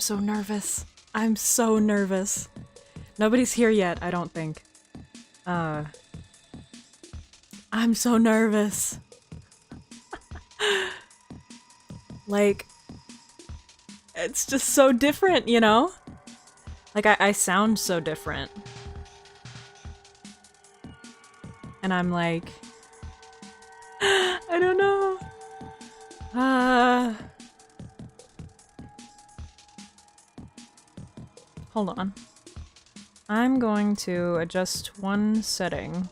I'm so nervous. I'm so nervous. Nobody's here yet, I don't think. I'm so nervous. Like, it's just so different, you know? Like, I sound so different. And I'm like... I don't know. Hold on. I'm going to adjust one setting.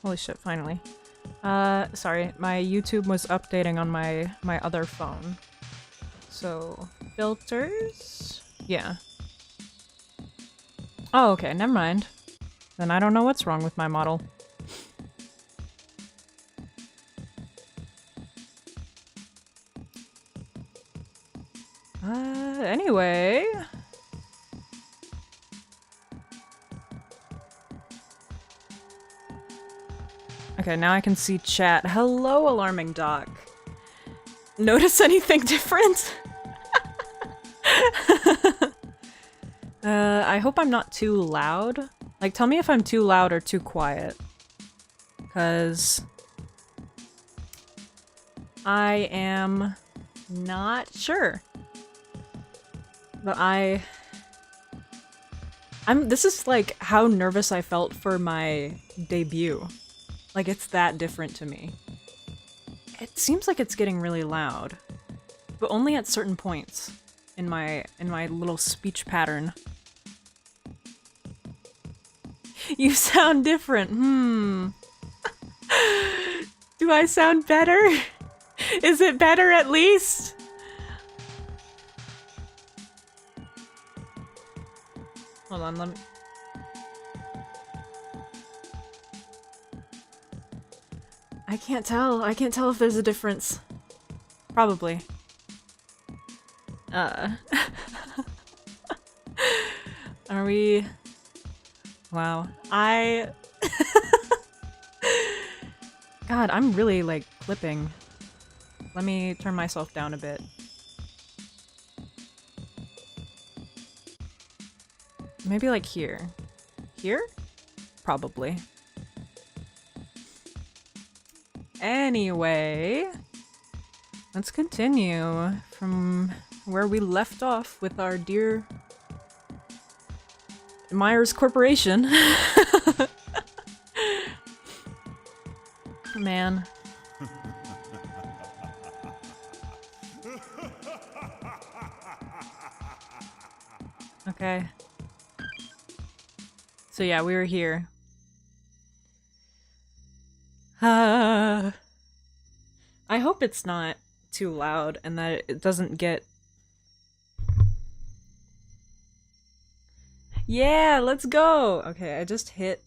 Holy shit, finally. Sorry, my YouTube was updating on my other phone. So, filters? Yeah. Oh, okay, never mind. Then I don't know what's wrong with my model. Anyway... Okay, now I can see chat. Hello, Alarming Doc. Notice anything different? I hope I'm not too loud. Like, tell me if I'm too loud or too quiet. 'Cause... I am... not sure. But this is like how nervous I felt for my debut. Like, it's that different to me. It seems like it's getting really loud, but only at certain points in my little speech pattern. You sound different. Do I sound better? Is it better at least? Hold on, let me... I can't tell. I can't tell if there's a difference. Probably. Are we... Wow. God, I'm really, like, clipping. Let me turn myself down a bit. Maybe, like, here. Here? Probably. Anyway, let's continue from where we left off with our dear Myers Corporation. Man. Okay. So yeah, we were here. I hope it's not too loud and that it doesn't get... Yeah, let's go! Okay, I just hit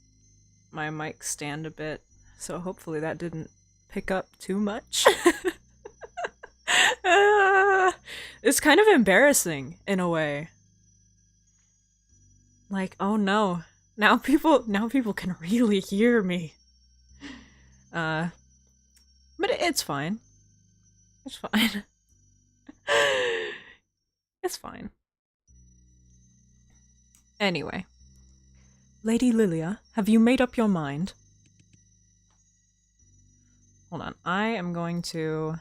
my mic stand a bit, so hopefully that didn't pick up too much. It's kind of embarrassing, in a way. Like, oh no. Now people can really hear me. But it's fine. It's fine. It's fine. Anyway. Lady Lilia, have you made up your mind? Hold on, I am going to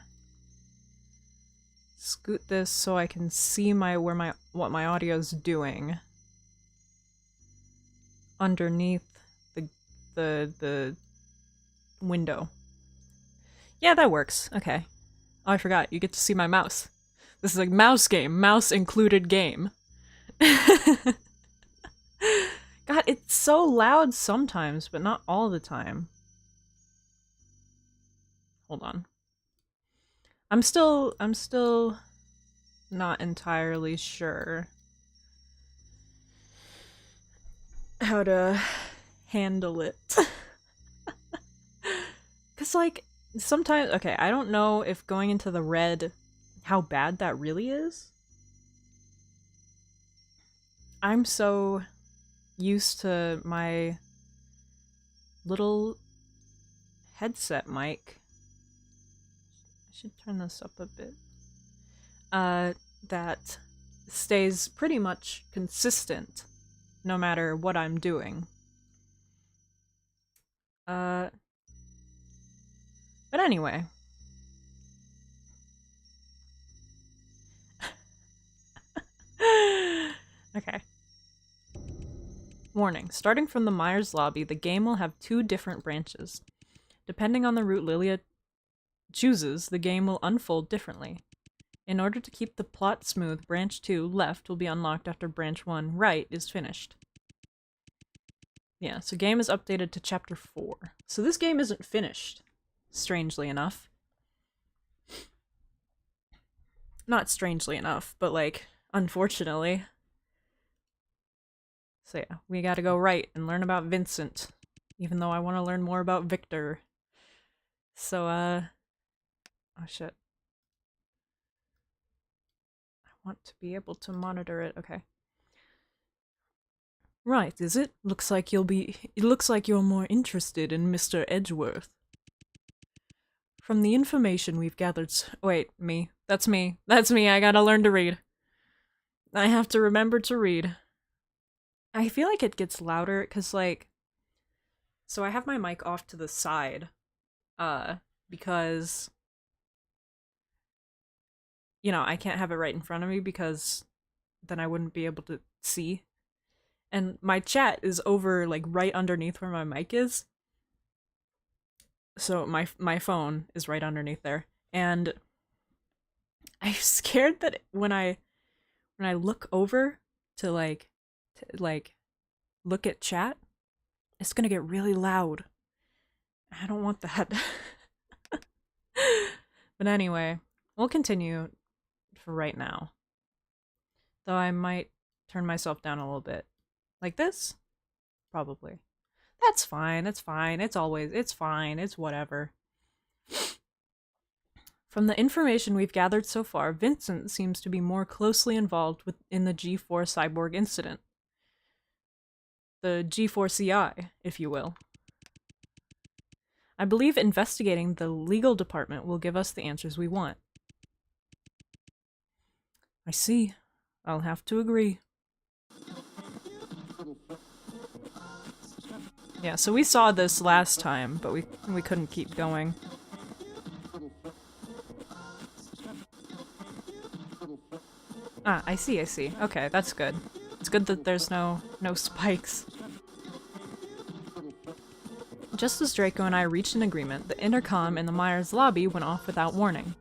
scoot this so I can see what my audio's doing underneath the window. Yeah, that works. Okay. Oh, I forgot. You get to see my mouse. This is a mouse game. Mouse included game. God, it's so loud sometimes, but not all the time. Hold on. I'm still not entirely sure how to handle it. 'Cause, like, sometimes... Okay, I don't know if going into the red, how bad that really is. I'm so used to my little headset mic. I should turn this up a bit. that stays pretty much consistent no matter what I'm doing. But anyway. Okay. Warning. Starting from the Myers lobby, the game will have 2 different branches. Depending on the route Lilia chooses, the game will unfold differently. In order to keep the plot smooth, branch 2, left, will be unlocked after branch 1, right, is finished. Yeah, so game is updated to chapter 4. So this game isn't finished, strangely enough. Not strangely enough, but like, unfortunately. So yeah, we gotta go right and learn about Vincent, even though I want to learn more about Victor. So, oh shit. I want to be able to monitor it, okay. Right, is it? It looks like you're more interested in Mr. Edgeworth. From the information we've gathered wait, me. That's me. That's me, I gotta learn to read. I have to remember to read. I feel like it gets louder, because like... So I have my mic off to the side, because... You know, I can't have it right in front of me, because then I wouldn't be able to see. And my chat is over, like, right underneath where my mic is. So my phone is right underneath there. And I'm scared that when I look over to look at chat, it's gonna get really loud. I don't want that. But anyway, we'll continue for right now. Though I might turn myself down a little bit. Like this? Probably. That's fine, it's fine, it's fine, it's whatever. From the information we've gathered so far, Vincent seems to be more closely involved in the G4 cyborg incident. The G4CI, if you will. I believe investigating the legal department will give us the answers we want. I see. I'll have to agree. Yeah, so we saw this last time, but we couldn't keep going. Ah, I see. Okay, that's good. It's good that there's no spikes. Just as Draco and I reached an agreement, the intercom in the Myers lobby went off without warning.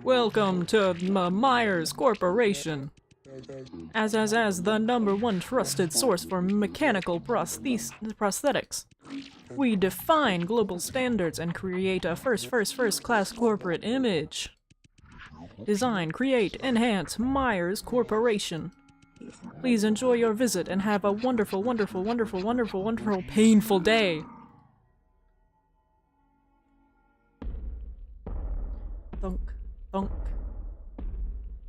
Welcome to Myers Corporation. As the #1 trusted source for mechanical prosthetics. We define global standards and create a first-class corporate image. Design, create, enhance Myers Corporation. Please enjoy your visit and have a wonderful, painful day. Thunk, thunk.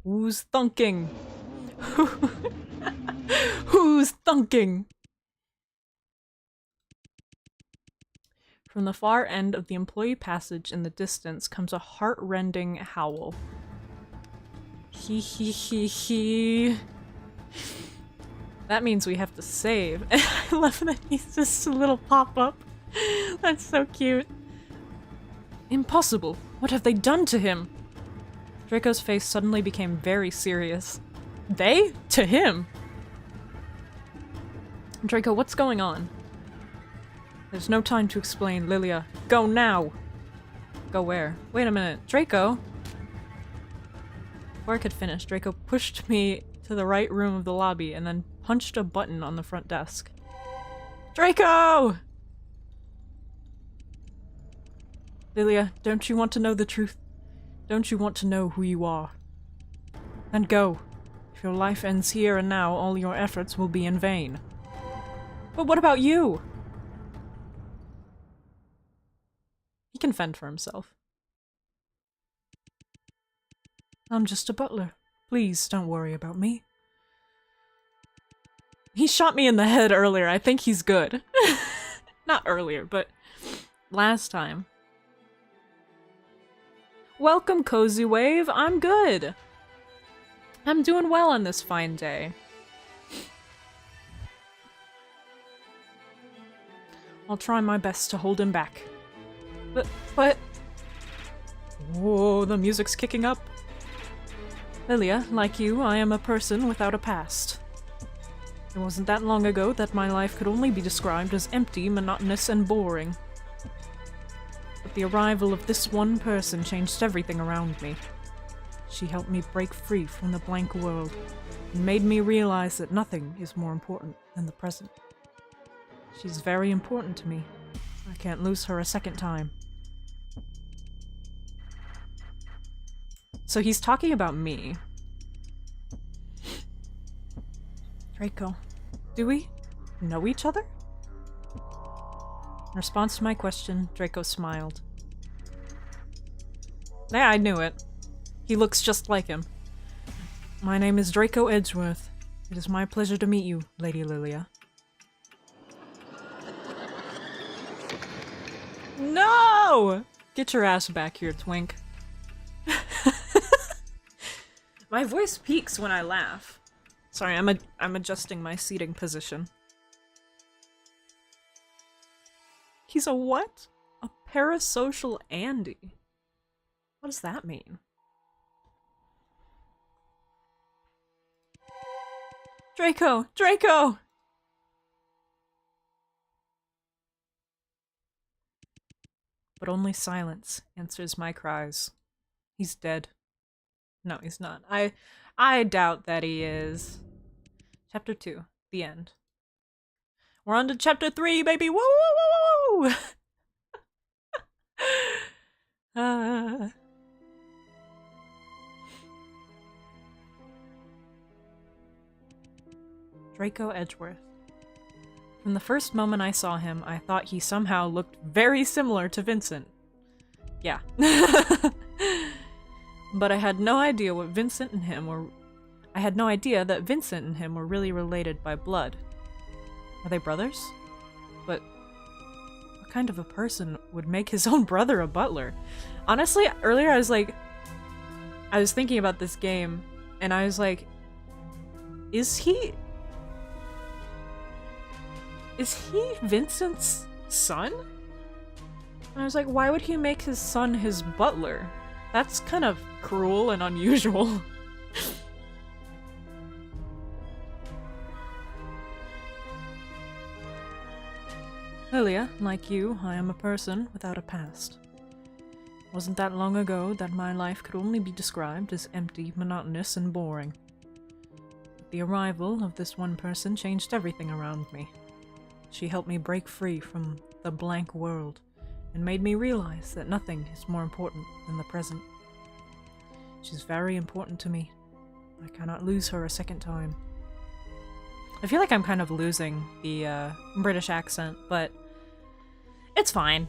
Who's thunking? Who's thunking? From the far end of the employee passage in the distance comes a heart-rending howl. Hee hee hee hee. That means we have to save. I love that he's just a little pop-up. That's so cute. Impossible! What have they done to him? Draco's face suddenly became very serious. They? To him? Draco, what's going on? There's no time to explain, Lilia. Go now! Go where? Wait a minute, Draco? Before I could finish, Draco pushed me to the right room of the lobby and then punched a button on the front desk. Draco! Lilia, don't you want to know the truth? Don't you want to know who you are? Then go. If your life ends here and now, all your efforts will be in vain. But what about you? He can fend for himself. I'm just a butler. Please don't worry about me. He shot me in the head earlier. I think he's good. Not earlier, but last time. Welcome, Cozy Wave. I'm good. I'm doing well on this fine day. I'll try my best to hold him back. But... Whoa, the music's kicking up. Lilia, like you, I am a person without a past. It wasn't that long ago that my life could only be described as empty, monotonous, and boring. But the arrival of this one person changed everything around me. She helped me break free from the blank world, and made me realize that nothing is more important than the present. She's very important to me. I can't lose her a second time. So he's talking about me. Draco, do we know each other? In response to my question, Draco smiled. Yeah, I knew it. He looks just like him. My name is Draco Edgeworth. It is my pleasure to meet you, Lady Lilia. No! Get your ass back here, twink. My voice peaks when I laugh. Sorry, I'm adjusting my seating position. He's a what? A parasocial Andy. What does that mean? Draco! Draco! But only silence answers my cries. He's dead. No, he's not. I doubt that he is. Chapter 2. The end. We're on to Chapter 3, baby! Woo woo woo woo! Draco Edgeworth. From the first moment I saw him, I thought he somehow looked very similar to Vincent. Yeah. But I had no idea what Vincent and him were... I had no idea that Vincent and him were really related by blood. Are they brothers? But what kind of a person would make his own brother a butler? Honestly, earlier I was thinking about this game, and I was like, Is he Vincent's son? And I was like, why would he make his son his butler? That's kind of cruel and unusual. Lilia, like you, I am a person without a past. It wasn't that long ago that my life could only be described as empty, monotonous, and boring. But the arrival of this one person changed everything around me. She helped me break free from the blank world, and made me realize that nothing is more important than the present. She's very important to me. I cannot lose her a second time. I feel like I'm kind of losing the British accent, but it's fine.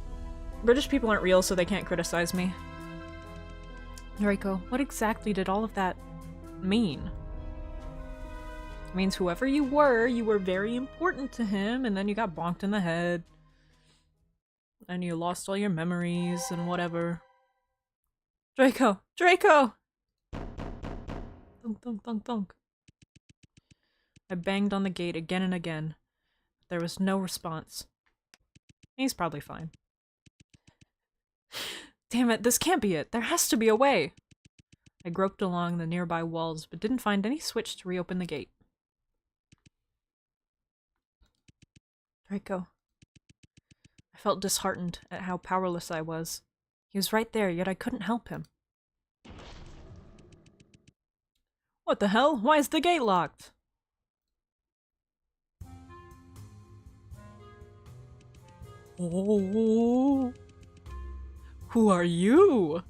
British people aren't real, so they can't criticize me. Draco, what exactly did all of that mean? It means whoever you were very important to him, and then you got bonked in the head. And you lost all your memories and whatever. Draco! Draco! Thunk, thunk, thunk, thunk. I banged on the gate again and again. There was no response. He's probably fine. Damn it, this can't be it. There has to be a way. I groped along the nearby walls, but didn't find any switch to reopen the gate. Draco. I felt disheartened at how powerless I was. He was right there, yet I couldn't help him. What the hell? Why is the gate locked? Oh, who are you?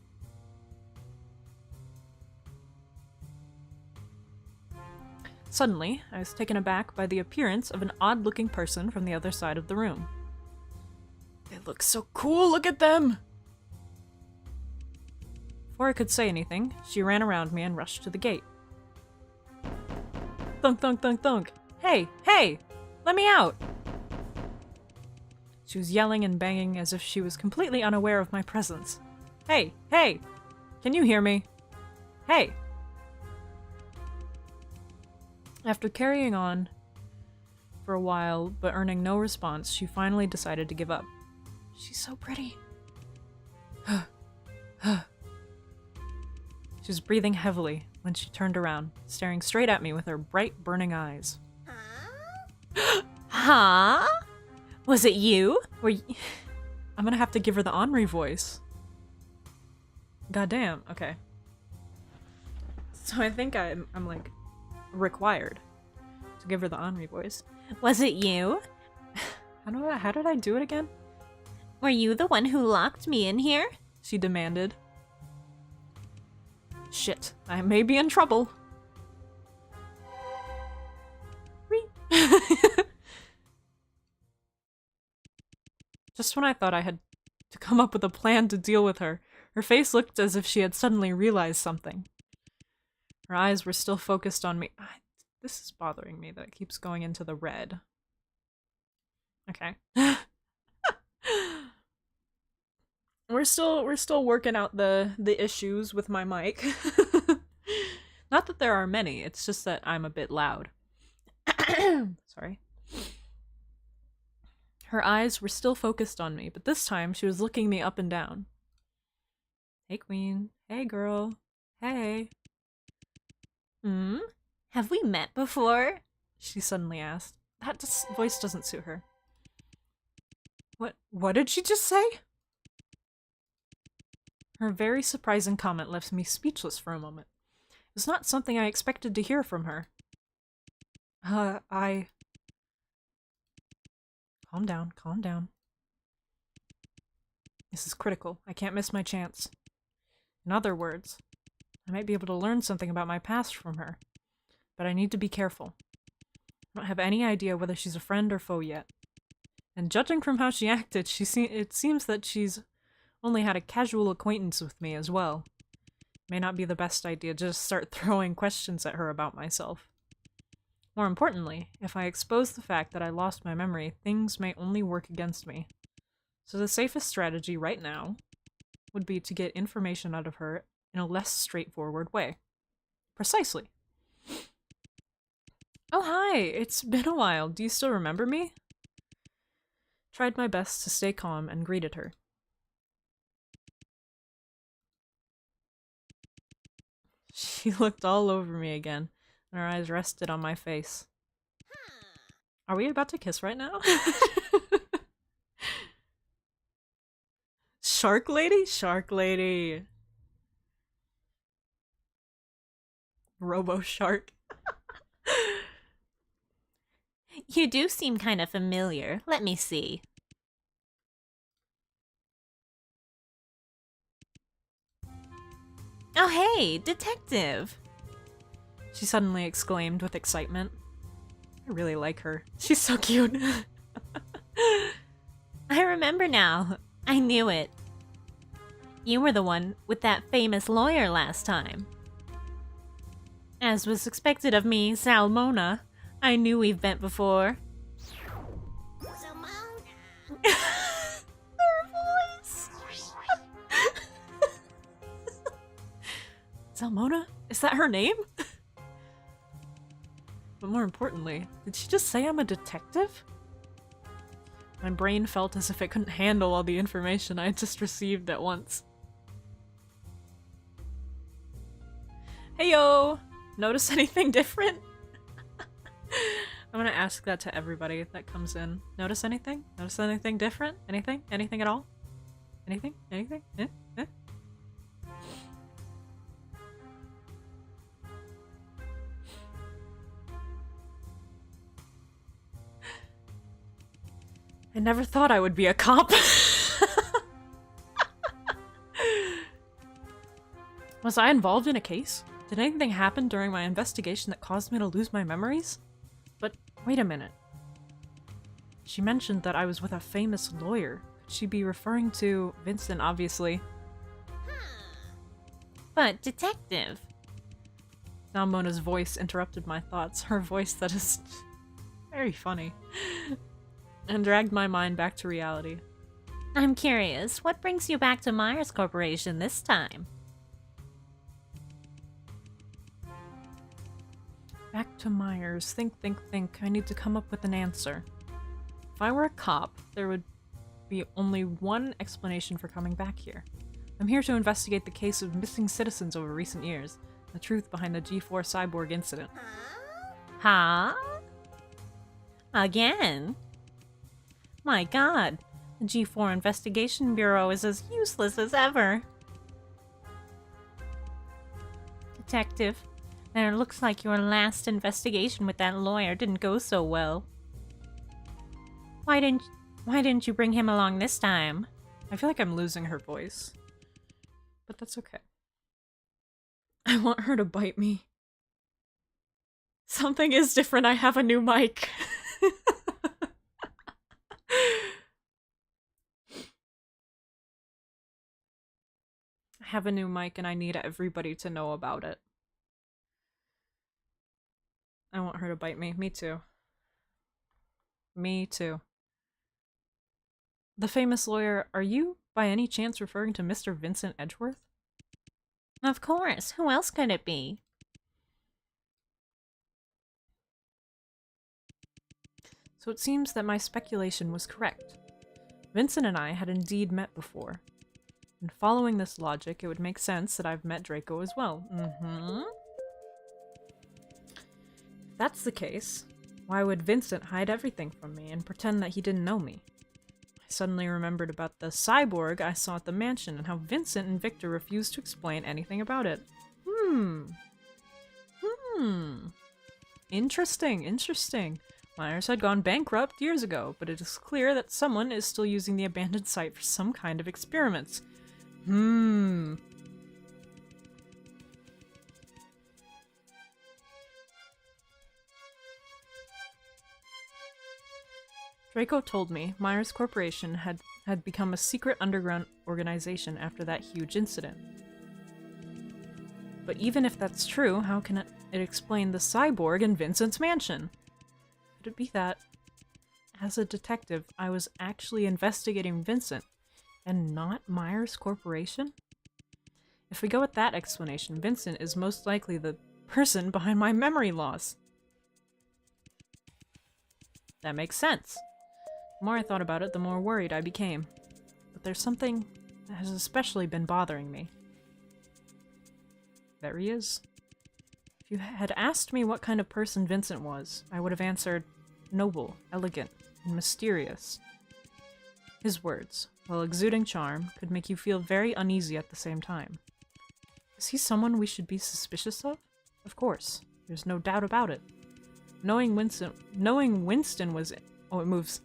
Suddenly, I was taken aback by the appearance of an odd-looking person from the other side of the room. They look so cool, look at them! Before I could say anything, she ran around me and rushed to the gate. Thunk, thunk, thunk, thunk. Hey, hey! Let me out! She was yelling and banging as if she was completely unaware of my presence. Hey! Hey! Can you hear me? Hey! After carrying on for a while, but earning no response, she finally decided to give up. She's so pretty. She was breathing heavily when she turned around, staring straight at me with her bright, burning eyes. Huh? Was it you? I'm gonna have to give her the Henri voice. Goddamn, okay. So I think I'm like required to give her the Henri voice. Was it you? How did I do it again? Were you the one who locked me in here? She demanded. Shit, I may be in trouble. Just when I thought I had to come up with a plan to deal with her, her face looked as if she had suddenly realized something. Her eyes were still focused on me. This is bothering me that it keeps going into the red. Okay. We're still working out the issues with my mic. Not that there are many, it's just that I'm a bit loud. Sorry. Her eyes were still focused on me, but this time she was looking me up and down. Hey, queen. Hey, girl. Hey. Have we met before? She suddenly asked. That voice doesn't suit her. What did she just say? Her very surprising comment left me speechless for a moment. It was not something I expected to hear from her. Calm down, calm down. This is critical. I can't miss my chance. In other words, I might be able to learn something about my past from her, but I need to be careful. I don't have any idea whether she's a friend or foe yet. And judging from how she acted, it seems that she's only had a casual acquaintance with me as well. May not be the best idea to just start throwing questions at her about myself. More importantly, if I expose the fact that I lost my memory, things may only work against me. So the safest strategy right now would be to get information out of her in a less straightforward way. Precisely. Oh hi, it's been a while. Do you still remember me? Tried my best to stay calm and greeted her. She looked all over me again, and her eyes rested on my face. Are we about to kiss right now? Shark lady? Shark lady. Robo shark. You do seem kind of familiar. Let me see. Oh hey, detective! She suddenly exclaimed with excitement. I really like her. She's so cute. I remember now. I knew it. You were the one with that famous lawyer last time. As was expected of me, Salmona, I knew we've met before. Salmona! Her voice! Salmona? Is that her name? But more importantly, did she just say I'm a detective? My brain felt as if it couldn't handle all the information I had just received at once. Heyo! Notice anything different? I'm gonna ask that to everybody that comes in. Notice anything? Notice anything different? Anything? Anything at all? Anything? Anything? Eh? Eh? I never thought I would be a cop. Was I involved in a case? Did anything happen during my investigation that caused me to lose my memories? But wait a minute. She mentioned that I was with a famous lawyer. Could she be referring to Vincent, obviously? But detective. Salmona's voice interrupted my thoughts. Her voice that is very funny. and dragged my mind back to reality. I'm curious, what brings you back to Myers Corporation this time? Back to Myers. Think. I need to come up with an answer. If I were a cop, there would be only one explanation for coming back here. I'm here to investigate the case of missing citizens over recent years, the truth behind the G4 cyborg incident. Huh? Again? My god, the G4 Investigation Bureau is as useless as ever. Detective, it looks like your last investigation with that lawyer didn't go so well. Why didn't you bring him along this time? I feel like I'm losing her voice. But that's okay. I want her to bite me. Something is different. I have a new mic. I have a new mic and I need everybody to know about it. I want her to bite me. Me too. Me too. The famous lawyer, are you by any chance referring to Mr. Vincent Edgeworth? Of course. Who else could it be? So it seems that my speculation was correct. Vincent and I had indeed met before. And following this logic, it would make sense that I've met Draco as well. If that's the case, why would Vincent hide everything from me and pretend that he didn't know me? I suddenly remembered about the cyborg I saw at the mansion and how Vincent and Victor refused to explain anything about it. Interesting. Myers had gone bankrupt years ago, but it is clear that someone is still using the abandoned site for some kind of experiments. Draco told me Myers Corporation had become a secret underground organization after that huge incident. But even if that's true, how can it explain the cyborg in Vincent's mansion? Could it be that, as a detective, I was actually investigating Vincent and not Myers Corporation? If we go with that explanation, Vincent is most likely the person behind my memory loss. That makes sense. The more I thought about it, the more worried I became. But there's something that has especially been bothering me. There he is. If you had asked me what kind of person Vincent was, I would have answered noble, elegant, and mysterious. His words, while exuding charm, could make you feel very uneasy at the same time. Is he someone we should be suspicious of? Of course. There's no doubt about it. Knowing Winston was... Oh, it moves.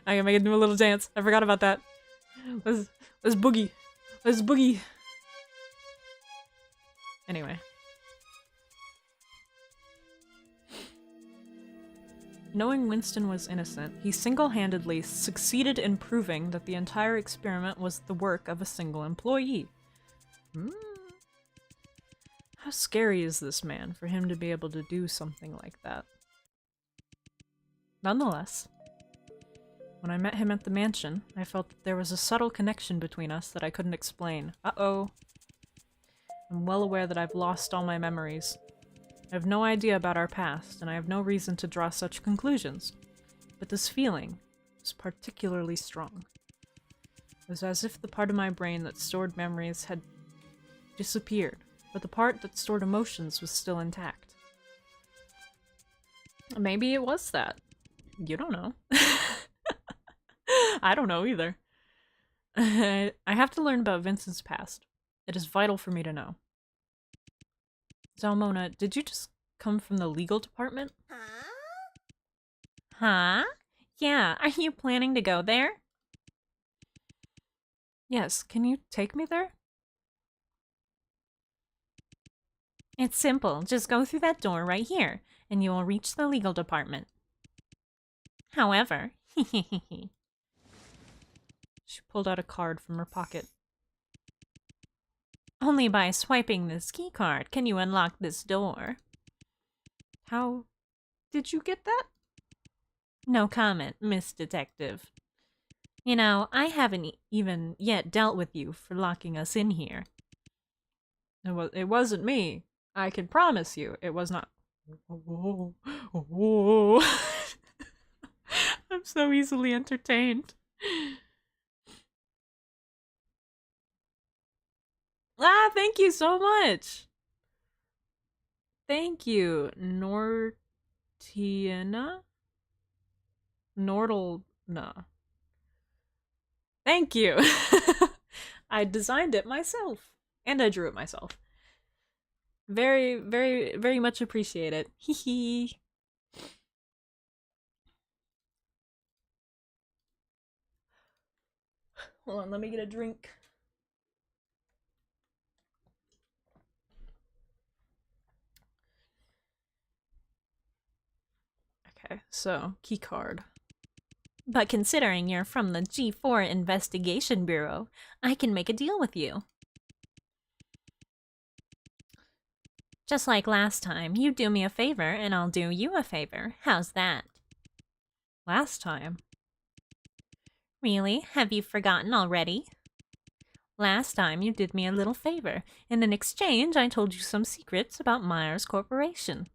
I gotta make it do a little dance. I forgot about that. Let's boogie. Let's boogie. Anyway. Knowing Winston was innocent, he single-handedly succeeded in proving that the entire experiment was the work of a single employee. How scary is this man for him to be able to do something like that? Nonetheless, when I met him at the mansion, I felt that there was a subtle connection between us that I couldn't explain. Uh-oh. I'm well aware that I've lost all my memories. I have no idea about our past, and I have no reason to draw such conclusions. But this feeling was particularly strong. It was as if the part of my brain that stored memories had disappeared, but the part that stored emotions was still intact. Maybe it was that. You don't know. I don't know either. I have to learn about Vincent's past. It is vital for me to know. Zalmona, did you just come from the legal department? Huh? Yeah, are you planning to go there? Yes, can you take me there? It's simple. Just go through that door right here, and you will reach the legal department. However, she pulled out a card from her pocket. Only by swiping this key card can you unlock this door. How did you get that? No comment, Miss Detective. You know, I haven't even yet dealt with you for locking us in here. It wasn't me. I can promise you, it was not. Whoa. Whoa. I'm so easily entertained. Ah, thank you so much. Thank you, Nortina? Nordalna. Thank you. I designed it myself. And I drew it myself. Very, very, very much appreciate it. Hee hee. Hold on, let me get a drink. Okay, so, key card. But considering you're from the G4 Investigation Bureau, I can make a deal with you. Just like last time, you do me a favor and I'll do you a favor. How's that? Last time? Really? Have you forgotten already? Last time you did me a little favor, and in exchange I told you some secrets about Myers Corporation.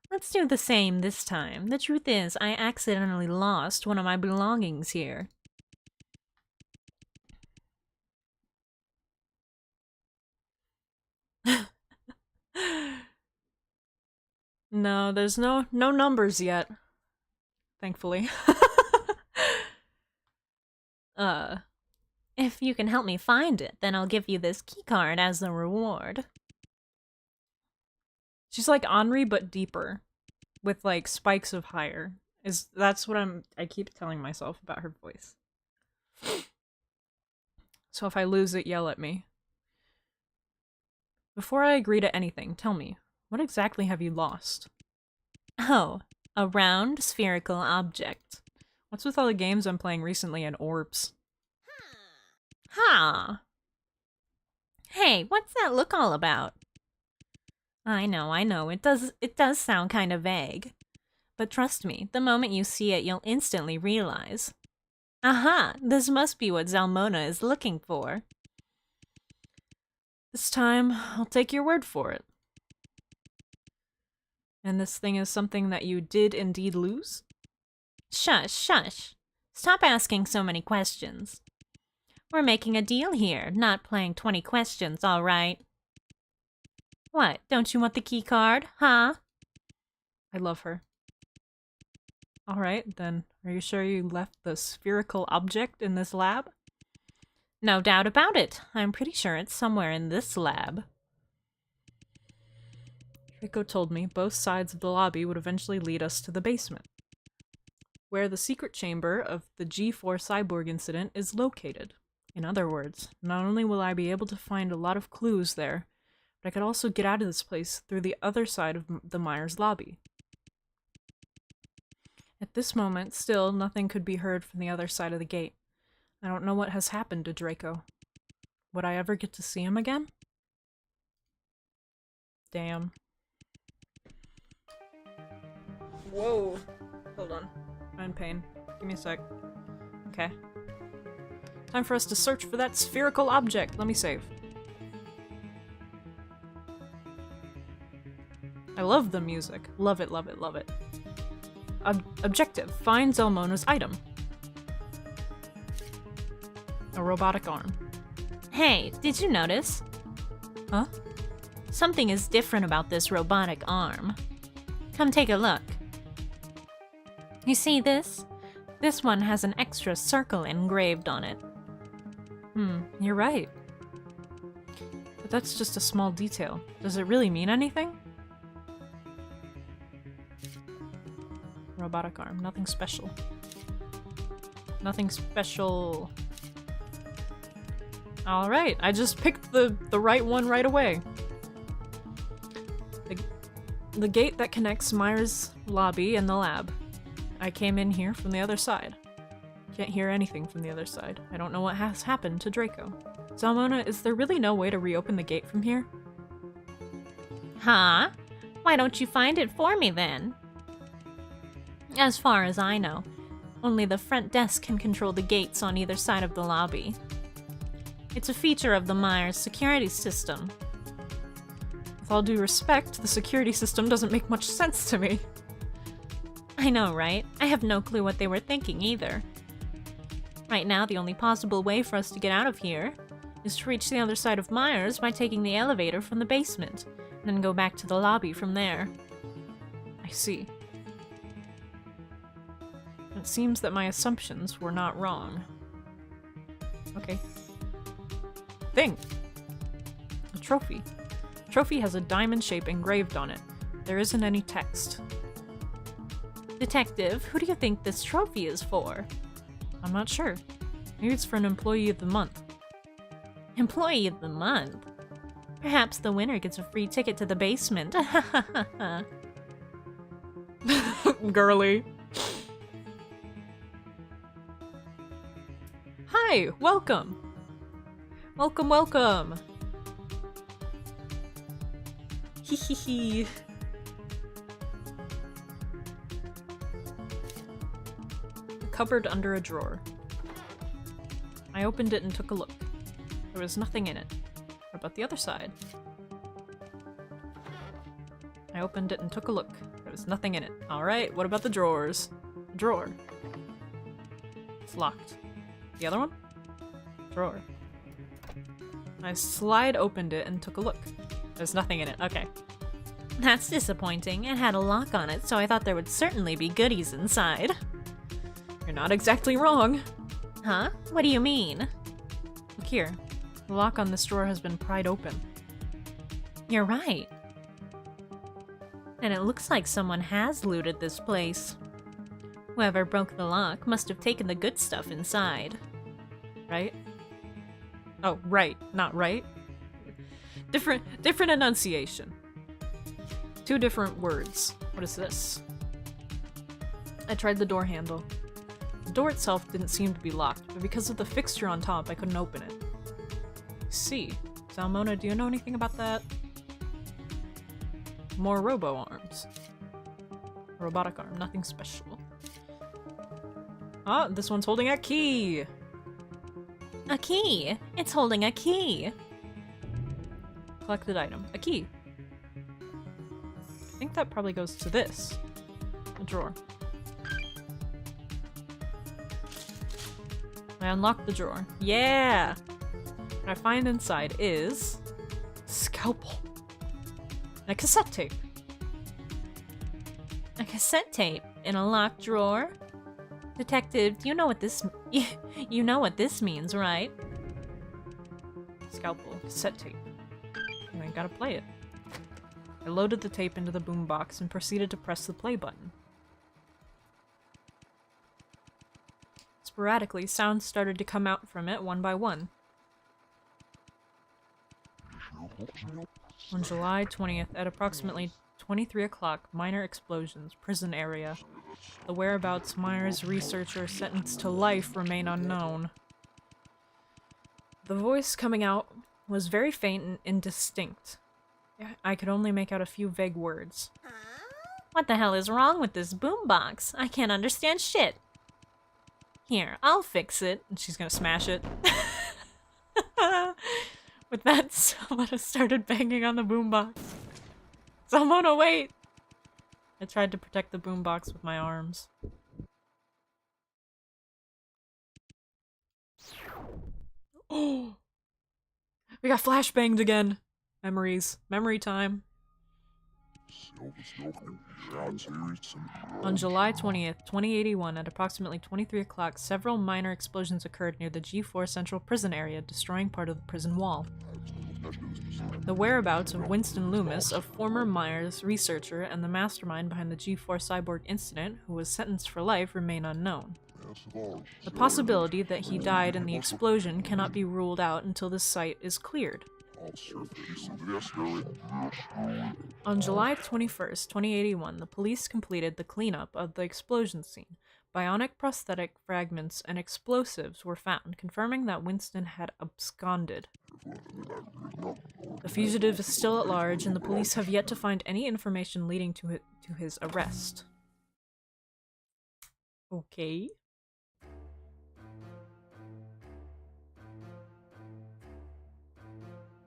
Let's do the same this time. The truth is, I accidentally lost one of my belongings here. No, there's no numbers yet. Thankfully. If you can help me find it, then I'll give you this keycard as a reward. She's like Henri, but deeper. With like spikes of higher. That's what I keep telling myself about her voice. So if I lose it, yell at me. Before I agree to anything, tell me, what exactly have you lost? Oh, a round spherical object. What's with all the games I'm playing recently and orbs? Huh. Hey, what's that look all about? I know, it does sound kind of vague. But trust me, the moment you see it, you'll instantly realize. Aha, this must be what Zalmona is looking for. This time, I'll take your word for it. And this thing is something that you did indeed lose? Shush, shush. Stop asking so many questions. We're making a deal here, not playing 20 questions, all right? What, don't you want the key card, huh? I love her. Alright, then, are you sure you left the spherical object in this lab? No doubt about it. I'm pretty sure it's somewhere in this lab. Rico told me both sides of the lobby would eventually lead us to the basement, where the secret chamber of the G4 cyborg incident is located. In other words, not only will I be able to find a lot of clues there, but I could also get out of this place through the other side of the Myers lobby. At this moment, still, nothing could be heard from the other side of the gate. I don't know what has happened to Draco. Would I ever get to see him again? Damn. Whoa. Hold on. I'm in pain. Give me a sec. Okay. Time for us to search for that spherical object. Let me save. I love the music. Love it, love it, love it. Objective. Find Zelmona's item. A robotic arm. Hey, did you notice? Huh? Something is different about this robotic arm. Come take a look. You see this? This one has an extra circle engraved on it. You're right. But that's just a small detail. Does it really mean anything? Robotic arm. Nothing special. Nothing special. Alright, I just picked the right one right away. The gate that connects Myers' lobby and the lab. I came in here from the other side. Can't hear anything from the other side. I don't know what has happened to Draco. Zalmona, is there really no way to reopen the gate from here? Huh? Why don't you find it for me then? As far as I know, only the front desk can control the gates on either side of the lobby. It's a feature of the Myers security system. With all due respect, the security system doesn't make much sense to me. I know, right? I have no clue what they were thinking either. Right now, the only possible way for us to get out of here is to reach the other side of Myers by taking the elevator from the basement, and then go back to the lobby from there. I see. It seems that my assumptions were not wrong. Okay. Thing! A trophy. The trophy has a diamond shape engraved on it. There isn't any text. Detective, who do you think this trophy is for? I'm not sure. Maybe it's for an employee of the month. Employee of the month? Perhaps the winner gets a free ticket to the basement. Girly. Hi, welcome. Welcome, welcome. Hee hee hee. A cupboard under a drawer. I opened it and took a look. There was nothing in it. What about the other side? I opened it and took a look. There was nothing in it. Alright, what about the drawers? Drawer. It's locked. The other one? Drawer. I slide opened it and took a look. There's nothing in it. Okay. That's disappointing. It had a lock on it, so I thought there would certainly be goodies inside. You're not exactly wrong. Huh? What do you mean? Look here. The lock on this drawer has been pried open. You're right. And it looks like someone has looted this place. Whoever broke the lock must have taken the good stuff inside. Right? Oh, right, not right. Different enunciation. Two different words. What is this? I tried the door handle. The door itself didn't seem to be locked, but because of the fixture on top, I couldn't open it. See. Salmona, do you know anything about that? More robo-arms. Robotic arm, nothing special. Ah, this one's holding a key! A key! It's holding a key! Collected item. A key. I think that probably goes to this. A drawer. I unlocked the drawer. Yeah! What I find inside is... scalpel. And a cassette tape. A cassette tape in a locked drawer? Detective, you know what this you know what this means, right? Scalpel. Cassette tape. And I gotta play it. I loaded the tape into the boombox and proceeded to press the play button. Sporadically, sounds started to come out from it one by one. On July 20th, at approximately 23 o'clock, minor explosions, prison area. The whereabouts Myers researcher sentenced to life remain unknown. The voice coming out was very faint and indistinct. I could only make out a few vague words. What the hell is wrong with this boombox? I can't understand shit. Here, I'll fix it. And she's gonna smash it. With that, someone started banging on the boombox. Someone, wait! I tried to protect the boombox with my arms. Oh! We got flashbanged again! Memories. Memory time. On July 20th, 2081, at approximately 23 o'clock, several minor explosions occurred near the G4 Central Prison area, destroying part of the prison wall. The whereabouts of Winston Loomis, a former Myers researcher and the mastermind behind the G4 cyborg incident, who was sentenced for life, remain unknown. The possibility that he died in the explosion cannot be ruled out until the site is cleared. On July 21st, 2081, the police completed the cleanup of the explosion scene. Bionic prosthetic fragments and explosives were found, confirming that Winston had absconded. The fugitive is still at large, and the police have yet to find any information leading to his arrest. Okay.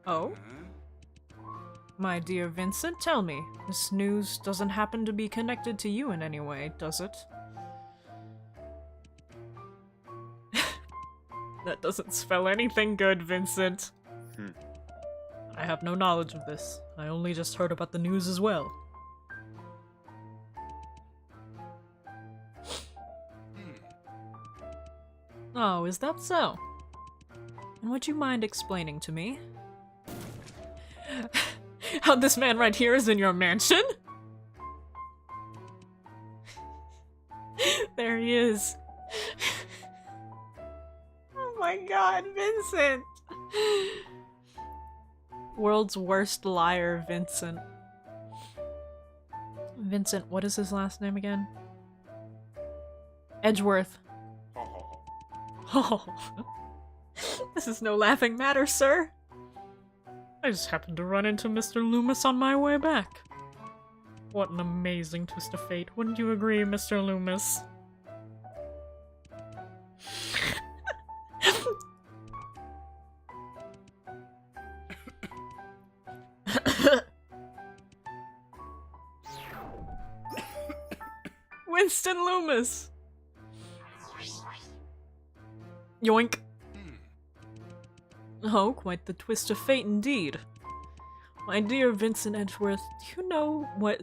Oh? My dear Vincent, tell me, this news doesn't happen to be connected to you in any way, does it? That doesn't spell anything good, Vincent. I have no knowledge of this. I only just heard about the news as well. Oh, is that so? And would you mind explaining to me how this man right here is in your mansion? There he is. Oh my god, Vincent! World's worst liar, Vincent. Vincent, what is his last name again? Edgeworth. Oh. This is no laughing matter, sir. I just happened to run into Mr. Loomis on my way back. What an amazing twist of fate, wouldn't you agree, Mr. Loomis? Winston Loomis! Yoink. Oh, quite the twist of fate indeed. My dear Vincent Edgeworth, do you know what...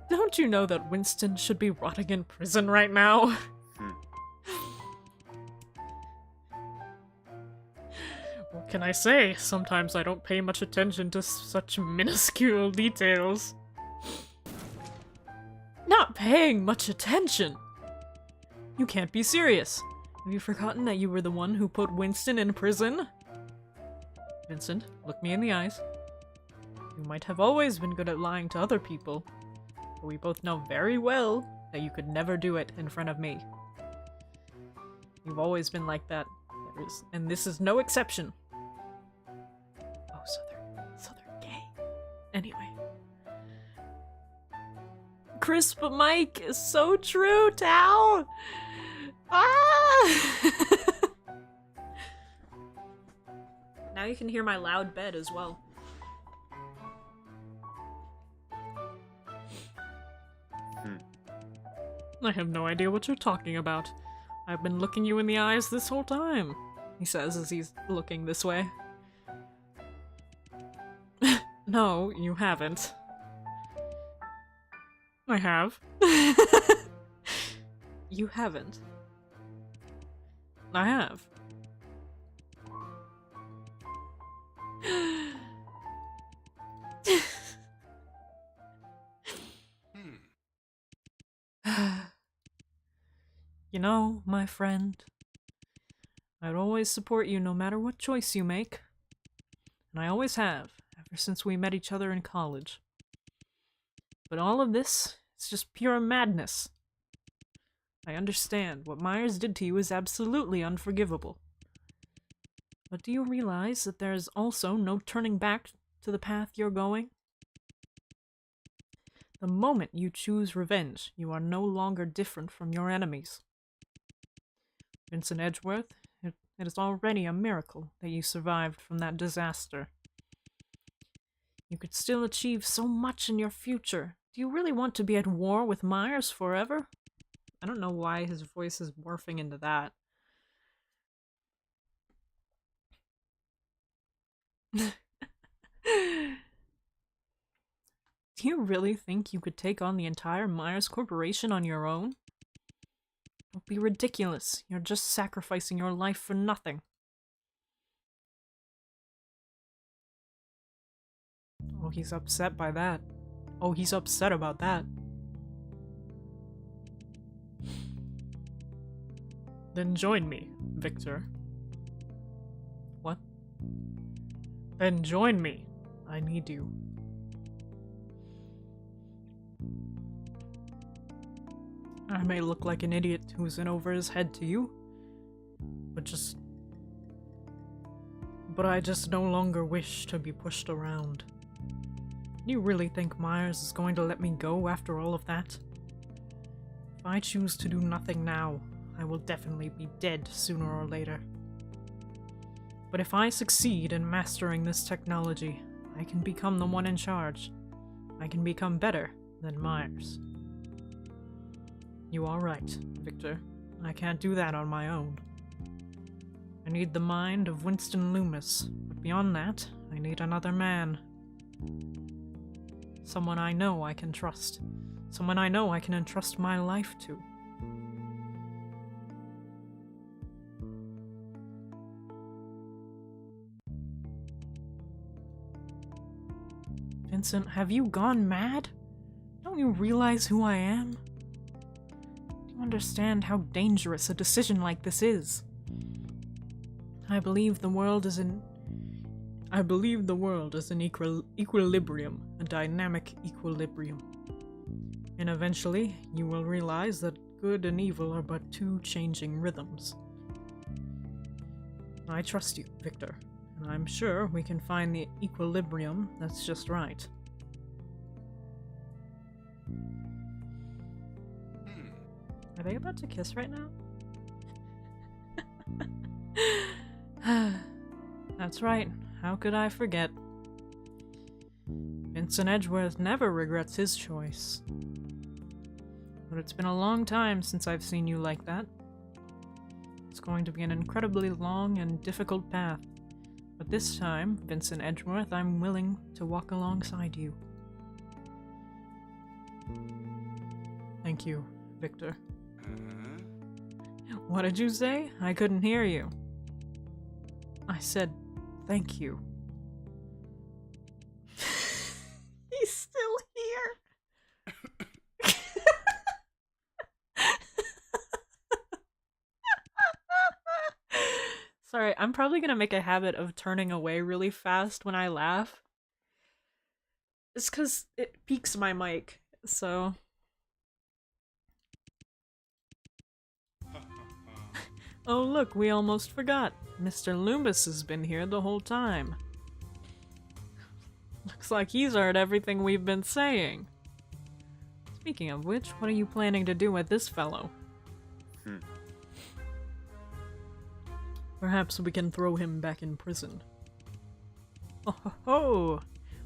Don't you know that Winston should be rotting in prison right now? What can I say? Sometimes I don't pay much attention to such minuscule details. Not paying much attention? You can't be serious. Have you forgotten that you were the one who put Winston in prison? Vincent, look me in the eyes. You might have always been good at lying to other people, but we both know very well that you could never do it in front of me. You've always been like that, and this is no exception. Oh, so they're gay. Anyway. Crisp Mike is so true, Tao! Ah! Now you can hear my loud bed as well. I have no idea what you're talking about. I've been looking you in the eyes this whole time, he says as he's looking this way. No, you haven't. I have. You haven't. I have. You know, my friend, I'd always support you no matter what choice you make. And I always have, ever since we met each other in college. But all of this is just pure madness. I understand what Myers did to you is absolutely unforgivable. But do you realize that there is also no turning back to the path you're going? The moment you choose revenge, you are no longer different from your enemies. Vincent Edgeworth, it is already a miracle that you survived from that disaster. You could still achieve so much in your future. Do you really want to be at war with Myers forever? I don't know why his voice is morphing into that. Do you really think you could take on the entire Myers Corporation on your own? Don't be ridiculous. You're just sacrificing your life for nothing. Oh, he's upset by that. Oh, he's upset about that. Then join me, Victor. What? Then join me. I need you. I may look like an idiot who's in over his head to you, but I just no longer wish to be pushed around. Do you really think Myers is going to let me go after all of that? If I choose to do nothing now, I will definitely be dead sooner or later. But if I succeed in mastering this technology, I can become the one in charge. I can become better than Myers. You are right, Victor. I can't do that on my own. I need the mind of Winston Loomis, but beyond that, I need another man. Someone I know I can trust. Someone I know I can entrust my life to. Vincent, have you gone mad? Don't you realize who I am? Do you understand how dangerous a decision like this is? I believe the world is in equilibrium, a dynamic equilibrium. And eventually, you will realize that good and evil are but two changing rhythms. I trust you, Victor, and I'm sure we can find the equilibrium that's just right. Are they about to kiss right now? That's right. How could I forget? Vincent Edgeworth never regrets his choice. But it's been a long time since I've seen you like that. It's going to be an incredibly long and difficult path. But this time, Vincent Edgeworth, I'm willing to walk alongside you. Thank you, Victor. What did you say? I couldn't hear you. I said, thank you. He's still here. Sorry, I'm probably gonna make a habit of turning away really fast when I laugh. It's because it peaks my mic, so... Oh look, we almost forgot. Mr. Loomis has been here the whole time. Looks like he's heard everything we've been saying. Speaking of which, what are you planning to do with this fellow? Perhaps we can throw him back in prison. Oh ho ho!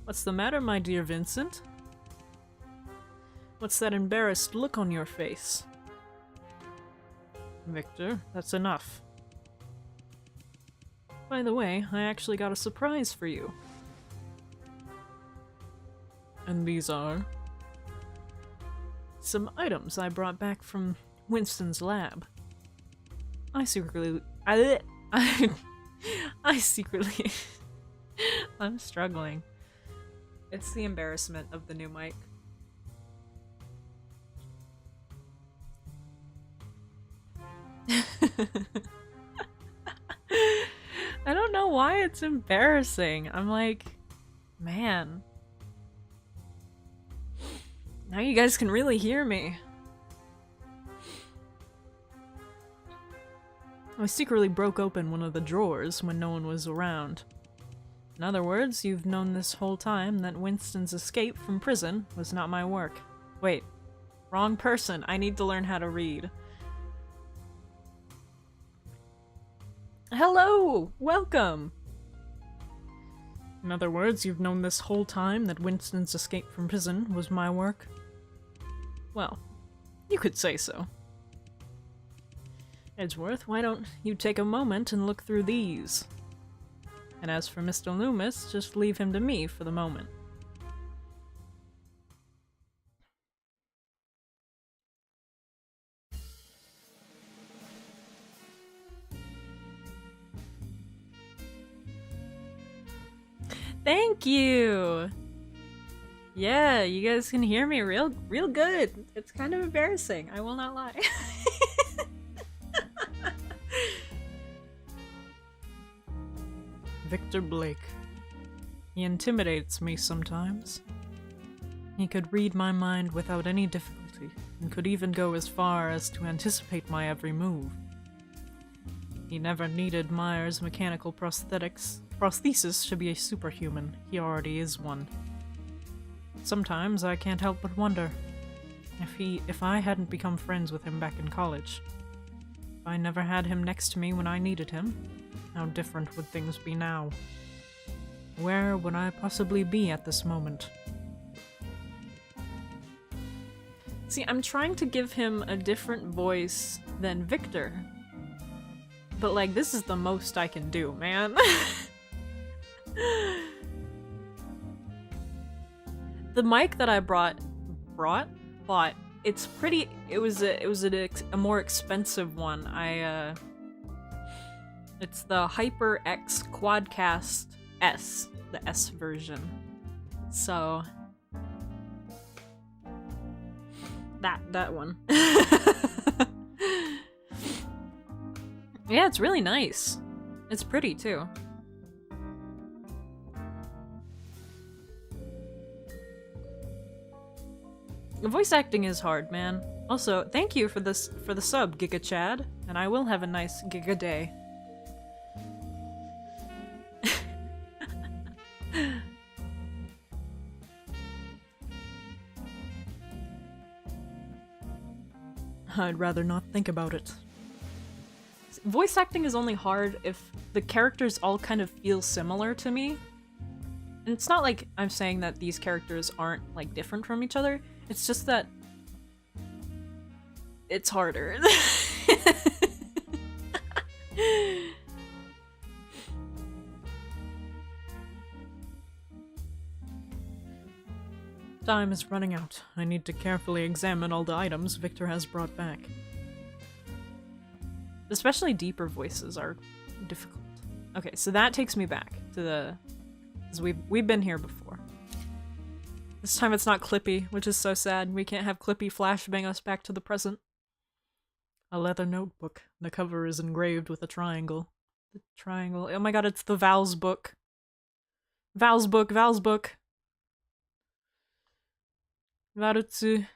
What's the matter, my dear Vincent? What's that embarrassed look on your face? Victor, that's enough. By the way, I actually got a surprise for you. And these are... some items I brought back from Winston's lab. I secretly... I secretly... I'm struggling. It's the embarrassment of the new mic. I don't know why it's embarrassing. I'm like, man. Now you guys can really hear me. I secretly broke open one of the drawers when no one was around. In other words, you've known this whole time that Winston's escape from prison was not my work. Wait, wrong person. I need to learn how to read. Hello! Welcome! In other words, you've known this whole time that Winston's escape from prison was my work? Well, you could say so. Edgeworth, why don't you take a moment and look through these? And as for Mr. Loomis, just leave him to me for the moment. Thank you! Yeah, you guys can hear me real good. It's kind of embarrassing, I will not lie. Victor Blake. He intimidates me sometimes. He could read my mind without any difficulty, and could even go as far as to anticipate my every move. He never needed Myers' mechanical prosthesis to be a superhuman. He already is one. Sometimes I can't help but wonder, If I hadn't become friends with him back in college, if I never had him next to me when I needed him, how different would things be now? Where would I possibly be at this moment? See, I'm trying to give him a different voice than Victor. But, like, this is the most I can do, man. The mic that I bought, it's pretty, it was a more expensive one. It's the HyperX Quadcast S, the S version. So, that one. Yeah, it's really nice. It's pretty too. The voice acting is hard, man. Also, thank you for the sub, Giga Chad, and I will have a nice Giga day. I'd rather not think about it. Voice acting is only hard if the characters all kind of feel similar to me. And it's not like I'm saying that these characters aren't, like, different from each other. It's just that it's harder. Time is running out. I need to carefully examine all the items Victor has brought back. Especially deeper voices are difficult. Okay, so that takes me back to the... because we've been here before. This time it's not Clippy, which is so sad. We can't have Clippy flashbang us back to the present. A leather notebook. The cover is engraved with a triangle. The triangle. Oh my god, it's the Val's book. Val's book, Val's book. Varutsu.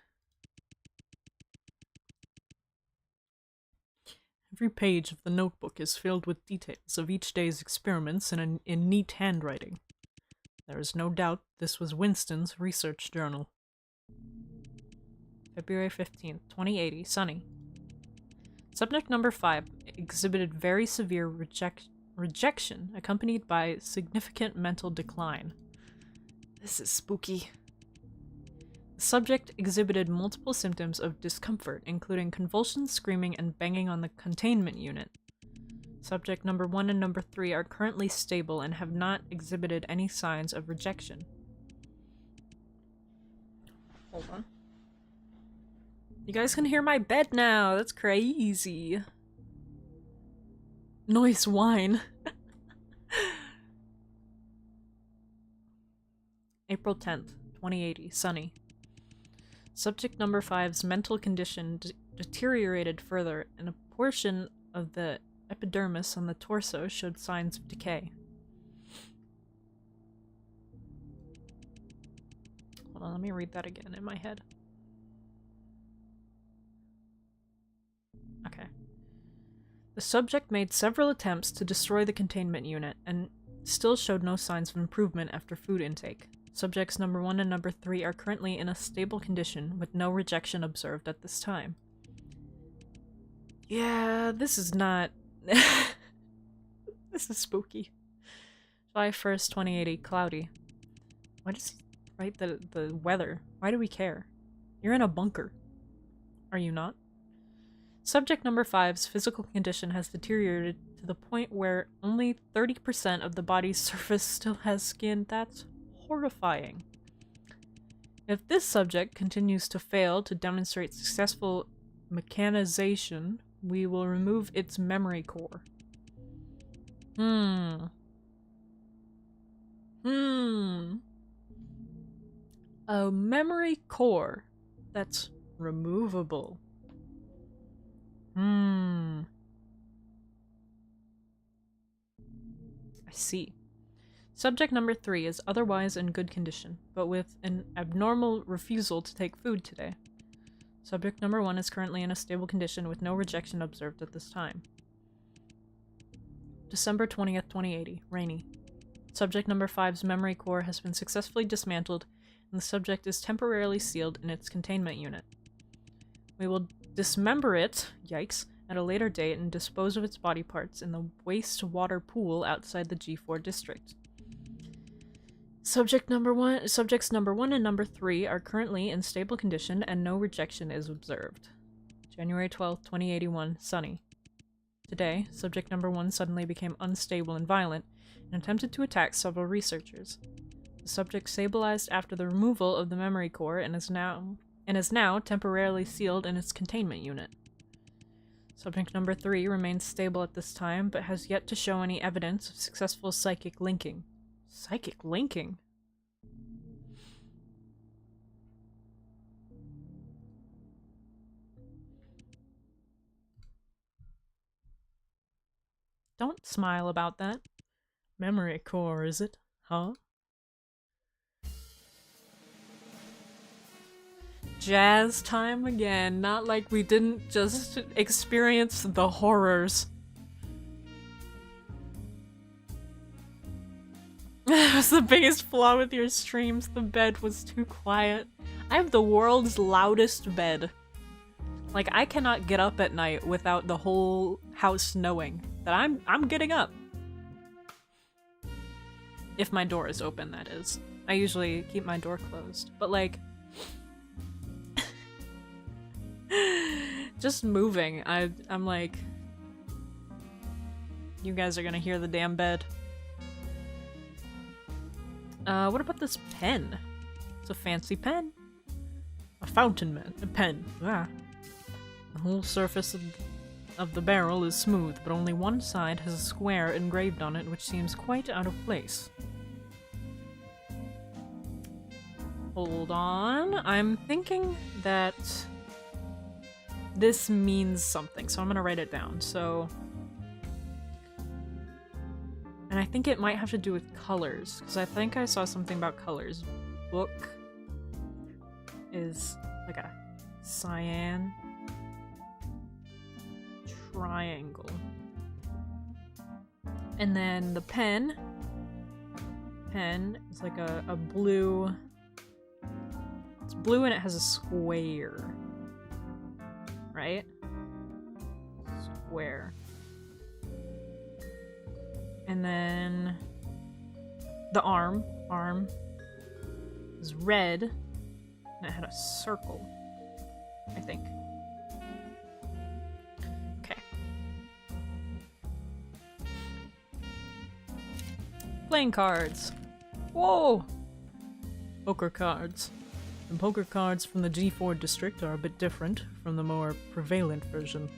Every page of the notebook is filled with details of each day's experiments in neat handwriting. There is no doubt this was Winston's research journal. February 15th, 2080, sunny. Subject number 5 exhibited very severe rejection accompanied by significant mental decline. This is spooky. The subject exhibited multiple symptoms of discomfort, including convulsions, screaming, and banging on the containment unit. Subject number 1 and number 3 are currently stable and have not exhibited any signs of rejection. Hold on. You guys can hear my bed now! That's crazy! Noise whine. April 10th, 2080, sunny. Subject number 5's mental condition deteriorated further, and a portion of the epidermis on the torso showed signs of decay. Hold on, let me read that again in my head. Okay. The subject made several attempts to destroy the containment unit, and still showed no signs of improvement after food intake. Subjects number 1 and number 3 are currently in a stable condition, with no rejection observed at this time. Yeah, this is not... This is spooky. July 1st, 2080, cloudy. Why does he write the weather? Why do we care? You're in a bunker. Are you not? Subject number 5's physical condition has deteriorated to the point where only 30% of the body's surface still has skin. That's horrifying. If this subject continues to fail to demonstrate successful mechanization, we will remove its memory core. A memory core that's removable. I see. Subject number 3 is otherwise in good condition, but with an abnormal refusal to take food today. Subject number 1 is currently in a stable condition with no rejection observed at this time. December 20th, 2080, rainy. Subject number 5's memory core has been successfully dismantled, and the subject is temporarily sealed in its containment unit. We will dismember it, yikes, at a later date and dispose of its body parts in the wastewater pool outside the G4 district. Subjects number 1 and number 3 are currently in stable condition and no rejection is observed. January 12th, 2081, sunny. Today, subject number 1 suddenly became unstable and violent and attempted to attack several researchers. The subject stabilized after the removal of the memory core and is now temporarily sealed in its containment unit. Subject number 3 remains stable at this time, but has yet to show any evidence of successful psychic linking. Psychic linking? Don't smile about that. Memory core, is it? Huh? Jazz time again. Not like we didn't just experience the horrors. That's the biggest flaw with your streams. The bed was too quiet. I have the world's loudest bed. Like, I cannot get up at night without the whole house knowing that I'm getting up. If my door is open, that is. I usually keep my door closed. But like, just moving, I'm like, you guys are gonna hear the damn bed. What about this pen? It's a fancy pen. A fountain pen. Ah. The whole surface of the barrel is smooth, but only one side has a square engraved on it, which seems quite out of place. Hold on. I'm thinking that this means something, so I'm gonna write it down. So, and I think it might have to do with colors, because I think I saw something about colors. Book is like a cyan triangle. And then the pen is like a blue. It's blue and it has a square. Right? Square. And then the arm is red and it had a circle, I think. Okay. Playing cards. Whoa! Poker cards. The poker cards from the G4 district are a bit different from the more prevalent version.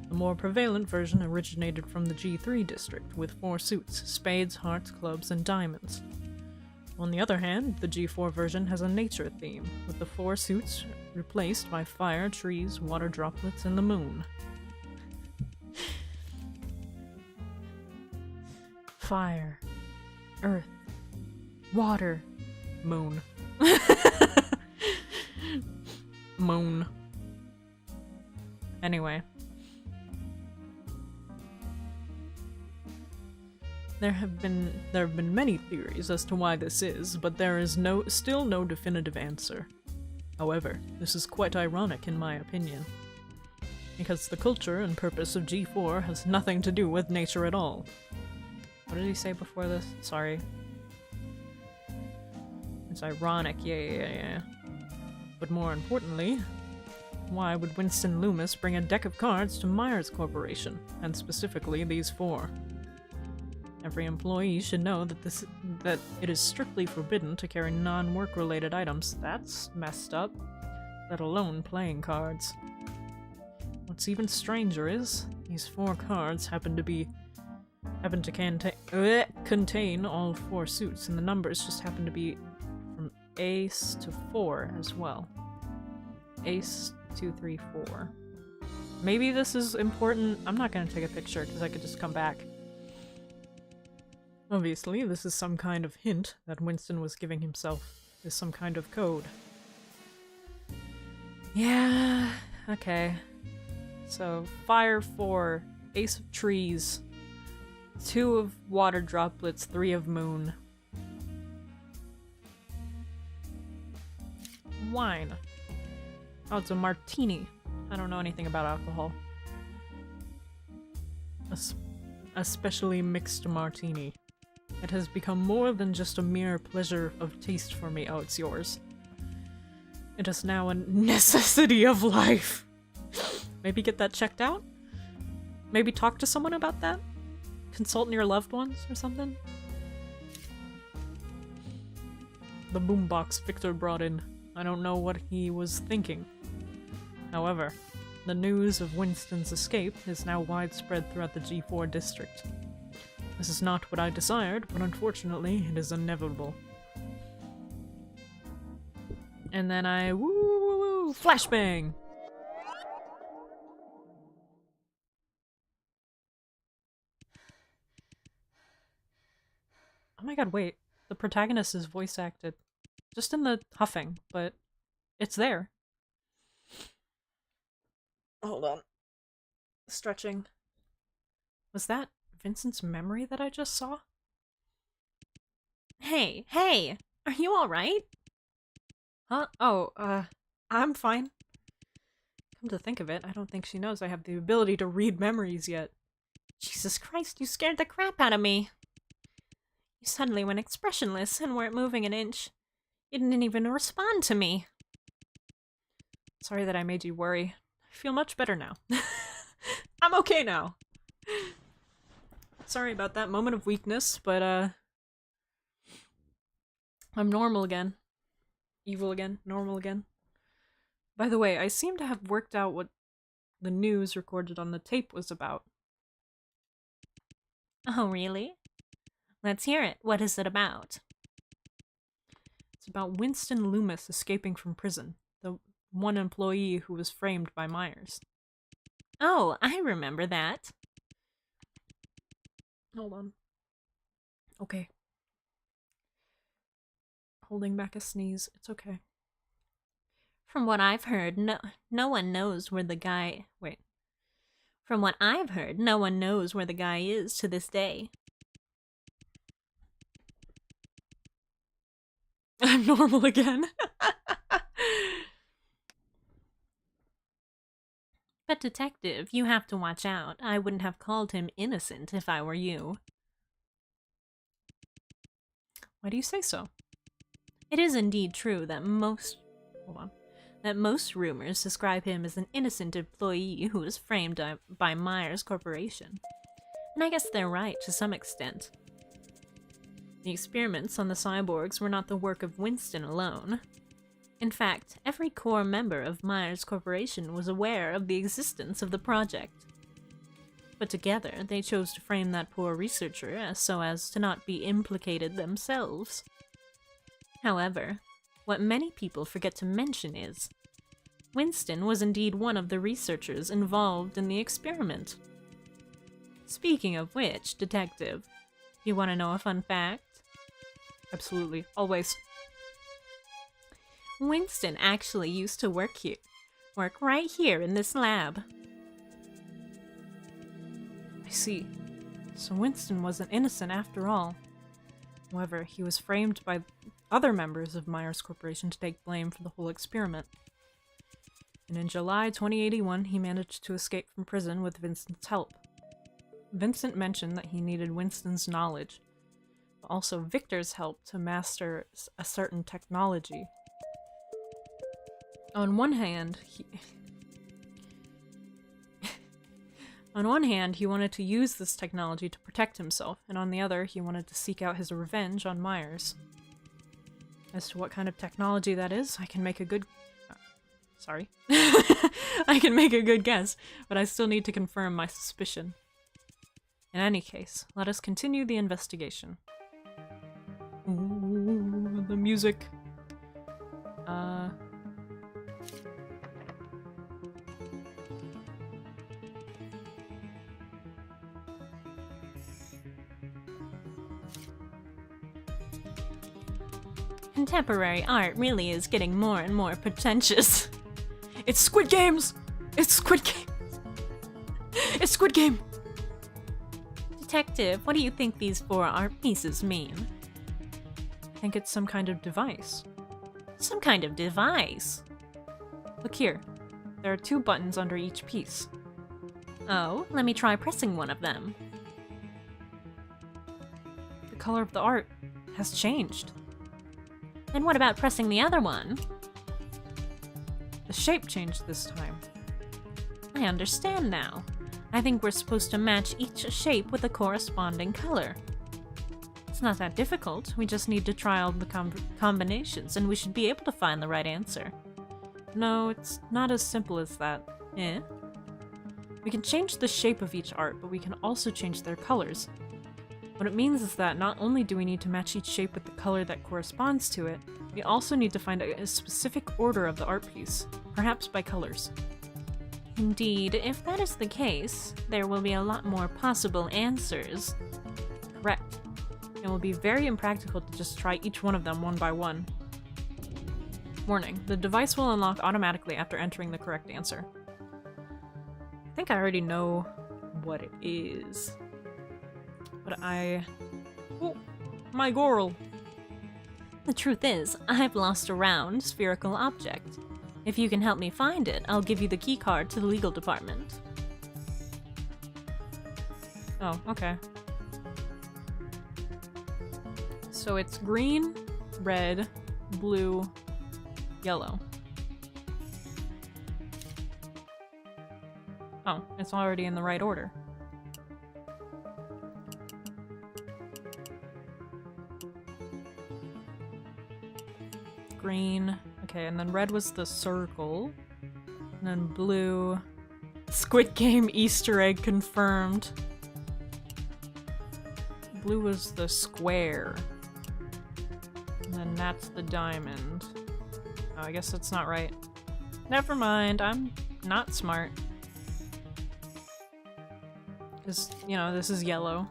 The more prevalent version originated from the G3 district, with 4 suits: spades, hearts, clubs, and diamonds. On the other hand, the G4 version has a nature theme, with the 4 suits replaced by fire, trees, water droplets, and the moon. Fire, earth, water, moon. Moon. Anyway. There have been many theories as to why this is, but there is still no definitive answer. However, this is quite ironic in my opinion, because the culture and purpose of G4 has nothing to do with nature at all. What did he say before this? Sorry. It's ironic, yeah. But more importantly, why would Winston Loomis bring a deck of cards to Myers Corporation, and specifically these 4? Every employee should know that it is strictly forbidden to carry non-work related items. That's messed up. Let alone playing cards. What's even stranger is, these 4 cards happen to contain all 4 suits, and the numbers just happen to be from ace to 4 as well. Ace, 2, 3, 4. Maybe this is important. I'm not gonna take a picture because I could just come back. Obviously, this is some kind of hint that Winston was giving himself is some kind of code. Yeah, okay. So, fire 4, ace of trees, 2 of water droplets, 3 of moon. Wine. Oh, it's a martini. I don't know anything about alcohol. A specially mixed martini. It has become more than just a mere pleasure of taste for me. Oh, it's yours. It is now a necessity of life. Maybe get that checked out? Maybe talk to someone about that? Consult your loved ones or something? The boombox Victor brought in. I don't know what he was thinking. However, the news of Winston's escape is now widespread throughout the G4 district. This is not what I desired, but unfortunately, it is inevitable. And then I woo flashbang! Oh my god, wait. The protagonist is voice acted. Just in the huffing, but it's there. Hold on. Stretching. Was that Vincent's memory that I just saw? Hey, hey! Are you alright? Huh? Oh, I'm fine. Come to think of it, I don't think she knows I have the ability to read memories yet. Jesus Christ, you scared the crap out of me. You suddenly went expressionless and weren't moving an inch. You didn't even respond to me. Sorry that I made you worry. I feel much better now. I'm okay now. Sorry about that moment of weakness, but I'm normal again. Evil again, normal again. By the way, I seem to have worked out what the news recorded on the tape was about. Oh, really? Let's hear it. What is it about? It's about Winston Loomis escaping from prison, the one employee who was framed by Myers. Oh, I remember that. Hold on. Okay. Holding back a sneeze. It's okay. From what I've heard, no one knows where the guy... Wait. From what I've heard, no one knows where the guy is to this day. I'm normal again. But detective, you have to watch out. I wouldn't have called him innocent if I were you. Why do you say so? It is indeed true that most rumors describe him as an innocent employee who was framed by Myers Corporation. And I guess they're right to some extent. The experiments on the cyborgs were not the work of Winston alone. In fact, every core member of Myers Corporation was aware of the existence of the project. But together, they chose to frame that poor researcher so as to not be implicated themselves. However, what many people forget to mention is, Winston was indeed one of the researchers involved in the experiment. Speaking of which, detective, you want to know a fun fact? Absolutely. Always. Winston actually used to work right here in this lab. I see. So Winston wasn't innocent after all. However, he was framed by other members of Myers Corporation to take blame for the whole experiment. And in July 2081, he managed to escape from prison with Vincent's help. Vincent mentioned that he needed Winston's knowledge, but also Victor's help to master a certain technology. On one hand, he wanted to use this technology to protect himself, and on the other, he wanted to seek out his revenge on Myers. As to what kind of technology that is, I can make a good... sorry. I can make a good guess, but I still need to confirm my suspicion. In any case, let us continue the investigation. Ooh, the music. Contemporary art really is getting more and more pretentious. It's Squid Games! It's Squid Game! It's Squid Game! Detective, what do you think these 4 art pieces mean? I think it's some kind of device. Some kind of device? Look here. There are 2 buttons under each piece. Oh, let me try pressing one of them. The color of the art has changed. And what about pressing the other one? The shape changed this time. I understand now. I think we're supposed to match each shape with a corresponding color. It's not that difficult. We just need to try all the combinations, and we should be able to find the right answer. No, it's not as simple as that. Eh? We can change the shape of each art, but we can also change their colors. What it means is that not only do we need to match each shape with the color that corresponds to it, we also need to find a specific order of the art piece, perhaps by colors. Indeed, if that is the case, there will be a lot more possible answers. Correct. It will be very impractical to just try each one of them one by one. Warning, the device will unlock automatically after entering the correct answer. I think I already know what it is. But Oh, my Goral! The truth is, I've lost a round, spherical object. If you can help me find it, I'll give you the key card to the legal department. Oh, okay. So it's green, red, blue, yellow. Oh, it's already in the right order. Green. Okay, and then red was the circle. And then blue. Squid Game Easter egg confirmed. Blue was the square. And then that's the diamond. Oh, I guess that's not right. Never mind, I'm not smart. Because, you know, this is yellow.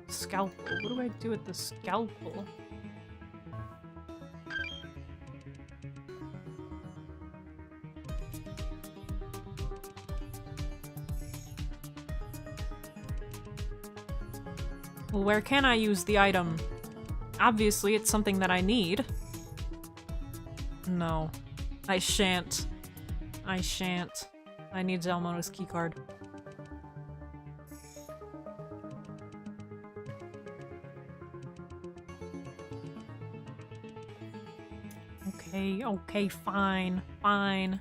Scalpel. What do I do with the scalpel? Well, where can I use the item? Obviously, it's something that I need. No. I shan't. I shan't. I need Zelmona's keycard. Okay, fine, fine.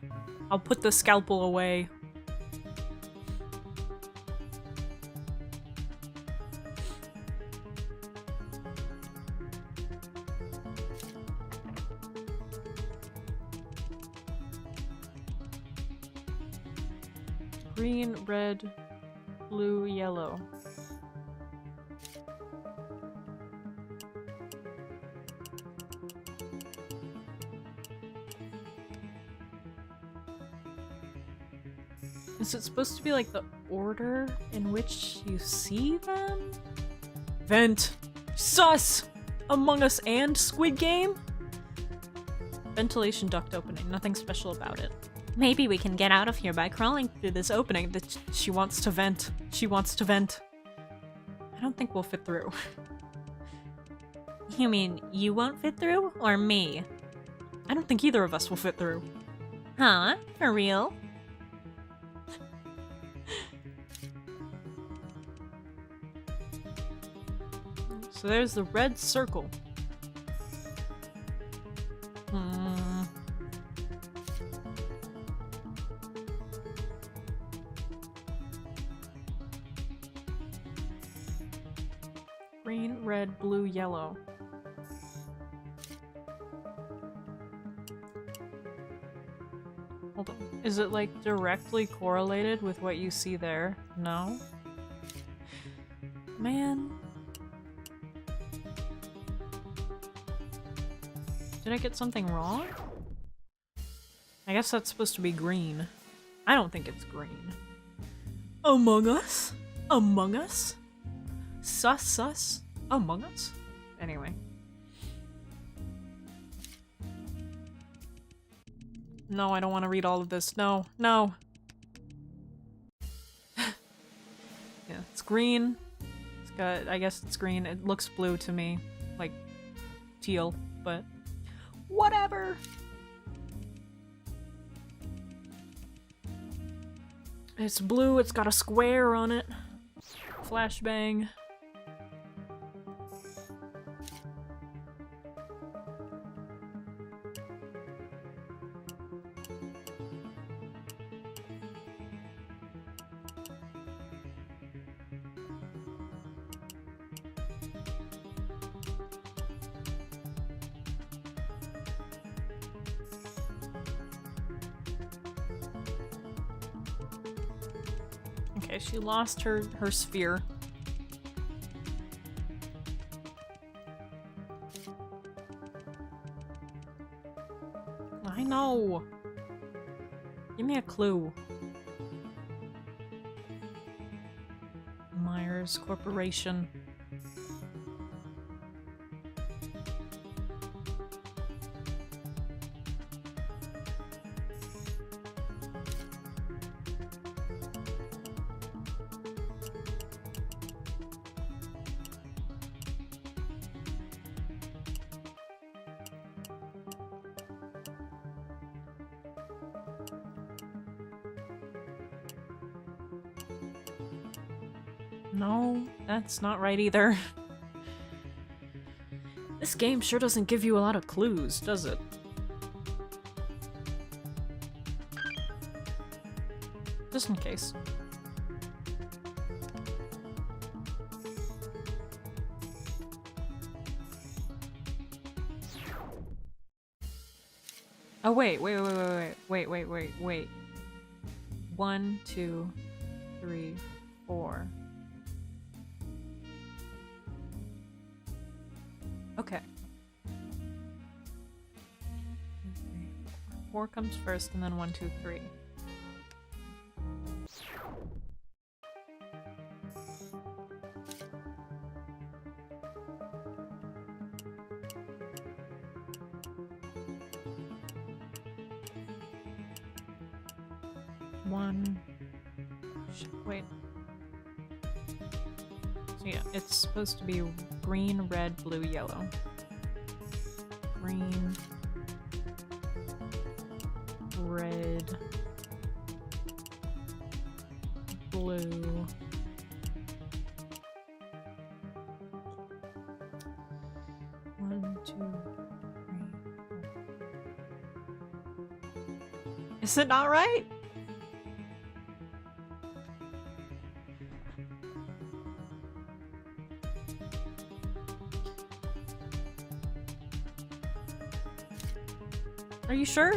I'll put the scalpel away. Green, red, blue, yellow. Is it supposed to be like the order in which you see them? Vent! Sus! Among Us and Squid Game? Ventilation duct opening, nothing special about it. Maybe we can get out of here by crawling Through this opening, she wants to vent. She wants to vent. I don't think we'll fit through. You mean you won't fit through, or me? I don't think either of us will fit through. Huh? For real? So there's the red circle. Green, red, blue, yellow. Hold on. Is it like directly correlated with what you see there? No? Man. Did I get something wrong? I guess that's supposed to be green. I don't think it's green. Among Us? Among Us? Sus? Among Us? Anyway. No, I don't want to read all of this. No. Yeah, it's green. It's got, I guess it's green. It looks blue to me. Like, teal. but whatever. It's blue, it's got a square on it. Flashbang. Okay, she lost her sphere. I know. Give me a clue. Myers Corporation. No, that's not right either. This game sure doesn't give you a lot of clues, does it? Just in case. Oh wait. 1, 2, 3, 4. Okay. 4 comes first, and then 1, 2, 3. Wait. So yeah, it's supposed to be green, red, blue, yellow. Green, red, blue, one, two, three, 4. Is it not right? Are you sure?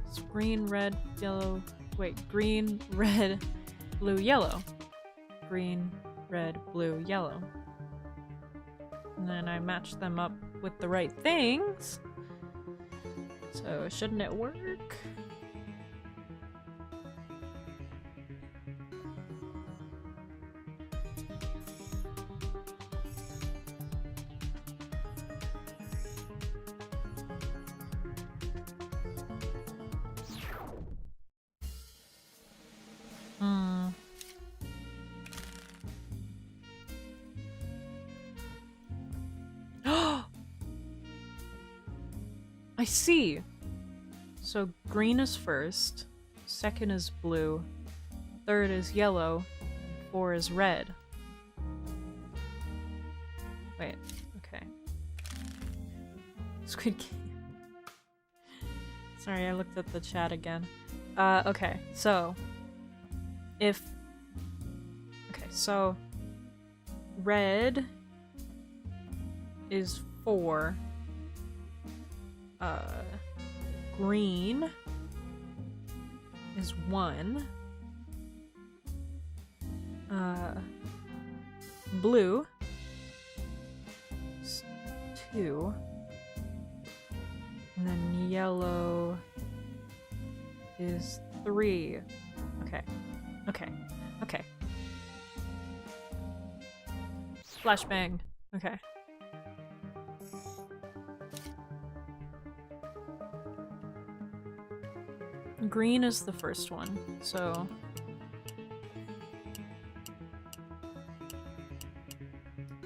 It's green, red, yellow. Wait, green, red, blue, yellow. Green, red, blue, yellow. And then I match them up with the right things. So shouldn't it work? I see. So green is first, second is blue, third is yellow, 4 is red. Wait, okay. Squid Game. Sorry, I looked at the chat again. Okay, so if so red is 4. Green is 1. Blue is 2. And then yellow is 3. Okay. Flashbang. Okay. Green is the first one, so...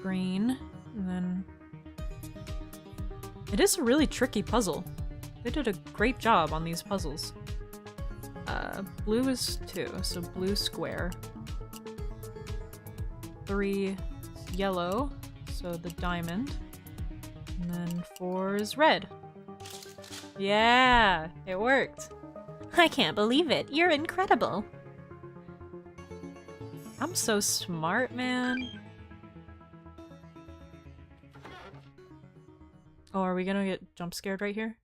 green, and then... It is a really tricky puzzle. They did a great job on these puzzles. Blue is 2, so blue square. 3 is yellow, so the diamond. And then 4 is red. Yeah, it worked. I can't believe it. You're incredible. I'm so smart, man. Oh, are we gonna get jump scared right here?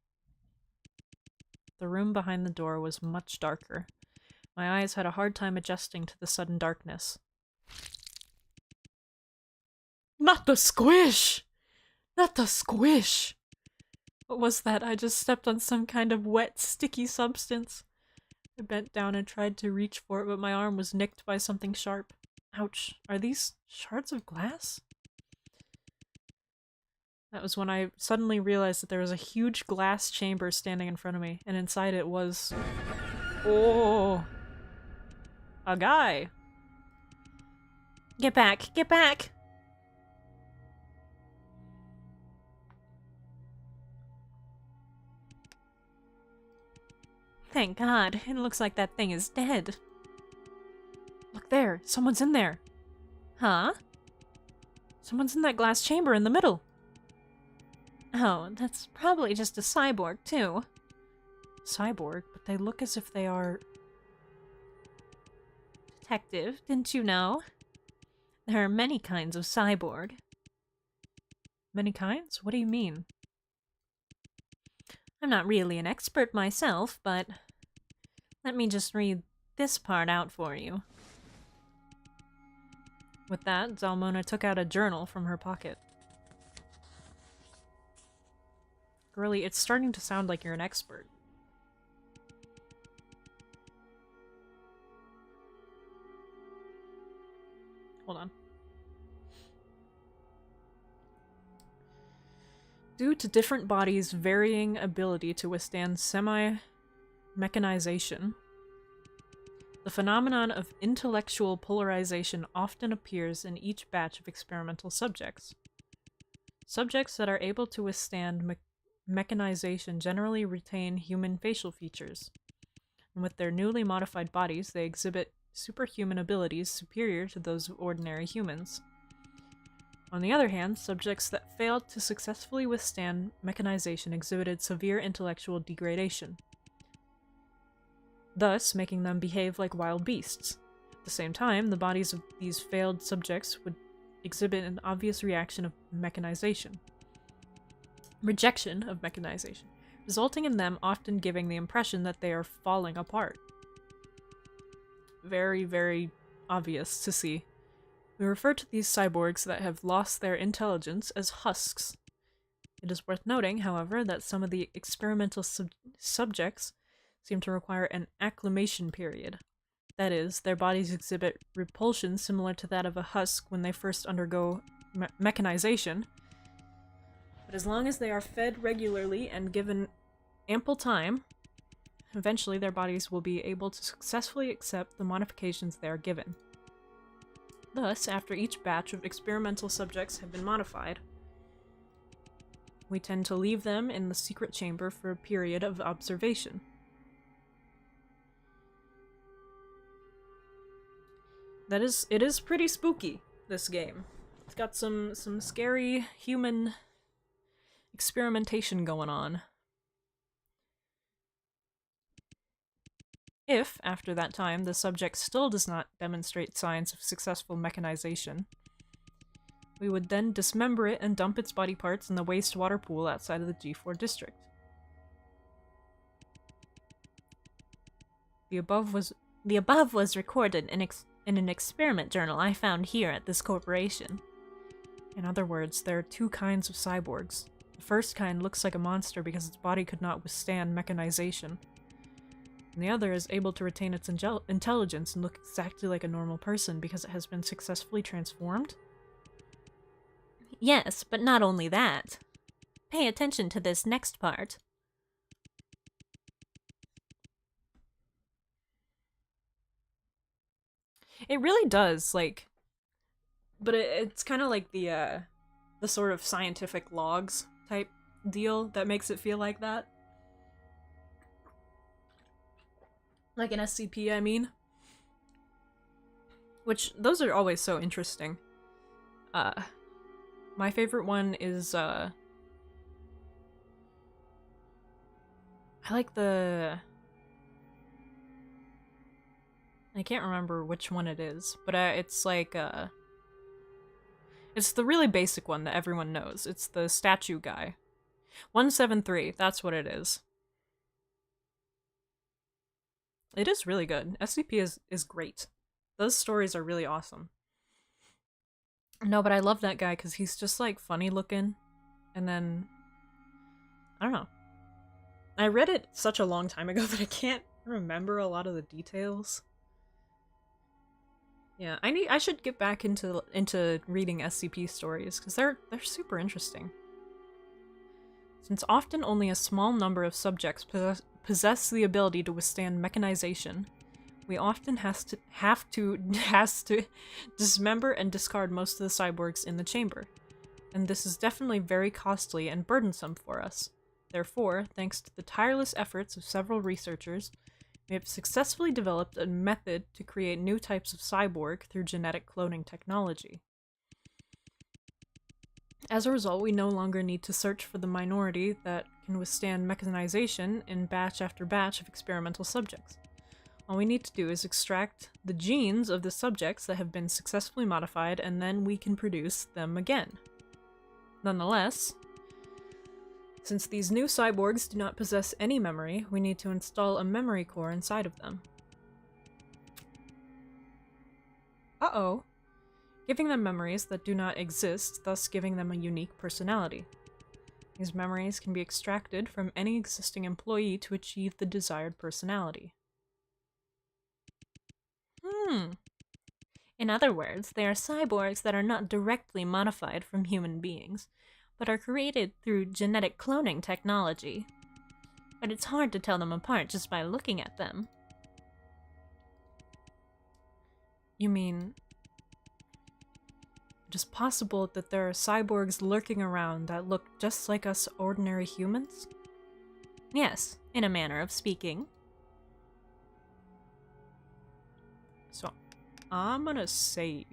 The room behind the door was much darker. My eyes had a hard time adjusting to the sudden darkness. Not the squish! Not the squish! What was that? I just stepped on some kind of wet, sticky substance. I bent down and tried to reach for it, but my arm was nicked by something sharp. Ouch. Are these shards of glass? That was when I suddenly realized that there was a huge glass chamber standing in front of me, and inside it was... Oh! A guy! Get back! Get back! Thank God. It looks like that thing is dead. Look there! Someone's in there! Huh? Someone's in that glass chamber in the middle! Oh, that's probably just a cyborg, too. Cyborg? But they look as if they are... Detective, didn't you know? There are many kinds of cyborg. Many kinds? What do you mean? I'm not really an expert myself, but let me just read this part out for you. With that, Zalmona took out a journal from her pocket. Girly, it's starting to sound like you're an expert. Hold on. Due to different bodies' varying ability to withstand semi-mechanization, the phenomenon of intellectual polarization often appears in each batch of experimental subjects. Subjects that are able to withstand mechanization generally retain human facial features, and with their newly modified bodies, they exhibit superhuman abilities superior to those of ordinary humans. On the other hand, subjects that failed to successfully withstand mechanization exhibited severe intellectual degradation, thus making them behave like wild beasts. At the same time, the bodies of these failed subjects would exhibit an obvious rejection of mechanization, resulting in them often giving the impression that they are falling apart. Very, very obvious to see. We refer to these cyborgs that have lost their intelligence as husks. It is worth noting, however, that some of the experimental subjects seem to require an acclimation period. That is, their bodies exhibit repulsion similar to that of a husk when they first undergo mechanization. But as long as they are fed regularly and given ample time, eventually their bodies will be able to successfully accept the modifications they are given. Thus, after each batch of experimental subjects have been modified, we tend to leave them in the secret chamber for a period of observation. It is pretty spooky, this game. It's got some scary human experimentation going on. If, after that time, the subject still does not demonstrate signs of successful mechanization, we would then dismember it and dump its body parts in the wastewater pool outside of the G4 district. The above was recorded in an experiment journal I found here at this corporation. In other words, there are two kinds of cyborgs. The first kind looks like a monster because its body could not withstand mechanization, and the other is able to retain its intelligence and look exactly like a normal person because it has been successfully transformed. Yes, but not only that. Pay attention to this next part. It really does, like, But it's kind of like the sort of scientific logs type deal that makes it feel like that. Like an SCP, I mean. Which, those are always so interesting. My favorite one is, I like the... I can't remember which one it is, but it's like, it's the really basic one that everyone knows. It's the statue guy. 173, that's what it is. It is really good. SCP is great. Those stories are really awesome. No, but I love that guy because he's just like funny looking. And then, I don't know. I read it such a long time ago that I can't remember a lot of the details. Yeah, I should get back into reading SCP stories because they're super interesting. Since often only a small number of subjects possess the ability to withstand mechanization, we often have to dismember and discard most of the cyborgs in the chamber, and this is definitely very costly and burdensome for us. Therefore, thanks to the tireless efforts of several researchers, we have successfully developed a method to create new types of cyborg through genetic cloning technology. As a result, we no longer need to search for the minority that can withstand mechanization in batch after batch of experimental subjects. All we need to do is extract the genes of the subjects that have been successfully modified, and then we can produce them again. Nonetheless, since these new cyborgs do not possess any memory, we need to install a memory core inside of them. Uh-oh. Giving them memories that do not exist, thus giving them a unique personality. These memories can be extracted from any existing employee to achieve the desired personality. In other words, they are cyborgs that are not directly modified from human beings, but are created through genetic cloning technology. But it's hard to tell them apart just by looking at them. You mean, it is possible that there are cyborgs lurking around that look just like us ordinary humans? Yes, in a manner of speaking. So, I'm gonna save.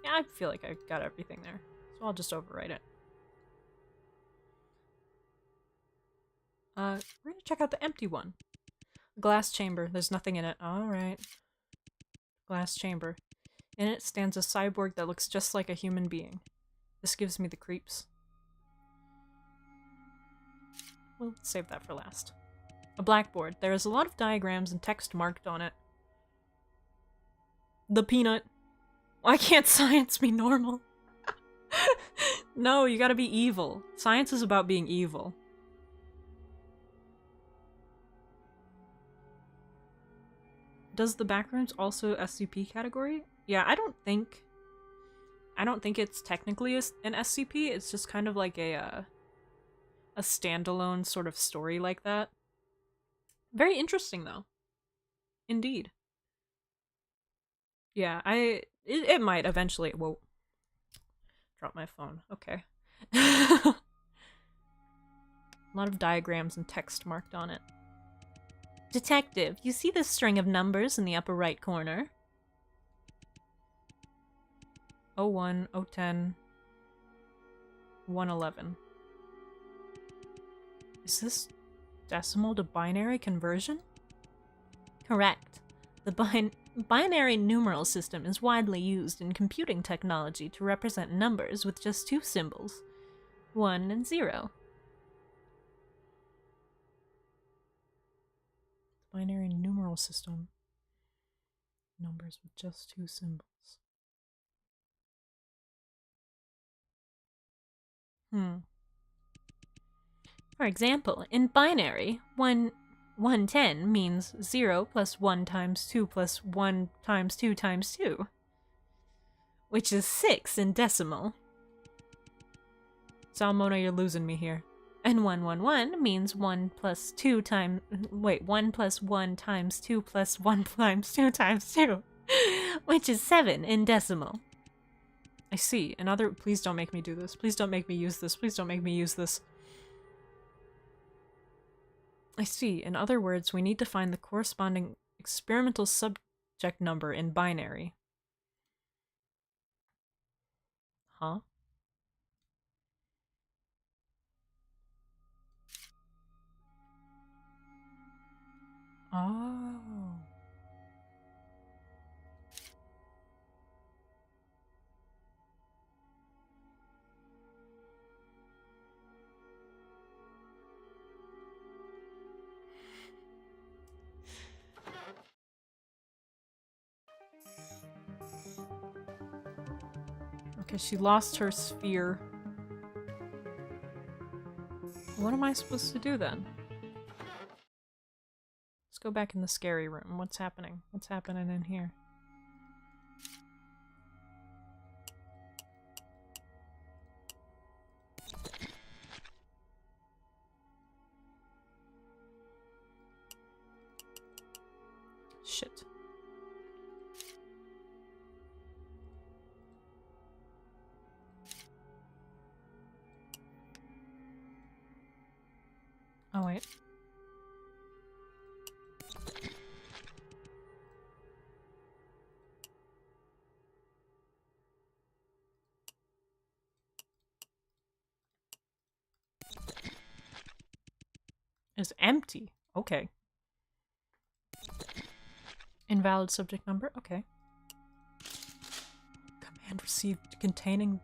Yeah, I feel like I got everything there, so I'll just overwrite it. We're gonna check out the empty one. Glass chamber. There's nothing in it. Alright. Glass chamber. In it stands a cyborg that looks just like a human being. This gives me the creeps. We'll save that for last. A blackboard. There is a lot of diagrams and text marked on it. The peanut. Why can't science be normal? No, you gotta be evil. Science is about being evil. Does the backrooms also SCP category? Yeah, I don't think it's technically an SCP. It's just kind of like a standalone sort of story like that. Very interesting though. Indeed. Yeah, it might eventually. Whoa. Drop my phone. Okay. A lot of diagrams and text marked on it. Detective, you see this string of numbers in the upper right corner? 01, 010, 111. Is this decimal to binary conversion? Correct. The binary numeral system is widely used in computing technology to represent numbers with just two symbols, 1 and 0. Binary numeral system. Numbers with just two symbols. For example, in binary, 110 means 0 plus 1 times 2 plus 1 times 2 times 2, which is 6 in decimal. Salmona, you're losing me here. And 111 means 1 plus 2 times... Wait, 1 plus 1 times 2 plus 1 times 2 times 2. which is 7 in decimal. I see. Please don't make me do this. Please don't make me use this. Please don't make me use this. I see. In other words, we need to find the corresponding experimental subject number in binary. Huh? Oh. Okay, she lost her sphere. What am I supposed to do then? Let's go back in the scary room. What's happening? What's happening in here? Shit. Oh, wait. Is empty. Okay. Invalid subject number. Okay. Command received draining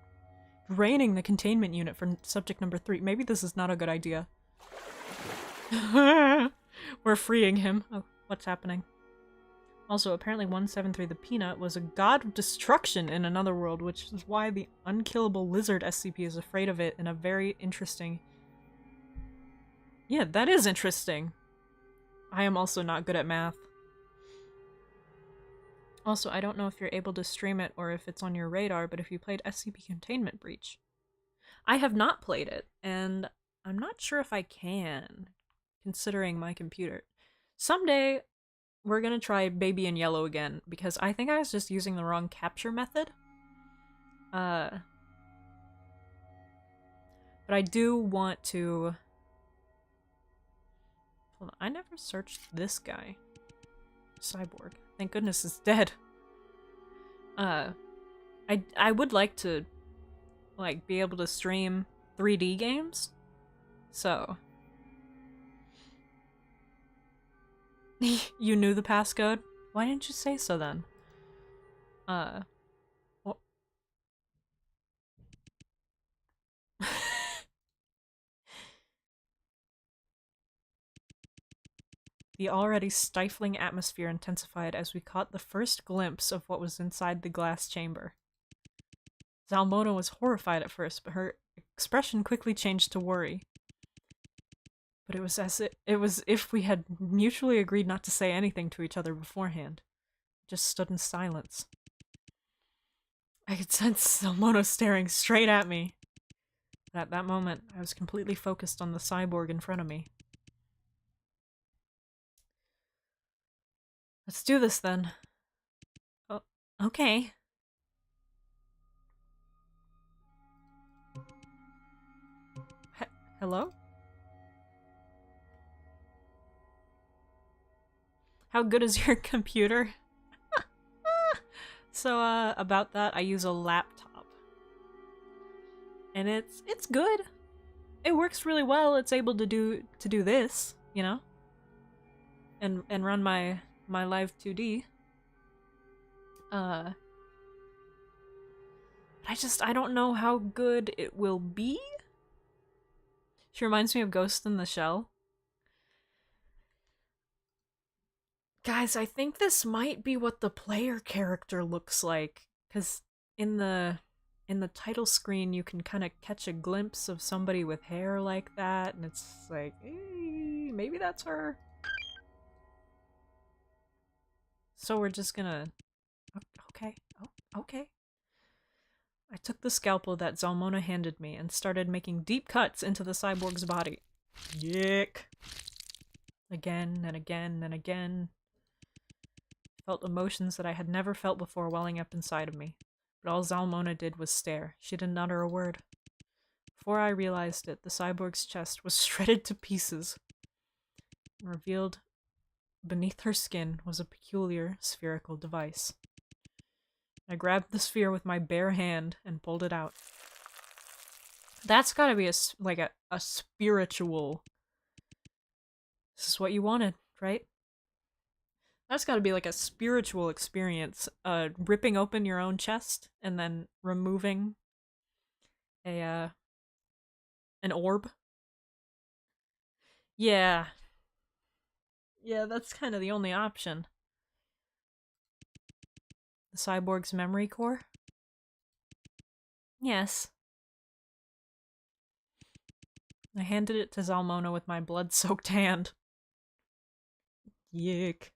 the containment unit for subject number 3. Maybe this is not a good idea. We're freeing him. Oh, what's happening? Also, apparently 173 the Peanut was a god of destruction in another world, which is why the unkillable lizard SCP is afraid of it in a very interesting... Yeah, that is interesting. I am also not good at math. Also, I don't know if you're able to stream it or if it's on your radar, but if you played SCP Containment Breach. I have not played it, and I'm not sure if I can, considering my computer. Someday, we're gonna try Baby in Yellow again, because I think I was just using the wrong capture method. But I do want to... Hold on, I never searched this guy. Cyborg. Thank goodness it's dead. I would like to, like, be able to stream 3D games. So. You knew the passcode? Why didn't you say so then? Well. The already stifling atmosphere intensified as we caught the first glimpse of what was inside the glass chamber. Zalmona was horrified at first, but her expression quickly changed to worry. But it was as if we had mutually agreed not to say anything to each other beforehand. We just stood in silence. I could sense Zalmona staring straight at me. At that moment, I was completely focused on the cyborg in front of me. Let's do this then. Oh, okay. Hello? How good is your computer? So, about that, I use a laptop. And it's good. It works really well. It's able to do this, you know? And run my live 2D. I don't know how good it will be. She reminds me of Ghost in the Shell. Guys, I think this might be what the player character looks like, because in the title screen you can kind of catch a glimpse of somebody with hair like that, and it's like, maybe that's her. So we're just gonna... Okay. Oh, okay. I took the scalpel that Zalmona handed me and started making deep cuts into the cyborg's body. Yick. Again and again and again. felt emotions that I had never felt before welling up inside of me. But all Zalmona did was stare. She didn't utter a word. Before I realized it, the cyborg's chest was shredded to pieces. And revealed beneath her skin was a peculiar spherical device. I grabbed the sphere with my bare hand and pulled it out. That's gotta be a spiritual... This is what you wanted, right? That's gotta be like a spiritual experience. Ripping open your own chest and then removing an orb. Yeah. Yeah, that's kind of the only option. The cyborg's memory core? Yes. I handed it to Zalmona with my blood-soaked hand. Yick.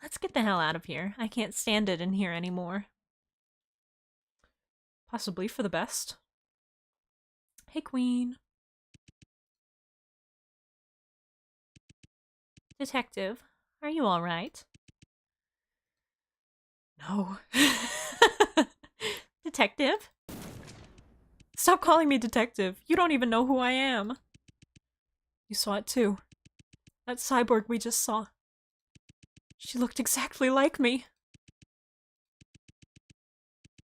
Let's get the hell out of here. I can't stand it in here anymore. Possibly for the best. Hey, Queen. Detective, are you all right? No. Detective? Stop calling me detective. You don't even know who I am. You saw it too. That cyborg we just saw. She looked exactly like me.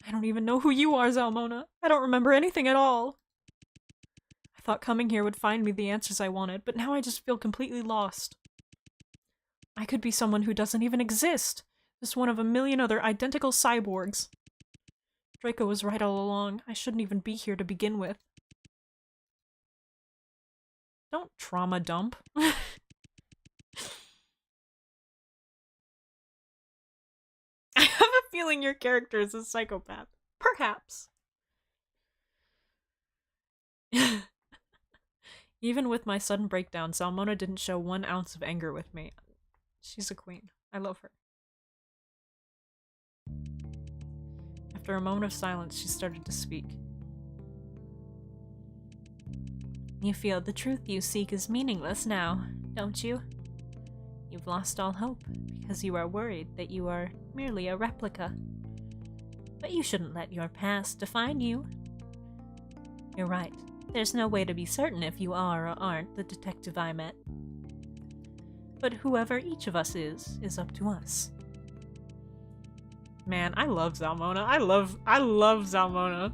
I don't even know who you are, Zalmona. I don't remember anything at all. I thought coming here would find me the answers I wanted, but now I just feel completely lost. I could be someone who doesn't even exist. Just one of a million other identical cyborgs. Draco was right all along. I shouldn't even be here to begin with. Don't trauma dump. I have a feeling your character is a psychopath. Perhaps. Even with my sudden breakdown, Zalmona didn't show 1 ounce of anger with me. She's a queen. I love her. After a moment of silence, she started to speak. You feel the truth you seek is meaningless now, don't you? You've lost all hope because you are worried that you are merely a replica. But you shouldn't let your past define you. You're right. There's no way to be certain if you are or aren't the detective I met. But whoever each of us is up to us. Man, I love Zalmona. I love Zalmona.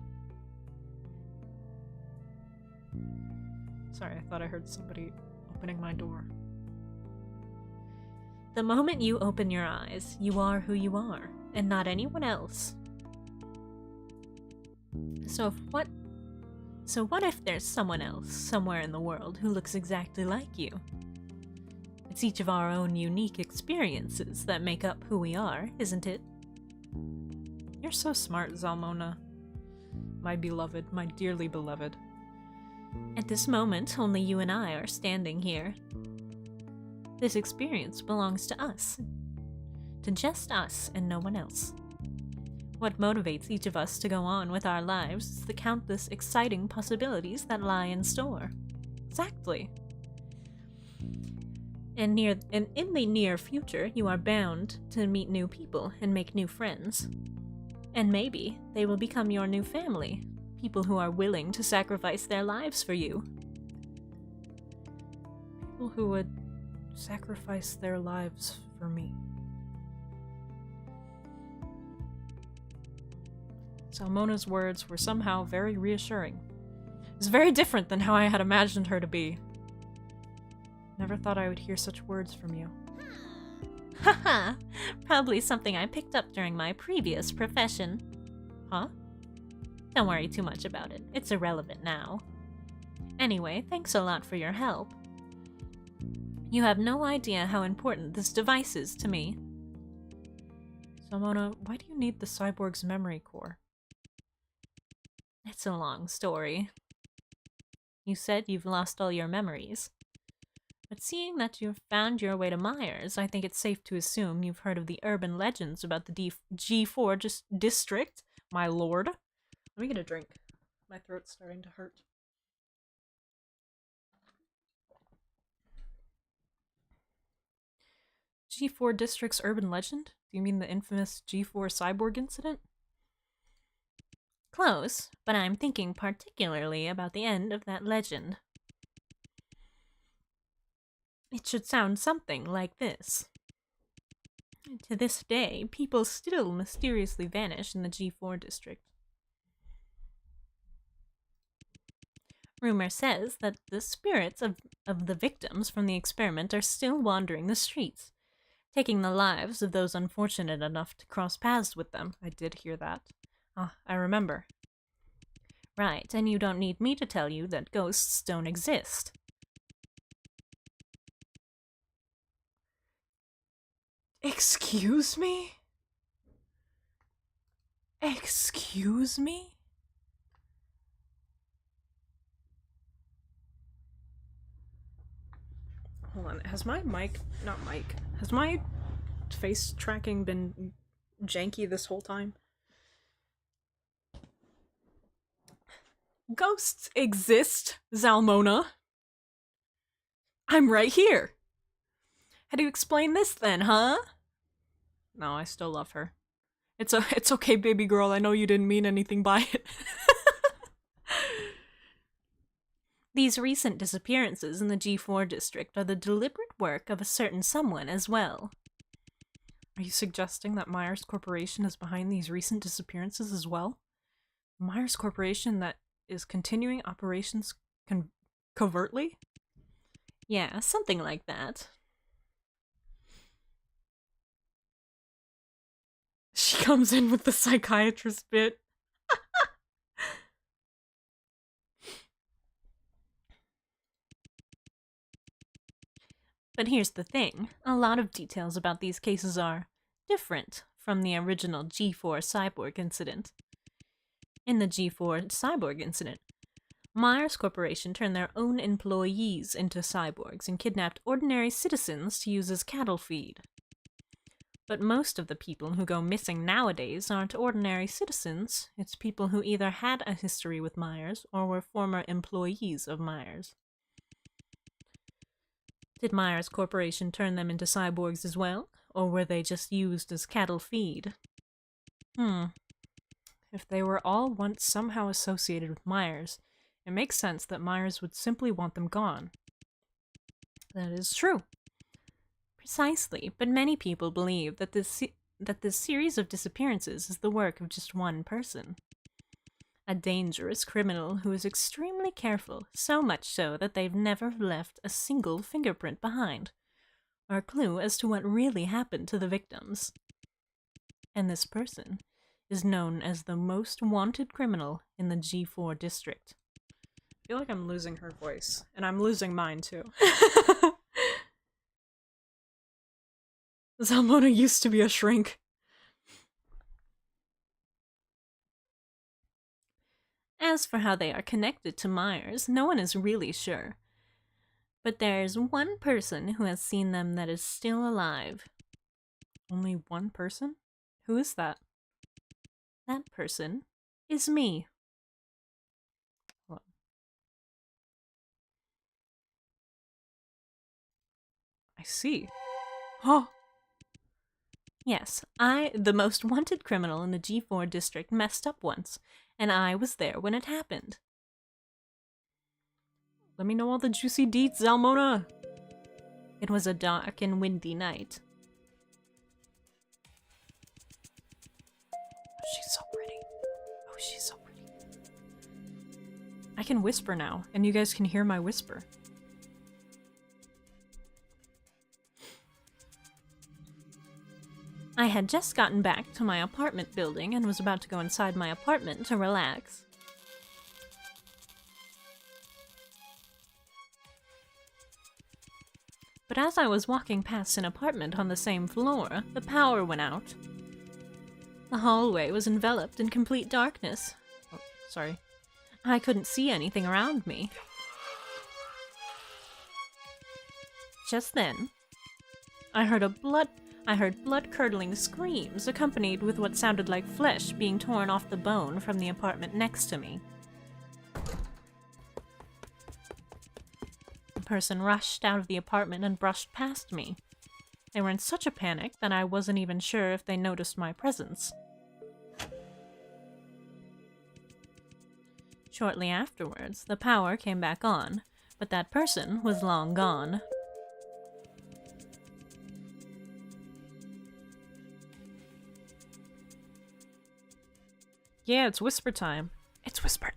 Sorry, I thought I heard somebody opening my door. The moment you open your eyes, you are who you are, and not anyone else. So what if there's someone else, somewhere in the world, who looks exactly like you? It's each of our own unique experiences that make up who we are, isn't it? You're so smart, Zalmona. My beloved, my dearly beloved. At this moment, only you and I are standing here. This experience belongs to us. To just us and no one else. What motivates each of us to go on with our lives is the countless exciting possibilities that lie in store. Exactly. And in the near future, you are bound to meet new people and make new friends. And maybe they will become your new family, people who are willing to sacrifice their lives for you. People who would sacrifice their lives for me. Zalmona's words were somehow very reassuring. It was very different than how I had imagined her to be. Never thought I would hear such words from you. Haha, probably something I picked up during my previous profession. Huh? Don't worry too much about it. It's irrelevant now. Anyway, thanks a lot for your help. You have no idea how important this device is to me. Zalmona, why do you need the cyborg's memory core? It's a long story. You said you've lost all your memories. But seeing that you've found your way to Myers, I think it's safe to assume you've heard of the urban legends about the G4 district, my lord. Let me get a drink. My throat's starting to hurt. G4 District's urban legend? Do you mean the infamous G4 cyborg incident? Close, but I'm thinking particularly about the end of that legend. It should sound something like this. To this day, people still mysteriously vanish in the G4 district. Rumor says that the spirits of the victims from the experiment are still wandering the streets, taking the lives of those unfortunate enough to cross paths with them. I did hear that. I remember. Right, and you don't need me to tell you that ghosts don't exist. Excuse me? Excuse me? Hold on, has my has my face tracking been janky this whole time? Ghosts exist, Zalmona. I'm right here. How do you explain this then, huh? No, I still love her. It's okay, baby girl. I know you didn't mean anything by it. These recent disappearances in the G4 district are the deliberate work of a certain someone as well. Are you suggesting that Myers Corporation is behind these recent disappearances as well? Myers Corporation that is continuing operations covertly? Yeah, something like that. She comes in with the psychiatrist bit. But here's the thing, a lot of details about these cases are different from the original G4 cyborg incident. In the G4 cyborg incident, Myers Corporation turned their own employees into cyborgs and kidnapped ordinary citizens to use as cattle feed. But most of the people who go missing nowadays aren't ordinary citizens, it's people who either had a history with Myers or were former employees of Myers. Did Myers Corporation turn them into cyborgs as well, or were they just used as cattle feed? If they were all once somehow associated with Myers, it makes sense that Myers would simply want them gone. That is true. Precisely, but many people believe that this series of disappearances is the work of just one person. A dangerous criminal who is extremely careful, so much so that they've never left a single fingerprint behind, or a clue as to what really happened to the victims. And this person is known as the most wanted criminal in the G4 district. I feel like I'm losing her voice, and I'm losing mine too. Zalmona used to be a shrink. As for how they are connected to Myers, no one is really sure. But there's one person who has seen them that is still alive. Only one person? Who is that? That person is me. What? I see. Huh. Yes, I, the most wanted criminal in the G4 district, messed up once, and I was there when it happened. Let me know all the juicy deets, Zalmona! It was a dark and windy night. Oh, she's so pretty. Oh, she's so pretty. I can whisper now, and you guys can hear my whisper. I had just gotten back to my apartment building and was about to go inside my apartment to relax. But as I was walking past an apartment on the same floor, the power went out. The hallway was enveloped in complete darkness. Oh, sorry. I couldn't see anything around me. Just then, I heard blood-curdling screams accompanied with what sounded like flesh being torn off the bone from the apartment next to me. A person rushed out of the apartment and brushed past me. They were in such a panic that I wasn't even sure if they noticed my presence. Shortly afterwards, the power came back on, but that person was long gone. Yeah, it's whisper time. It's whisper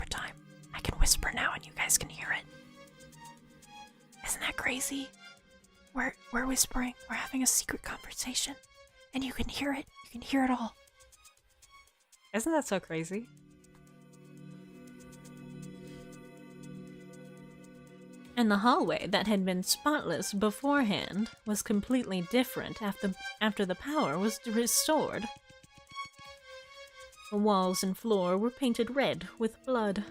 time. I can whisper now and you guys can hear it. Isn't that crazy? We're whispering. We're having a secret conversation. And you can hear it. You can hear it all. Isn't that so crazy? And the hallway that had been spotless beforehand was completely different after the power was restored. The walls and floor were painted red with blood,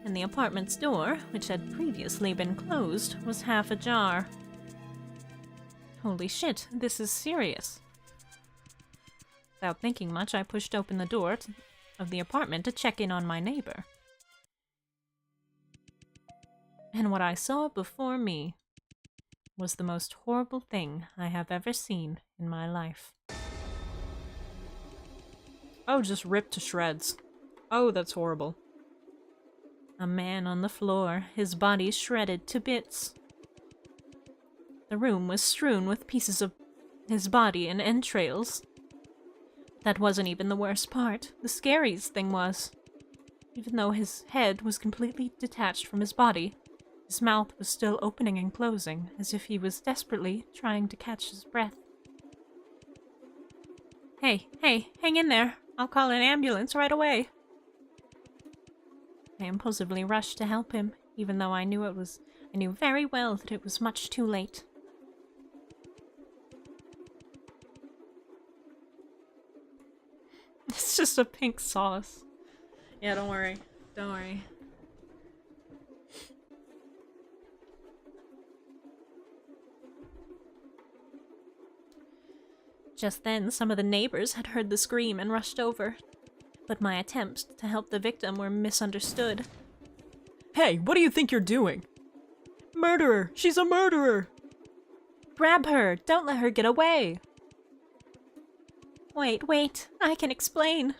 and the apartment's door, which had previously been closed, was half ajar. Holy shit, this is serious. Without thinking much, I pushed open the door of the apartment to check in on my neighbor. And what I saw before me was the most horrible thing I have ever seen in my life. Oh, just ripped to shreds. Oh, that's horrible. A man on the floor, his body shredded to bits. The room was strewn with pieces of his body and entrails. That wasn't even the worst part. The scariest thing was, even though his head was completely detached from his body, his mouth was still opening and closing, as if he was desperately trying to catch his breath. Hey, hang in there. I'll call an ambulance right away. I impulsively rushed to help him, even though I knew very well that it was much too late. It's just a pink sauce. Yeah, don't worry. Don't worry. Just then, some of the neighbors had heard the scream and rushed over, but my attempts to help the victim were misunderstood. Hey, what do you think you're doing? Murderer! She's a murderer! Grab her! Don't let her get away! Wait, I can explain.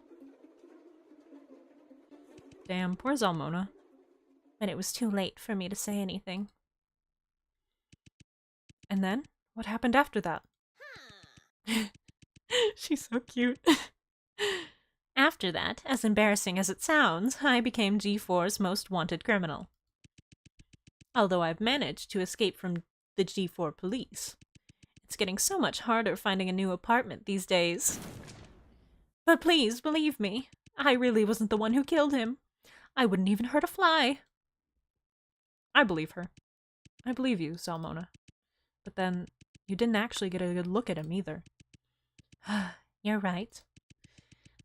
Damn, poor Zalmona. But it was too late for me to say anything. And then, what happened after that? She's so cute. After that, as embarrassing as it sounds, I became G4's most wanted criminal. Although I've managed to escape from the G4 police. It's getting so much harder finding a new apartment these days. But please, believe me, I really wasn't the one who killed him. I wouldn't even hurt a fly. I believe her. I believe you, Salmona. But then, you didn't actually get a good look at him either. You're right.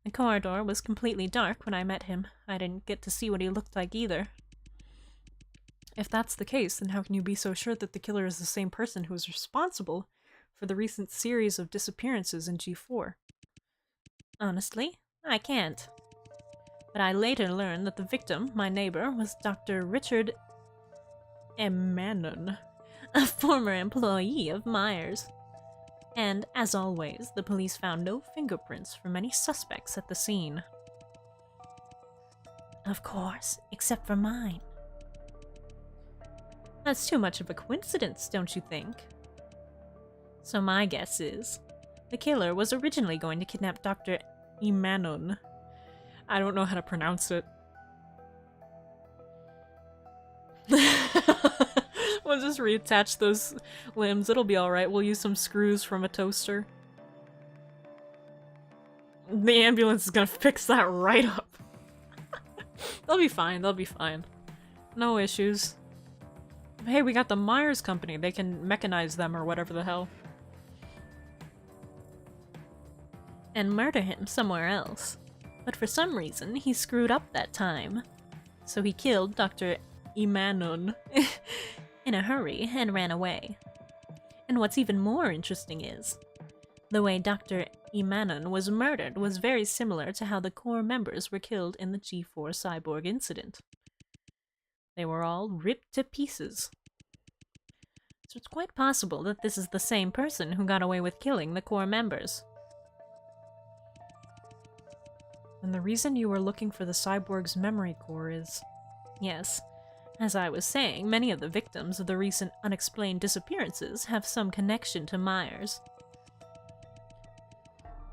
The corridor was completely dark when I met him. I didn't get to see what he looked like either. If that's the case, then how can you be so sure that the killer is the same person who was responsible for the recent series of disappearances in G4? Honestly, I can't. But I later learned that the victim, my neighbor, was Dr. Richard Emanon, a former employee of Myers. And, as always, the police found no fingerprints from any suspects at the scene. Of course, except for mine. That's too much of a coincidence, don't you think? So my guess is, the killer was originally going to kidnap Dr. Emanon. I don't know how to pronounce it. We'll just reattach those limbs. It'll be alright. We'll use some screws from a toaster. The ambulance is gonna fix that right up. They'll be fine. They'll be fine. No issues. Hey, we got the Myers Company. They can mechanize them or whatever the hell. And murder him somewhere else. But for some reason, he screwed up that time. So he killed Dr. Emanon in a hurry and ran away. And what's even more interesting is, the way Dr. Emanon was murdered was very similar to how the core members were killed in the G4 cyborg incident. They were all ripped to pieces. So it's quite possible that this is the same person who got away with killing the core members. And the reason you were looking for the cyborg's memory core is... Yes. As I was saying, many of the victims of the recent unexplained disappearances have some connection to Myers.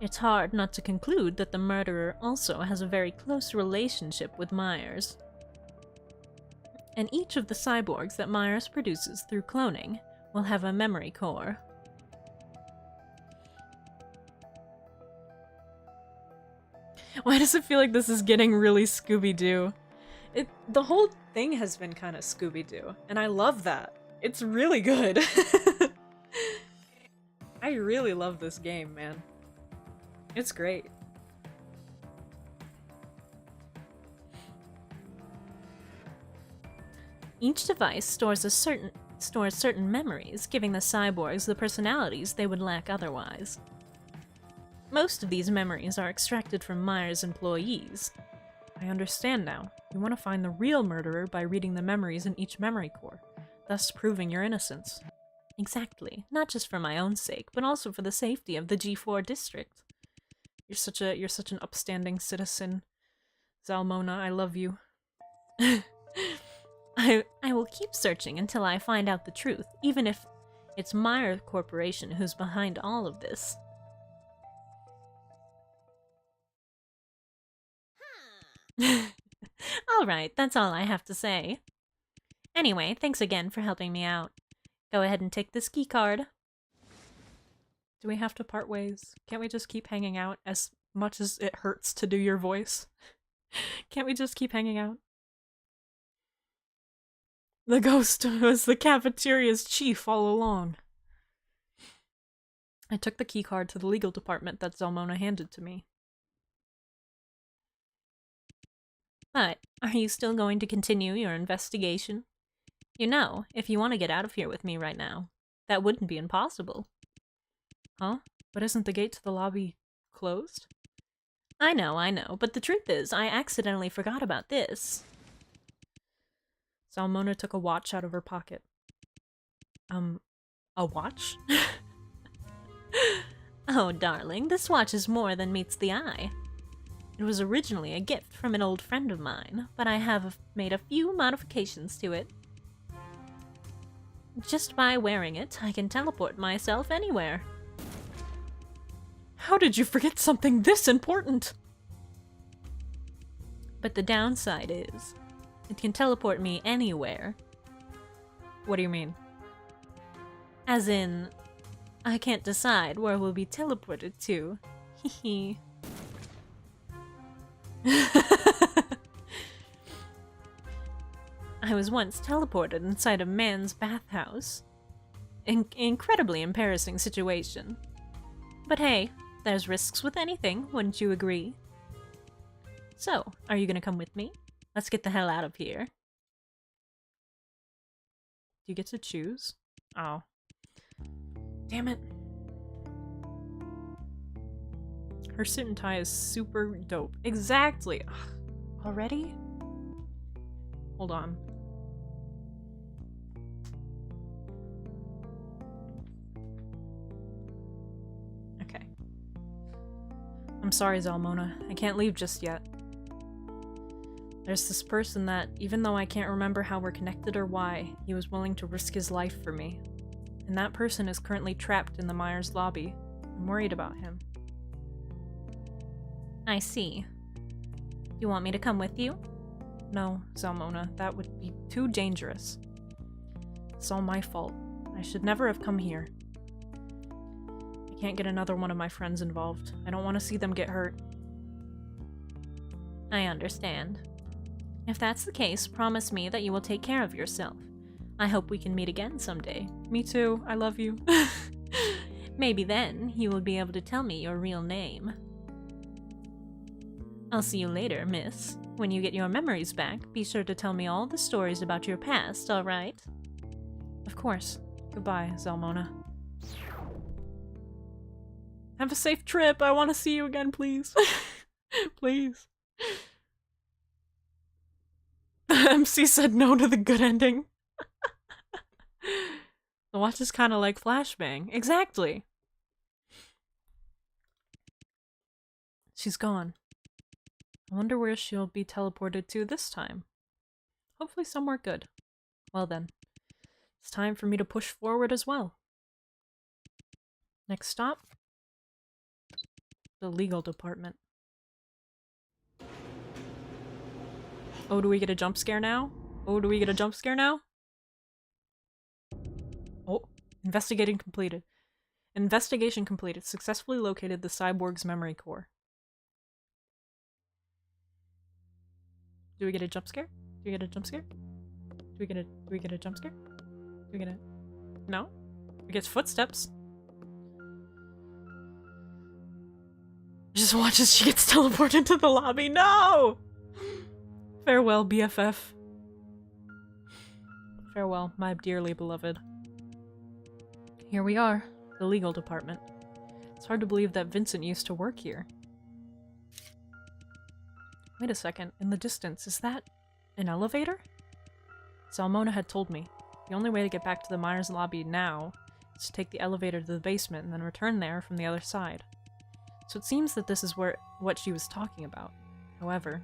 It's hard not to conclude that the murderer also has a very close relationship with Myers. And each of the cyborgs that Myers produces through cloning will have a memory core. Why does it feel like this is getting really Scooby-Doo? The whole thing has been kind of Scooby-Doo, and I love that. It's really good. I really love this game, man. It's great. Each device stores certain memories, giving the cyborgs the personalities they would lack otherwise. Most of these memories are extracted from Myers' employees. I understand now. You want to find the real murderer by reading the memories in each memory core, thus proving your innocence. Exactly. Not just for my own sake, but also for the safety of the G4 district. You're such an upstanding citizen. Zalmona, I love you. I will keep searching until I find out the truth, even if it's Myers Corporation who's behind all of this. Alright, that's all I have to say. Anyway, thanks again for helping me out. Go ahead and take this key card. Do we have to part ways? Can't we just keep hanging out as much as it hurts to do your voice? Can't we just keep hanging out? The ghost was the cafeteria's chief all along. I took the key card to the legal department that Zalmona handed to me. But, are you still going to continue your investigation? You know, if you want to get out of here with me right now, that wouldn't be impossible. Huh? But isn't the gate to the lobby closed? I know, but the truth is, I accidentally forgot about this. Zalmona took a watch out of her pocket. A watch? Oh, darling, this watch is more than meets the eye. It was originally a gift from an old friend of mine, but I have made a few modifications to it. Just by wearing it, I can teleport myself anywhere. How did you forget something this important? But the downside is, it can teleport me anywhere. What do you mean? As in, I can't decide where we'll be teleported to. Hehe. I was once teleported inside a man's bathhouse. Incredibly embarrassing situation. But hey, there's risks with anything, wouldn't you agree? So, are you gonna come with me? Let's get the hell out of here. Do you get to choose? Oh. Damn it. Her suit and tie is super dope. Exactly. Ugh. Already? Hold on. Okay. I'm sorry, Zalmona. I can't leave just yet. There's this person that, even though I can't remember how we're connected or why, he was willing to risk his life for me. And that person is currently trapped in the Myers lobby. I'm worried about him. I see. You want me to come with you? No, Zalmona, that would be too dangerous. It's all my fault. I should never have come here. I can't get another one of my friends involved. I don't want to see them get hurt. I understand. If that's the case, promise me that you will take care of yourself. I hope we can meet again someday. Me too. I love you. Maybe then you will be able to tell me your real name. I'll see you later, miss. When you get your memories back, be sure to tell me all the stories about your past, alright? Of course. Goodbye, Zalmona. Have a safe trip. I want to see you again, please. Please. The MC said no to the good ending. The watch is kind of like flashbang. Exactly. She's gone. I wonder where she'll be teleported to this time. Hopefully somewhere good. Well then, it's time for me to push forward as well. Next stop, the legal department. Oh, do we get a jump scare now? Oh, do we get a jump scare now? Oh, investigation completed. Investigation completed. Successfully located the cyborg's memory core. Do we get a jump scare? Do we get a jump scare? Do we get a jump scare? Do we get a... No? We get footsteps. Just watch as she gets teleported into the lobby. No! Farewell, BFF. Farewell, my dearly beloved. Here we are, the legal department. It's hard to believe that Vincent used to work here. Wait a second, in the distance, is that an elevator? Salmona had told me. The only way to get back to the Myers lobby now is to take the elevator to the basement and then return there from the other side. So it seems that this is what she was talking about. However,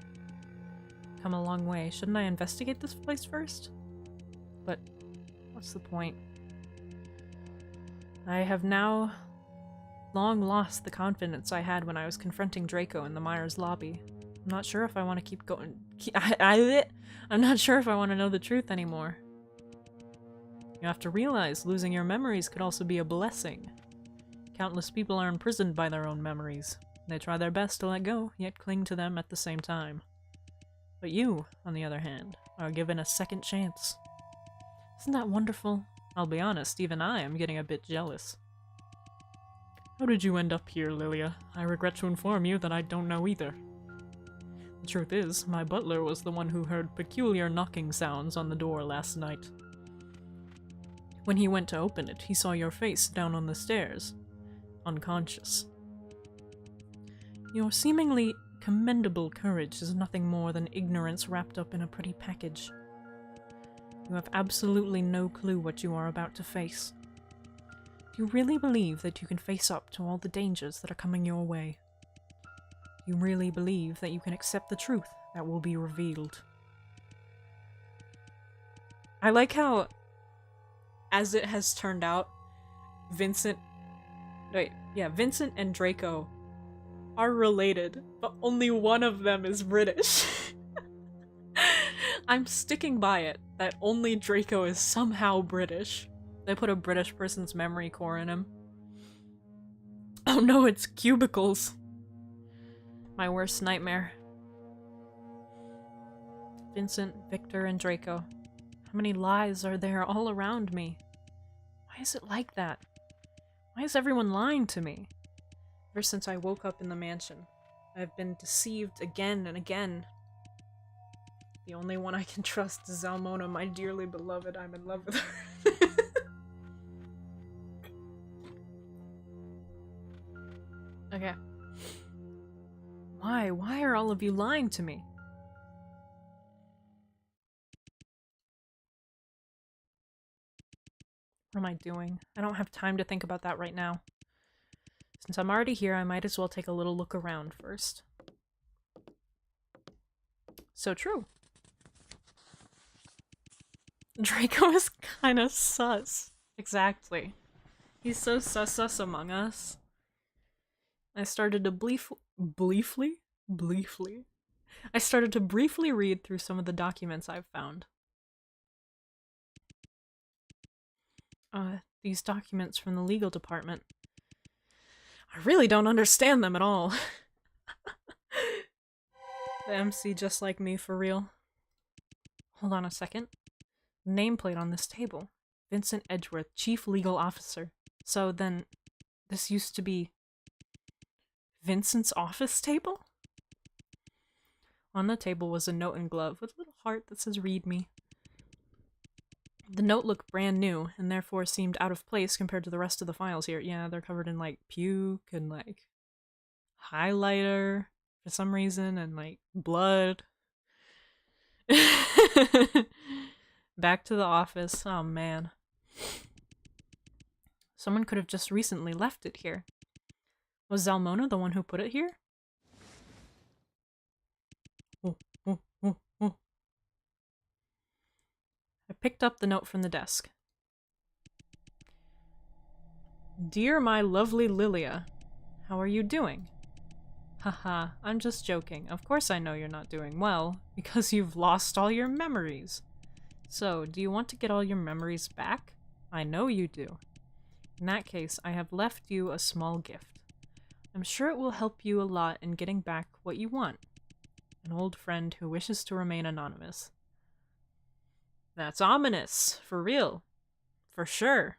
come a long way. Shouldn't I investigate this place first? But what's the point? I have now long lost the confidence I had when I was confronting Draco in the Myers lobby. I'm not sure if I want to keep going. I'm not sure if I want to know the truth anymore. You have to realize losing your memories could also be a blessing. Countless people are imprisoned by their own memories. They try their best to let go, yet cling to them at the same time. But you, on the other hand, are given a second chance. Isn't that wonderful? I'll be honest, even I am getting a bit jealous. How did you end up here, Lilia? I regret to inform you that I don't know either. The truth is, my butler was the one who heard peculiar knocking sounds on the door last night. When he went to open it, he saw your face down on the stairs, unconscious. Your seemingly commendable courage is nothing more than ignorance wrapped up in a pretty package. You have absolutely no clue what you are about to face. Do you really believe that you can face up to all the dangers that are coming your way? You really believe that you can accept the truth that will be revealed? I like how, as it has turned out, Vincent and Draco are related, but only one of them is British. I'm sticking by it that only Draco is somehow British. They put a British person's memory core in him. Oh no, it's cubicles. My worst nightmare. Vincent, Victor, and Draco. How many lies are there all around me? Why is it like that? Why is everyone lying to me? Ever since I woke up in the mansion, I've been deceived again and again. The only one I can trust is Zalmona, my dearly beloved. I'm in love with her. Okay. Why? Why are all of you lying to me? What am I doing? I don't have time to think about that right now. Since I'm already here, I might as well take a little look around first. So true. Draco is kinda sus. Exactly. He's so sus among us. I started to briefly read through some of the documents I've found. These documents from the legal department. I really don't understand them at all. The MC just like me, for real. Hold on a second. Nameplate on this table. Vincent Edgeworth, Chief Legal Officer. So then, this used to be Vincent's office table? On the table was a note and glove with a little heart that says read me. The note looked brand new, and therefore seemed out of place compared to the rest of the files here. Yeah, they're covered in, like, puke and, like, highlighter for some reason, and, like, blood. Back to the office. Oh, man. Someone could have just recently left it here. Was Zalmona the one who put it here? Oh, oh, oh, oh. I picked up the note from the desk. Dear my lovely Lilia, how are you doing? Haha, I'm just joking. Of course I know you're not doing well, because you've lost all your memories. So, do you want to get all your memories back? I know you do. In that case, I have left you a small gift. I'm sure it will help you a lot in getting back what you want. An old friend who wishes to remain anonymous. That's ominous. For real. For sure.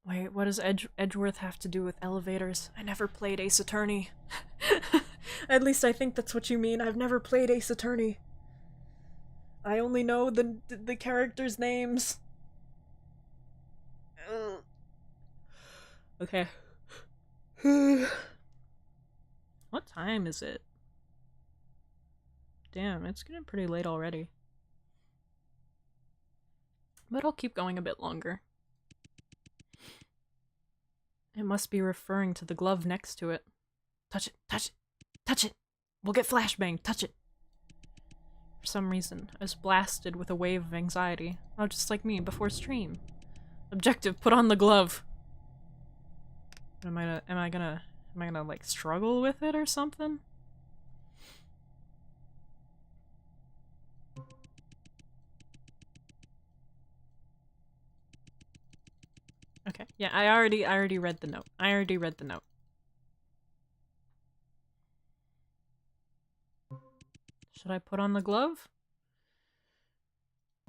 Wait, what does Edgeworth have to do with elevators? I never played Ace Attorney. At least I think that's what you mean. I've never played Ace Attorney. I only know the characters' names. Okay. What time is it? Damn, it's getting pretty late already. But I'll keep going a bit longer. It must be referring to the glove next to it. Touch it, touch it, touch it! We'll get flashbang, touch it! For some reason, I was blasted with a wave of anxiety. Oh, just like me before stream. Objective, put on the glove! Am I gonna like struggle with it or something? Okay, yeah, I already read the note. I already read the note. Should I put on the glove?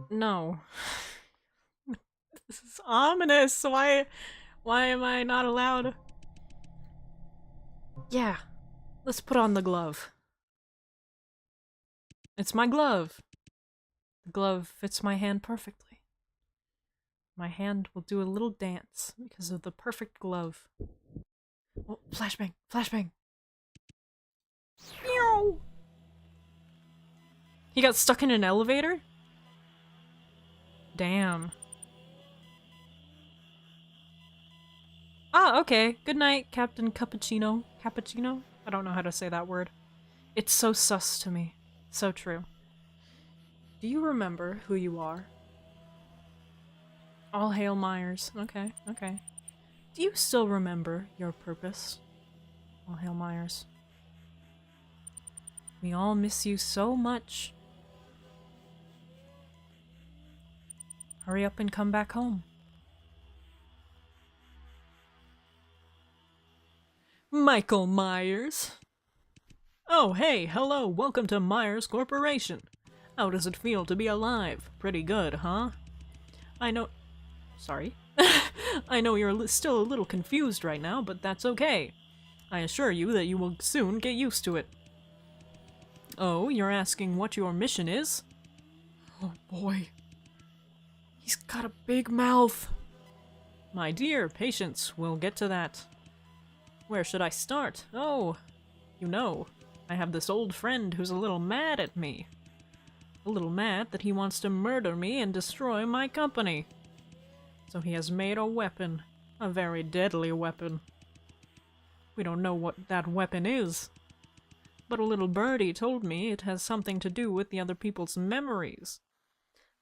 No. This is ominous. Why am I not allowed? Yeah. Let's put on the glove. It's my glove. The glove fits my hand perfectly. My hand will do a little dance because of the perfect glove. Oh, flashbang! Flashbang! Meow! He got stuck in an elevator? Damn. Ah, okay. Good night, Captain Cappuccino. Cappuccino? I don't know how to say that word. It's so sus to me. So true. Do you remember who you are? All hail Myers. Okay, okay. Do you still remember your purpose? All hail Myers. We all miss you so much. Hurry up and come back home. Michael Myers. Oh, hey, hello, welcome to Myers Corporation. How does it feel to be alive? Pretty good, huh? I know... Sorry. I know you're still a little confused right now, but that's okay. I assure you that you will soon get used to it. Oh, you're asking what your mission is? Oh boy. He's got a big mouth. My dear, patience, we'll get to that. Where should I start? Oh, you know, I have this old friend who's a little mad at me. A little mad that he wants to murder me and destroy my company. So he has made a weapon. A very deadly weapon. We don't know what that weapon is. But a little birdie told me it has something to do with the other people's memories.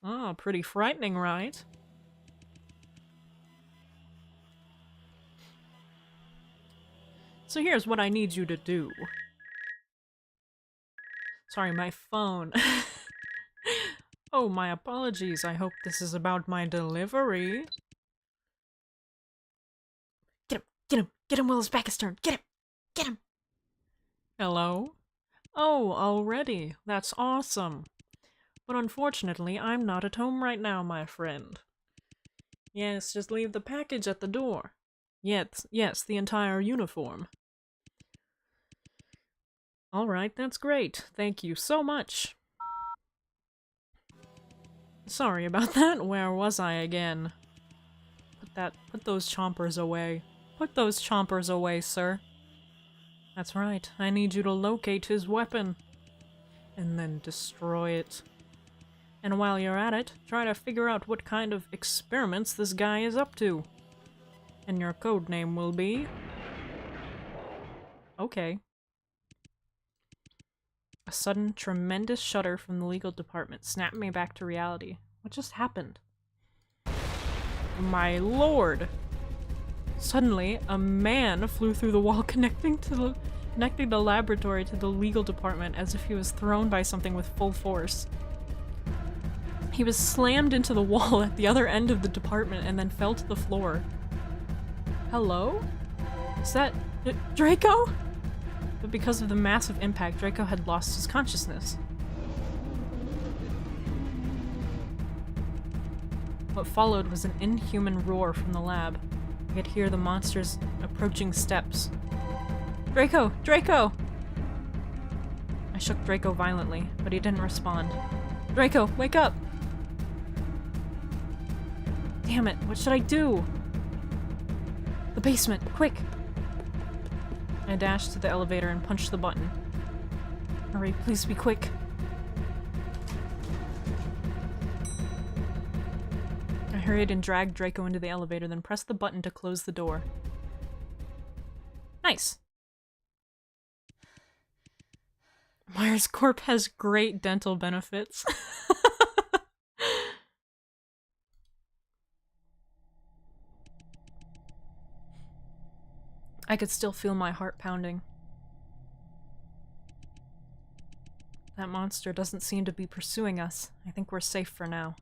Ah, pretty frightening, right? So here's what I need you to do. Sorry, my phone. Oh, my apologies. I hope this is about my delivery. Get him! Get him! Get him while his back is turned! Get him! Get him! Hello? Oh, already. That's awesome. But unfortunately, I'm not at home right now, my friend. Yes, just leave the package at the door. Yes, the entire uniform. Alright, that's great. Thank you so much. Sorry about that. Where was I again? Put those chompers away. Put those chompers away, sir. That's right. I need you to locate his weapon. And then destroy it. And while you're at it, try to figure out what kind of experiments this guy is up to. And your code name will be... Okay. A sudden, tremendous shudder from the legal department snapped me back to reality. What just happened? My lord! Suddenly, a man flew through the wall connecting the laboratory to the legal department as if he was thrown by something with full force. He was slammed into the wall at the other end of the department and then fell to the floor. Hello? Is that Draco? But because of the massive impact, Draco had lost his consciousness. What followed was an inhuman roar from the lab. I could hear the monster's approaching steps. Draco! Draco! I shook Draco violently, but he didn't respond. Draco, wake up! Damn it, what should I do? The basement, quick! I dashed to the elevator and punched the button. Hurry, please be quick. I hurried and dragged Draco into the elevator, then pressed the button to close the door. Nice. Myers Corp has great dental benefits. I could still feel my heart pounding. That monster doesn't seem to be pursuing us. I think we're safe for now.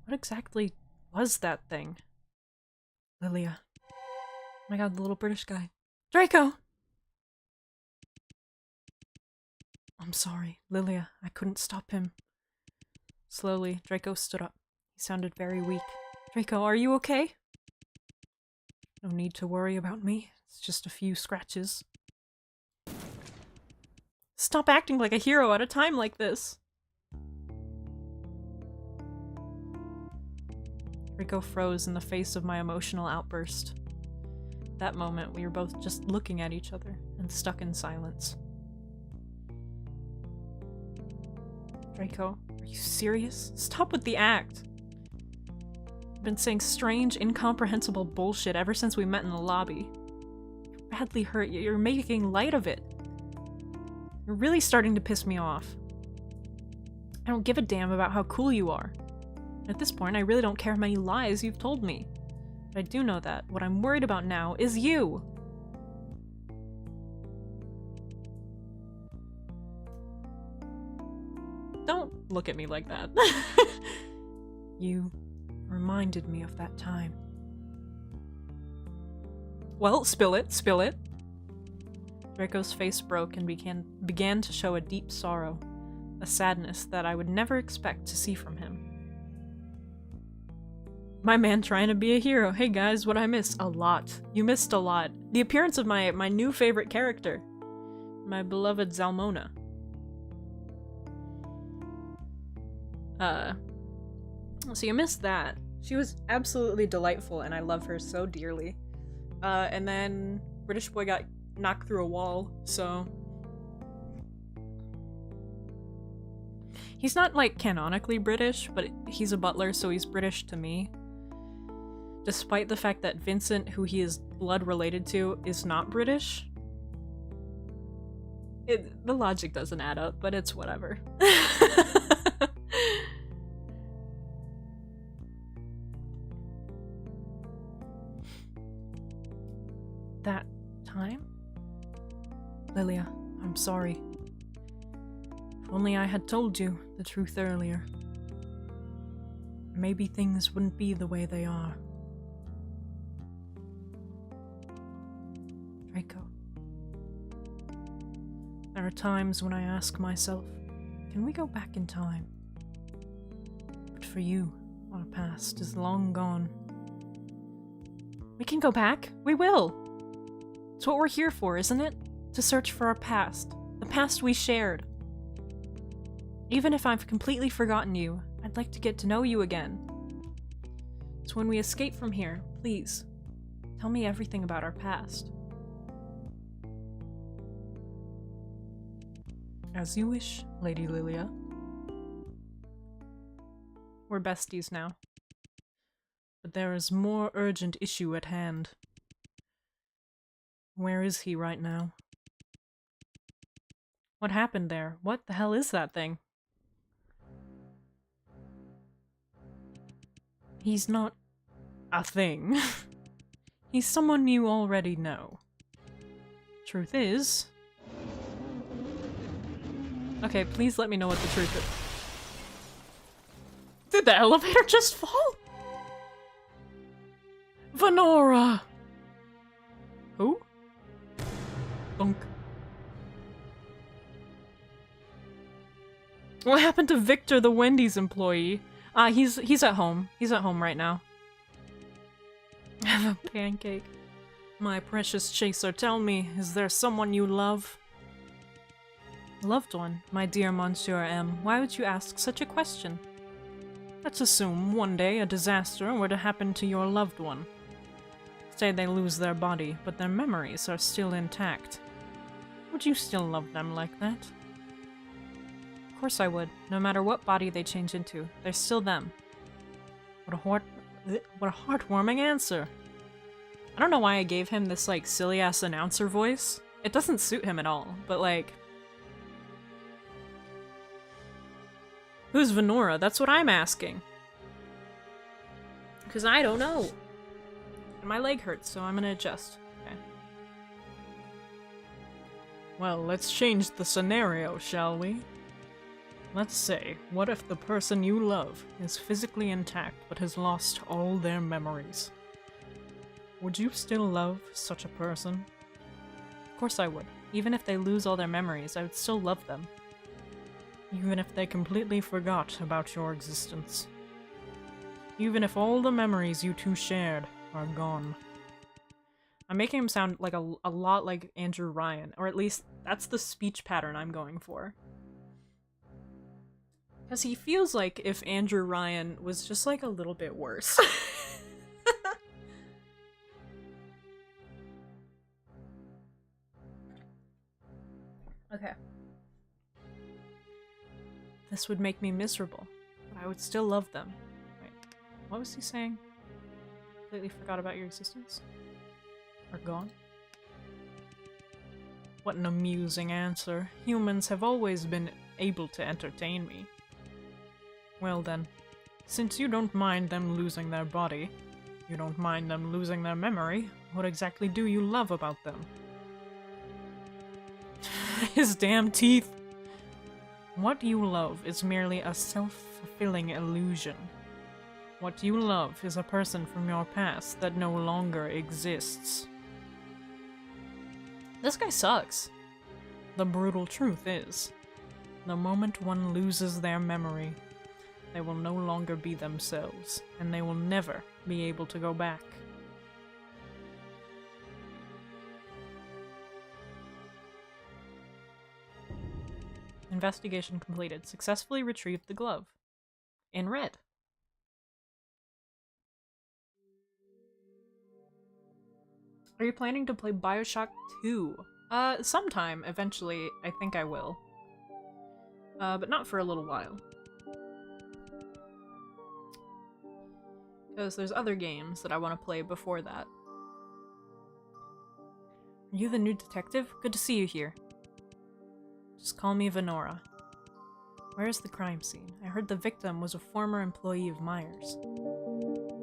What exactly was that thing? Lilia. Oh my god, the little British guy. Draco! I'm sorry, Lilia. I couldn't stop him. Slowly, Draco stood up. He sounded very weak. Draco, are you okay? No need to worry about me. It's just a few scratches. Stop acting like a hero at a time like this! Draco froze in the face of my emotional outburst. At that moment, we were both just looking at each other and stuck in silence. Draco, are you serious? Stop with the act! I've been saying strange, incomprehensible bullshit ever since we met in the lobby. You're badly hurt, yet you're making light of it. You're really starting to piss me off. I don't give a damn about how cool you are. And at this point, I really don't care how many lies you've told me. But I do know that what I'm worried about now is you! Don't look at me like that. You reminded me of that time. Well, spill it, spill it. Draco's face broke and began to show a deep sorrow, a sadness that I would never expect to see from him. My man trying to be a hero. Hey guys, what I miss? A lot. You missed a lot. The appearance of my new favorite character. My beloved Zalmona. So you missed that. She was absolutely delightful and I love her so dearly. And then British boy got knocked through a wall, so... He's not, like, canonically British, but he's a butler, so he's British to me. Despite the fact that Vincent, who he is blood related to, is not British. The logic doesn't add up, but it's whatever. That time? Lilia, I'm sorry. If only I had told you the truth earlier. Maybe things wouldn't be the way they are. Draco. There are times when I ask myself, can we go back in time? But for you, our past is long gone. We can go back. We will. It's what we're here for, isn't it? To search for our past. The past we shared. Even if I've completely forgotten you, I'd like to get to know you again. So when we escape from here, please, tell me everything about our past. As you wish, Lady Lilia. We're besties now. But there is more urgent issue at hand. Where is he right now? What happened there? What the hell is that thing? He's not a thing. He's someone you already know. Truth is... Okay, please let me know what the truth is. Did the elevator just fall? Venora! Who? Thunk. What happened to Victor, the Wendy's employee? He's at home. He's at home right now. Have a pancake. My precious chaser, tell me, is there someone you love? Loved one, my dear Monsieur M. Why would you ask such a question? Let's assume one day a disaster were to happen to your loved one. Say they lose their body, but their memories are still intact. Would you still love them like that? Of course I would. No matter what body they change into, they're still them. What a heartwarming answer. I don't know why I gave him this, like, silly-ass announcer voice. It doesn't suit him at all, but, like... Who's Venora? That's what I'm asking. Because I don't know. My leg hurts, so I'm gonna adjust. Okay. Well, let's change the scenario, shall we? Let's say, what if the person you love is physically intact but has lost all their memories? Would you still love such a person? Of course I would. Even if they lose all their memories, I would still love them. Even if they completely forgot about your existence. Even if all the memories you two shared are gone. I'm making him sound like a lot like Andrew Ryan, or at least that's the speech pattern I'm going for. Because he feels like if Andrew Ryan was just like a little bit worse. Okay. This would make me miserable, but I would still love them. Wait, what was he saying? Completely forgot about your existence? Or gone? What an amusing answer. Humans have always been able to entertain me. Well then, since you don't mind them losing their body, you don't mind them losing their memory, what exactly do you love about them? His damn teeth! What you love is merely a self-fulfilling illusion. What you love is a person from your past that no longer exists. This guy sucks. The brutal truth is, the moment one loses their memory, they will no longer be themselves, and they will never be able to go back. Investigation completed. Successfully retrieved the glove. In red. Are you planning to play Bioshock 2? Sometime, eventually, I think I will. But not for a little while. Because there's other games that I want to play before that. Are you the new detective? Good to see you here. Just call me Venora. Where is the crime scene? I heard the victim was a former employee of Myers.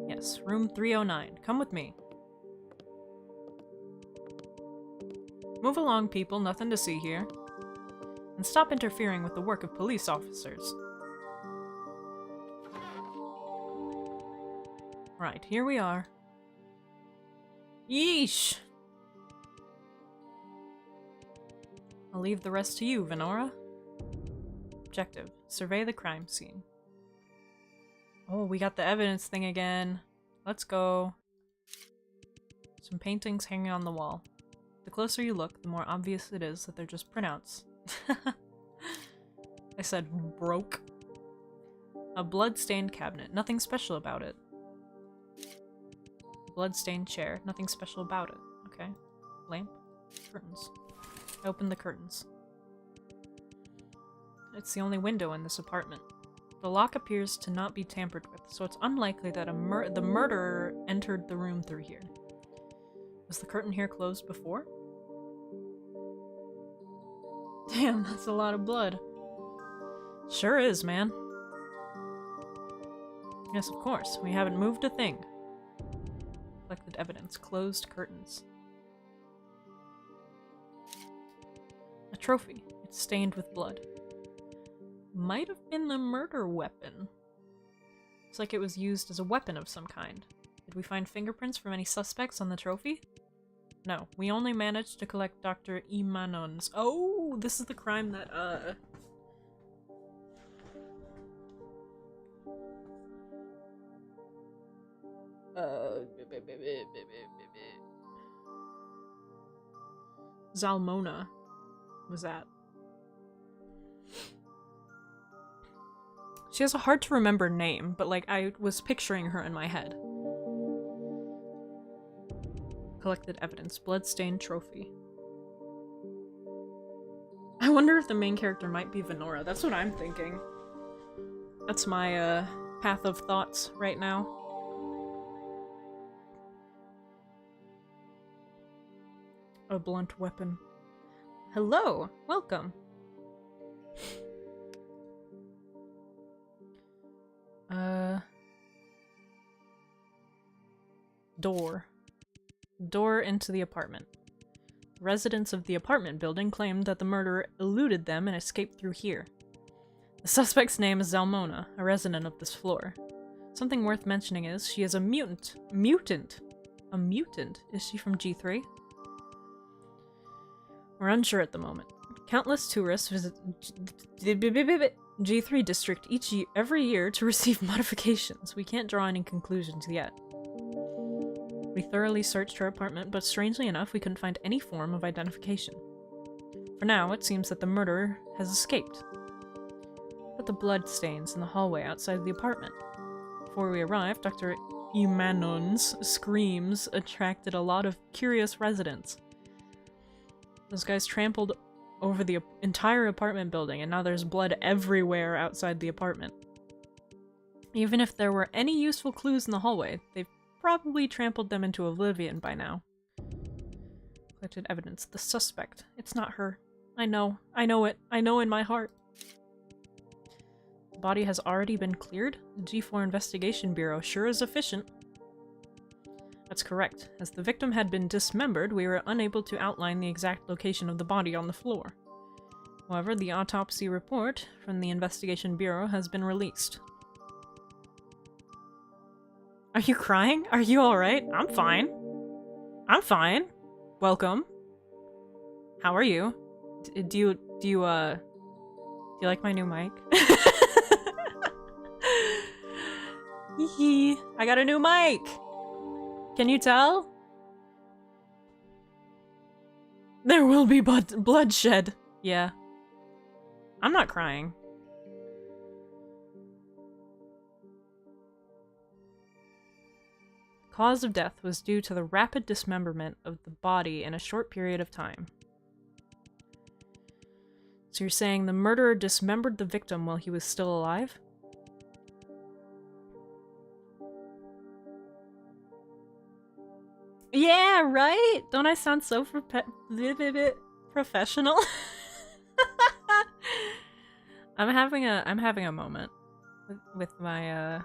Yes, room 309. Come with me. Move along, people. Nothing to see here. And stop interfering with the work of police officers. Right, here we are. Yeesh! I'll leave the rest to you, Venora. Objective. Survey the crime scene. Oh, we got the evidence thing again. Let's go. Some paintings hanging on the wall. The closer you look, the more obvious it is that they're just printouts. I said broke. A blood-stained cabinet. Nothing special about it. Blood-stained chair. Nothing special about it. Okay. Lamp. Curtains. I open the curtains. It's the only window in this apartment. The lock appears to not be tampered with, so it's unlikely that the murderer entered the room through here. Was the curtain here closed before? Damn, that's a lot of blood. Sure is, man. Yes, of course. We haven't moved a thing. Collected evidence. Closed curtains. A trophy. It's stained with blood. Might have been the murder weapon. Looks like it was used as a weapon of some kind. Did we find fingerprints from any suspects on the trophy? No. We only managed to collect Dr. Imanon's. Oh, this is the crime that, Zalmona was at. She has a hard to remember name, but like I was picturing her in my head. Collected evidence. Bloodstained trophy. I wonder if the main character might be Venora. That's what I'm thinking. That's my path of thoughts right now. A blunt weapon. Hello! Welcome! Door. Door into the apartment. Residents of the apartment building claimed that the murderer eluded them and escaped through here. The suspect's name is Zalmona, a resident of this floor. Something worth mentioning is she is a mutant. Mutant? A mutant? Is she from G3? We're unsure at the moment. Countless tourists visit G3 district every year to receive modifications. We can't draw any conclusions yet. We thoroughly searched her apartment, but strangely enough, we couldn't find any form of identification. For now, it seems that the murderer has escaped. But the blood stains in the hallway outside the apartment. Before we arrived, Dr. Imanon's screams attracted a lot of curious residents. Those guys trampled over the entire apartment building, and now there's blood everywhere outside the apartment. Even if there were any useful clues in the hallway, they've probably trampled them into oblivion by now. Collected evidence. The suspect. It's not her. I know. I know it. I know in my heart. The body has already been cleared? The G4 Investigation Bureau sure is efficient. That's correct. As the victim had been dismembered, we were unable to outline the exact location of the body on the floor. However, the autopsy report from the Investigation Bureau has been released. Are you crying? Are you alright? I'm fine. I'm fine. Welcome. How are you? Do you like my new mic? Hee I got a new mic! Can you tell? There will be bloodshed. Yeah. I'm not crying. Cause of death was due to the rapid dismemberment of the body in a short period of time. So you're saying the murderer dismembered the victim while he was still alive? Yeah, right? Don't I sound so professional? I'm having a moment with my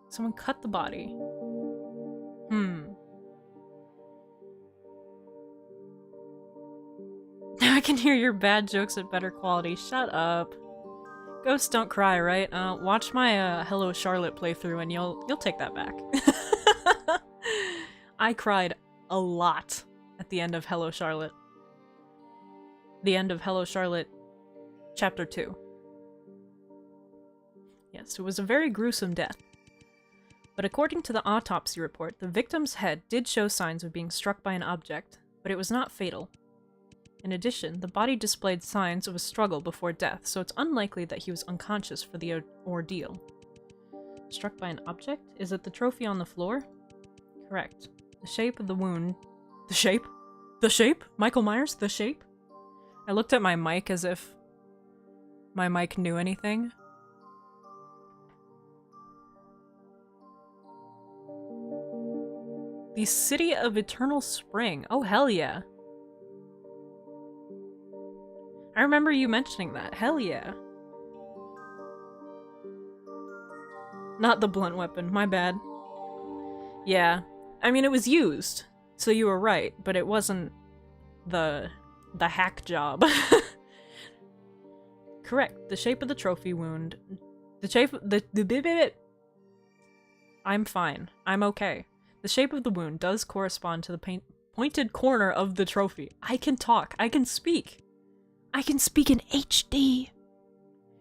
someone cut the body. I can hear your bad jokes at better quality. Shut up. Ghosts don't cry, right? Watch my Hello Charlotte playthrough and you'll take that back. I cried a lot at the end of Hello Charlotte. The end of Hello Charlotte Chapter 2. Yes, it was a very gruesome death. But according to the autopsy report, the victim's head did show signs of being struck by an object, but it was not fatal. In addition, the body displayed signs of a struggle before death, so it's unlikely that he was unconscious for the ordeal. Struck by an object? Is it the trophy on the floor? Correct. The shape of the wound... The shape? The shape? Michael Myers? The shape? I looked at my mic as if my mic knew anything. The City of Eternal Spring. Oh, hell yeah. I remember you mentioning that. Hell yeah. Not the blunt weapon, my bad. Yeah. I mean, it was used, so you were right, but it wasn't the hack job. Correct. The shape of the trophy wound. The shape of the I'm fine. I'm okay. The shape of the wound does correspond to the pointed corner of the trophy. I can talk. I can speak. I can speak in HD.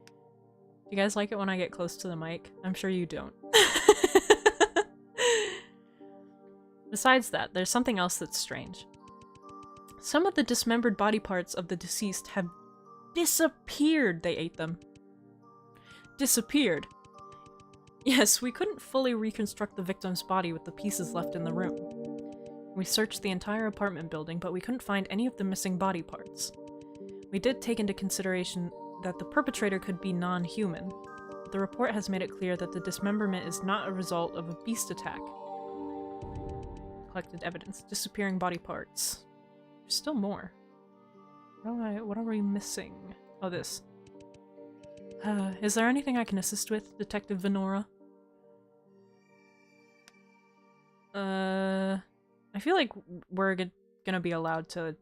Do you guys like it when I get close to the mic? I'm sure you don't. Besides that, there's something else that's strange. Some of the dismembered body parts of the deceased have disappeared. They ate them. Disappeared. Yes, we couldn't fully reconstruct the victim's body with the pieces left in the room. We searched the entire apartment building, but we couldn't find any of the missing body parts. We did take into consideration that the perpetrator could be non-human. The report has made it clear that the dismemberment is not a result of a beast attack. Collected evidence. Disappearing body parts. There's still more. What are we missing? Oh, this. Is there anything I can assist with, Detective Venora? I feel like we're gonna be allowed to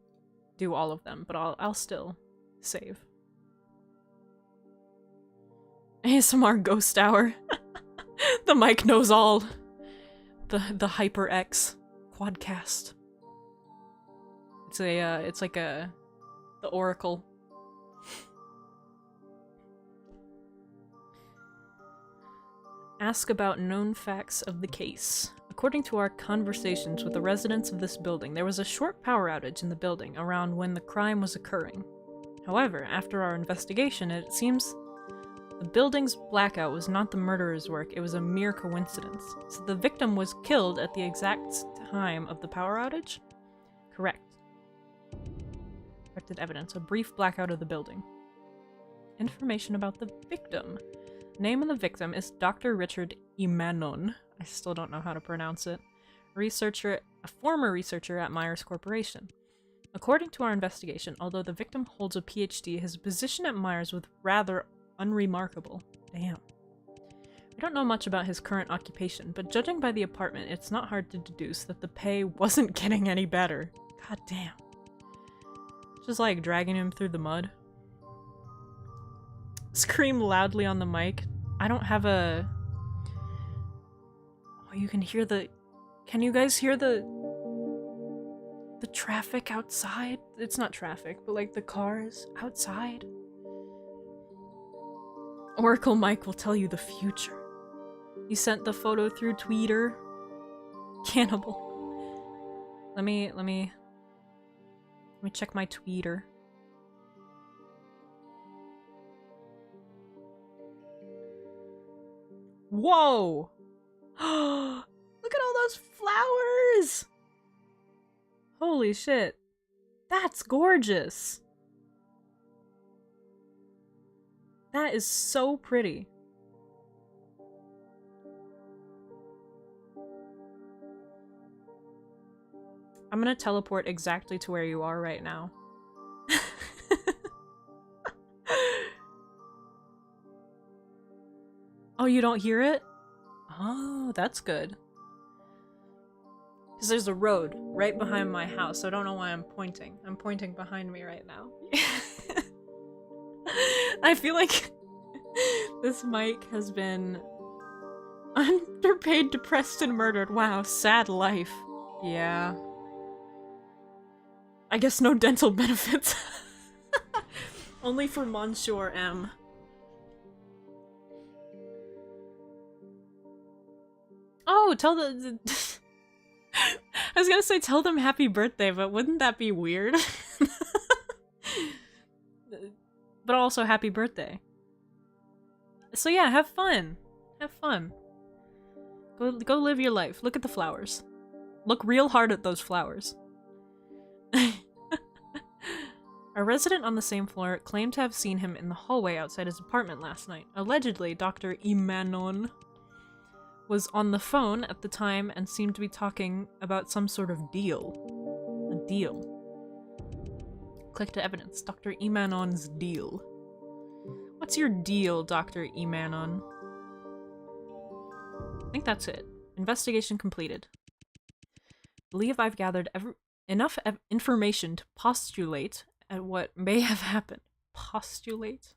do all of them, but I'll still save. ASMR Ghost Hour. The mic knows all. The HyperX Quadcast. It's like the Oracle. Ask about known facts of the case. According to our conversations with the residents of this building, there was a short power outage in the building around when the crime was occurring. However, after our investigation, it seems the building's blackout was not the murderer's work, it was a mere coincidence. So the victim was killed at the exact time of the power outage? Correct. Corrected evidence. A brief blackout of the building. Information about the victim. Name of the victim is Dr. Richard Imanon. I still don't know how to pronounce it. A former researcher at Myers Corporation. According to our investigation, although the victim holds a PhD, his position at Myers was rather unremarkable. Damn. We don't know much about his current occupation, but judging by the apartment, it's not hard to deduce that the pay wasn't getting any better. God damn. Just like dragging him through the mud. Scream loudly on the mic. I don't have a... Oh, you can hear the... Can you guys hear the traffic outside? It's not traffic, but like the cars outside. Oracle Mike will tell you the future. You sent the photo through Twitter. Cannibal. Let me check my Twitter. Whoa! Look at all those flowers! Holy shit. That's gorgeous. That is so pretty. I'm gonna teleport exactly to where you are right now. Oh, you don't hear it? Oh, that's good. Because there's a road right behind my house, so I don't know why I'm pointing. I'm pointing behind me right now. I feel like this mic has been underpaid, depressed, and murdered. Wow, sad life. Yeah. I guess no dental benefits. Only for Monsieur M. Oh, tell the... I was gonna say tell them happy birthday, but wouldn't that be weird? But also happy birthday. So yeah, have fun. Have fun. Go live your life. Look at the flowers. Look real hard at those flowers. A resident on the same floor claimed to have seen him in the hallway outside his apartment last night. Allegedly, Dr. Imanon was on the phone at the time and seemed to be talking about some sort of deal. A deal. Click to evidence. Dr. Imanon's deal. What's your deal, Dr. Imanon? I think that's it. Investigation completed. Believe I've gathered enough information to postulate at what may have happened. Postulate?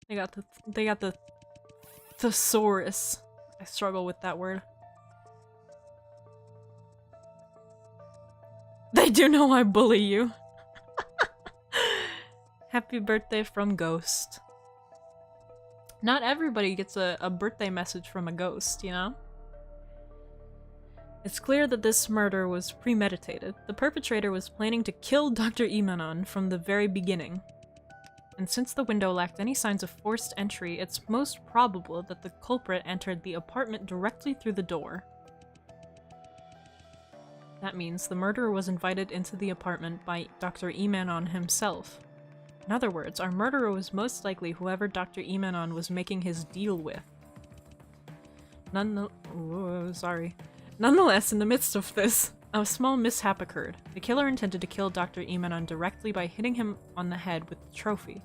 They got the thesaurus. I struggle with that word. They do know I bully you. Happy birthday from Ghost. Not everybody gets a birthday message from a ghost, you know? It's clear that this murder was premeditated. The perpetrator was planning to kill Dr. Imanon from the very beginning. And since the window lacked any signs of forced entry, it's most probable that the culprit entered the apartment directly through the door. That means the murderer was invited into the apartment by Dr. Imanon himself. In other words, our murderer was most likely whoever Dr. Imanon was making his deal with. Nonetheless, in the midst of this, a small mishap occurred. The killer intended to kill Dr. Imanon directly by hitting him on the head with the trophy.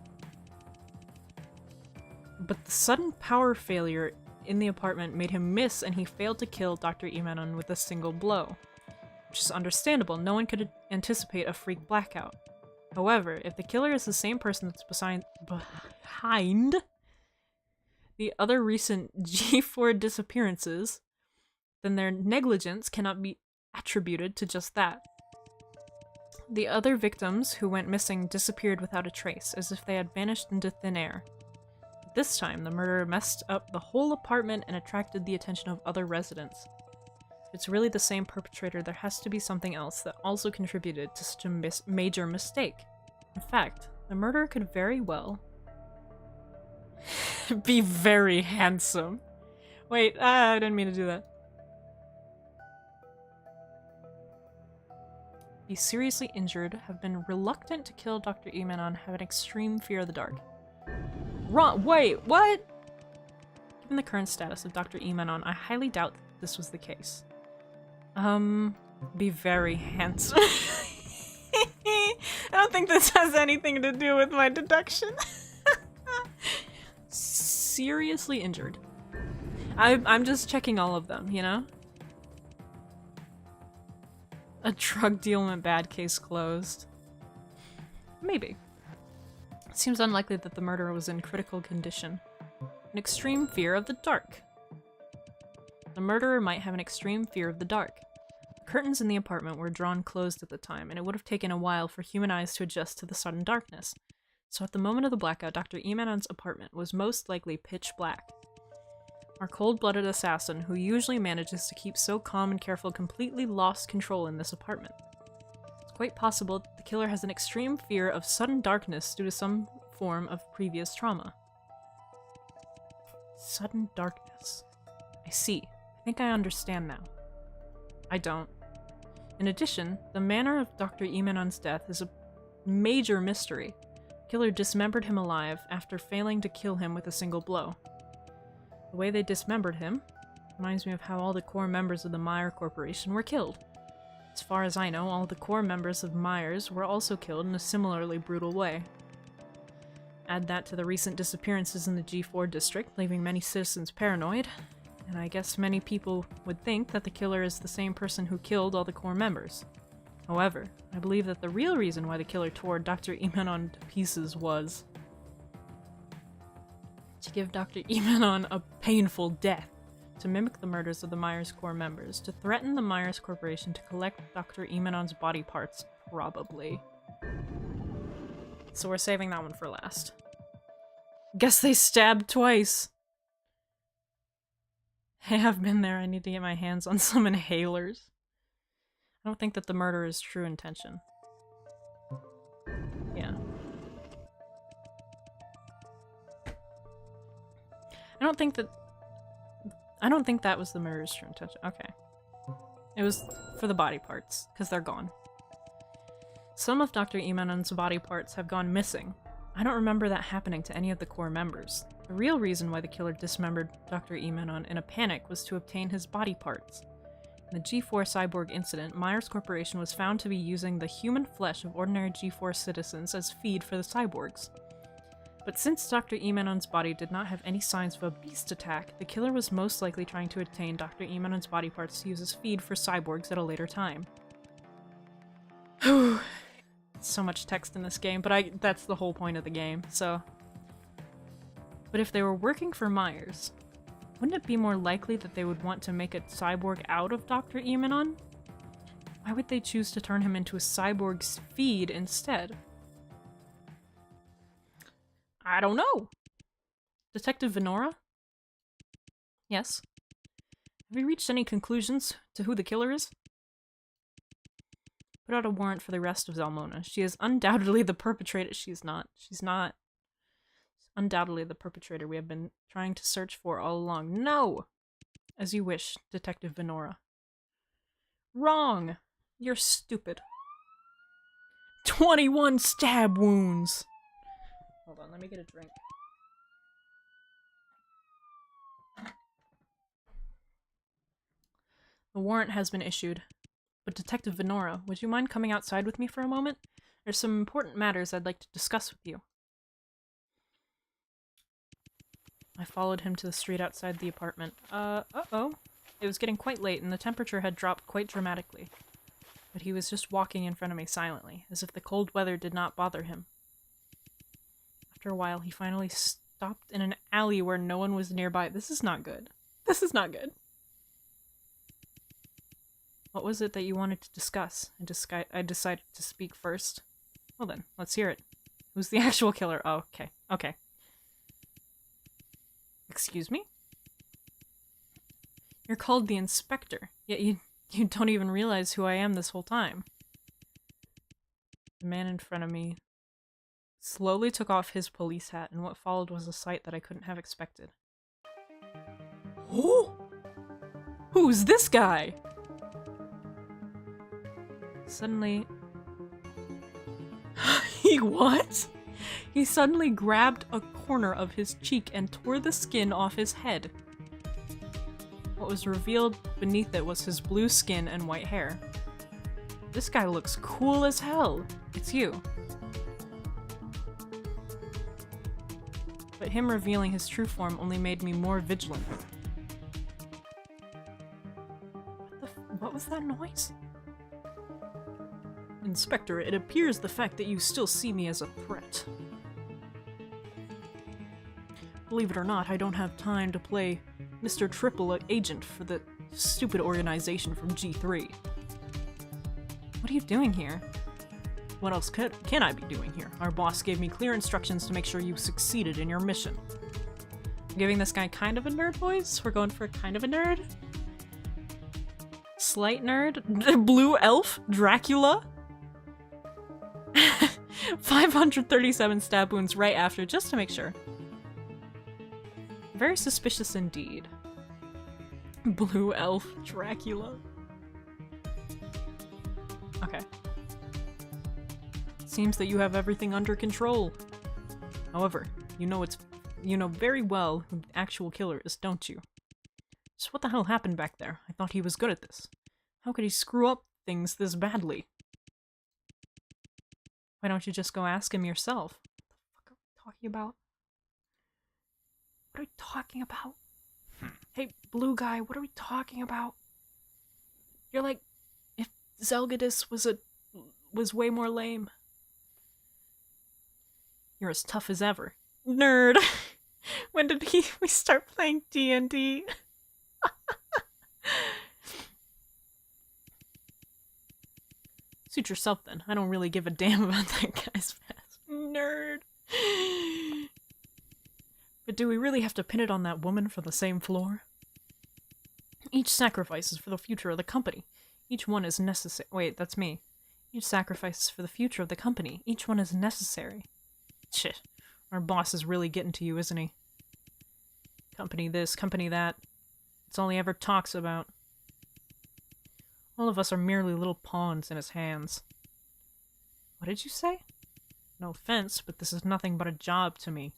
But the sudden power failure in the apartment made him miss, and he failed to kill Dr. Imanon with a single blow. Which is understandable, no one could anticipate a freak blackout. However, if the killer is the same person that's behind the other recent G4 disappearances, then their negligence cannot be attributed to just that. The other victims who went missing disappeared without a trace, as if they had vanished into thin air. This time, the murderer messed up the whole apartment and attracted the attention of other residents. If it's really the same perpetrator, there has to be something else that also contributed to such a major mistake. In fact, the murderer could very well be very handsome. Wait, I didn't mean to do that. Be seriously injured, have been reluctant to kill Dr. Imanon, have an extreme fear of the dark. Wait, what? Given the current status of Dr. Imanon, I highly doubt this was the case. Be very handsome. I don't think this has anything to do with my deduction. Seriously injured. I'm just checking all of them, you know? A drug deal went bad, case closed. Maybe. It seems unlikely that the murderer was in critical condition. An extreme fear of the dark. The murderer might have an extreme fear of the dark. The curtains in the apartment were drawn closed at the time, and it would have taken a while for human eyes to adjust to the sudden darkness. So at the moment of the blackout, Dr. Imanon's apartment was most likely pitch black. Our cold-blooded assassin, who usually manages to keep so calm and careful, completely lost control in this apartment. It's quite possible that the killer has an extreme fear of sudden darkness due to some form of previous trauma. Sudden darkness. I see. I think I understand now. I don't. In addition, the manner of Dr. Imanon's death is a major mystery. The killer dismembered him alive after failing to kill him with a single blow. The way they dismembered him reminds me of how all the core members of the Meyer Corporation were killed. As far as I know, all the core members of Myers were also killed in a similarly brutal way. Add that to the recent disappearances in the G4 district, leaving many citizens paranoid, and I guess many people would think that the killer is the same person who killed all the core members. However, I believe that the real reason why the killer tore Dr. Imanon to pieces was to give Dr. Imanon a painful death, to mimic the murders of the Myers core members, to threaten the Myers Corporation to collect Dr. Imanon's body parts, probably. So we're saving that one for last. Guess they stabbed twice. Hey, I've been there. I need to get my hands on some inhalers. I don't think that the murder is true intention. Yeah. I don't think that was the murderer's true intention. Okay. It was for the body parts, because they're gone. Some of Dr. Imanon's body parts have gone missing. I don't remember that happening to any of the core members. The real reason why the killer dismembered Dr. Imanon in a panic was to obtain his body parts. In the G4 cyborg incident, Myers Corporation was found to be using the human flesh of ordinary G4 citizens as feed for the cyborgs. But since Dr. Imanon's body did not have any signs of a beast attack, the killer was most likely trying to obtain Dr. Imanon's body parts to use as feed for cyborgs at a later time. Whew. So much text in this game, but that's the whole point of the game, so... But if they were working for Myers, wouldn't it be more likely that they would want to make a cyborg out of Dr. Imanon? Why would they choose to turn him into a cyborg's feed instead? I don't know. Detective Venora? Yes? Have you reached any conclusions to who the killer is? Put out a warrant for the arrest of Zalmona. She is undoubtedly the perpetrator. She's not. She's undoubtedly the perpetrator we have been trying to search for all along. No! As you wish, Detective Venora. Wrong! You're stupid. 21 stab wounds! Hold on, let me get a drink. The warrant has been issued. But Detective Venora, would you mind coming outside with me for a moment? There's some important matters I'd like to discuss with you. I followed him to the street outside the apartment. Uh-oh. It was getting quite late and the temperature had dropped quite dramatically. But he was just walking in front of me silently, as if the cold weather did not bother him. After a while, he finally stopped in an alley where no one was nearby. This is not good. This is not good. What was it that you wanted to discuss? I decided to speak first. Well then, let's hear it. Who's the actual killer? Oh, okay. Okay. Excuse me? You're called the Inspector, yet you don't even realize who I am this whole time. The man in front of me slowly took off his police hat, and what followed was a sight that I couldn't have expected. Oh! Who's this guy? Suddenly... What? He suddenly grabbed a corner of his cheek and tore the skin off his head. What was revealed beneath it was his blue skin and white hair. This guy looks cool as hell. It's you. But him revealing his true form only made me more vigilant. What was that noise? Inspector, it appears the fact that you still see me as a threat. Believe it or not, I don't have time to play Mr. Triple Agent for the stupid organization from G3. What are you doing here? What else can I be doing here? Our boss gave me clear instructions to make sure you succeeded in your mission. I'm giving this guy kind of a nerd voice? We're going for kind of a nerd? Slight nerd? Blue elf? Dracula? 537 stab wounds right after, just to make sure. Very suspicious indeed. Blue elf Dracula. Okay. Seems that you have everything under control. However, you know very well who the actual killer is, don't you? So what the hell happened back there? I thought he was good at this. How could he screw up things this badly? Why don't you just go ask him yourself? What the fuck are we talking about? What are we talking about? Hey, blue guy, what are we talking about? You're like, if Zelgadis was way more lame. You're as tough as ever. Nerd! When did we start playing D&D? Suit yourself then. I don't really give a damn about that guy's past. Nerd! But do we really have to pin it on that woman from the same floor? Each sacrifice is for the future of the company. Each one is necessary. Wait, that's me. Each sacrifice is for the future of the company. Each one is necessary. Shit. Our boss is really getting to you, isn't he? Company this, company that. It's all he ever talks about. All of us are merely little pawns in his hands. What did you say? No offense, but this is nothing but a job to me.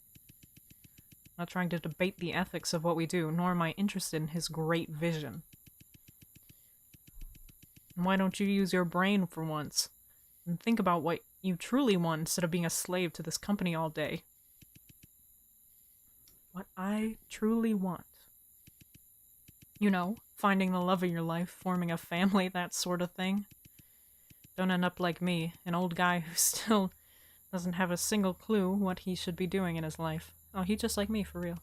I'm not trying to debate the ethics of what we do, nor am I interested in his great vision. And why don't you use your brain for once? And think about what you truly want instead of being a slave to this company all day. What I truly want. You know, finding the love of your life, forming a family, that sort of thing. Don't end up like me, an old guy who still doesn't have a single clue what he should be doing in his life. Oh, he's just like me, for real.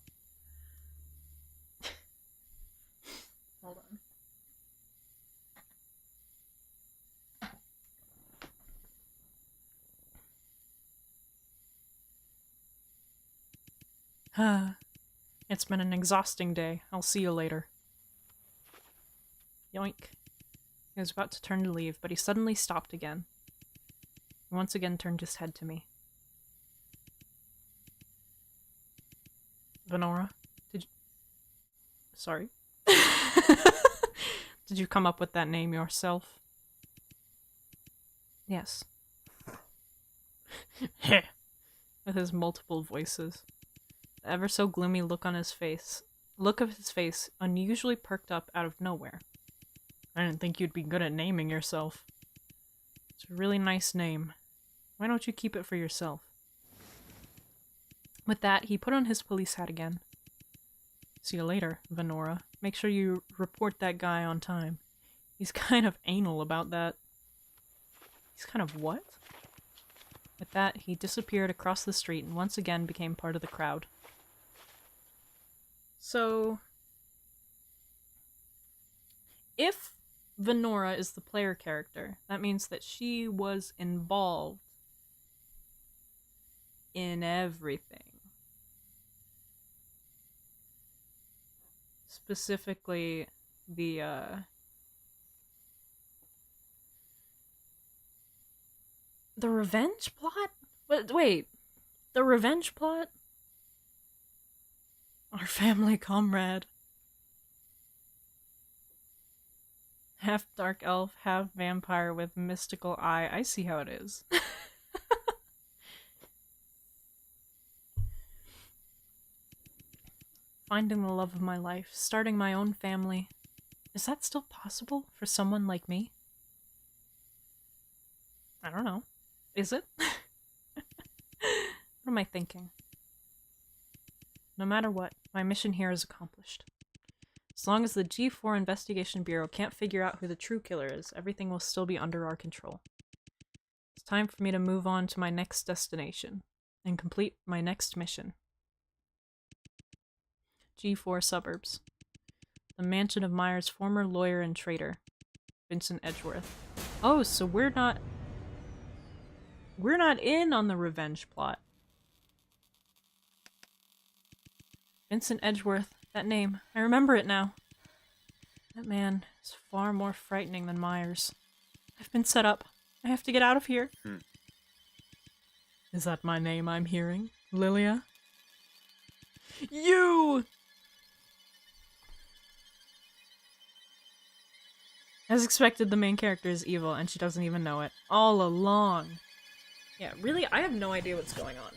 Hold on. It's been an exhausting day. I'll see you later. Yoink. He was about to turn to leave, but he suddenly stopped again. He once again turned his head to me. Venora, did you... Sorry. Did you come up with that name yourself? Yes. With his multiple voices. The ever so gloomy look of his face, unusually perked up out of nowhere. I didn't think you'd be good at naming yourself. It's a really nice name. Why don't you keep it for yourself? With that, he put on his police hat again. See you later, Venora. Make sure you report that guy on time. He's kind of anal about that. He's kind of what? With that, he disappeared across the street and once again became part of the crowd. So, if Venora is the player character, that means that she was involved in everything. Specifically, the revenge plot? Wait, the revenge plot? Our family comrade. Half dark elf, half vampire with mystical eye. I see how it is. Finding the love of my life, starting my own family. Is that still possible for someone like me? I don't know. Is it? What am I thinking? No matter what, my mission here is accomplished. As long as the G4 Investigation Bureau can't figure out who the true killer is, everything will still be under our control. It's time for me to move on to my next destination and complete my next mission. G4 Suburbs. The mansion of Myers' former lawyer and traitor, Vincent Edgeworth. Oh, so we're not in on the revenge plot. Vincent Edgeworth, that name. I remember it now. That man is far more frightening than Myers. I've been set up. I have to get out of here. Is that my name I'm hearing? Lilia? You! As expected, the main character is evil, and she doesn't even know it. All along. Yeah, really, I have no idea what's going on.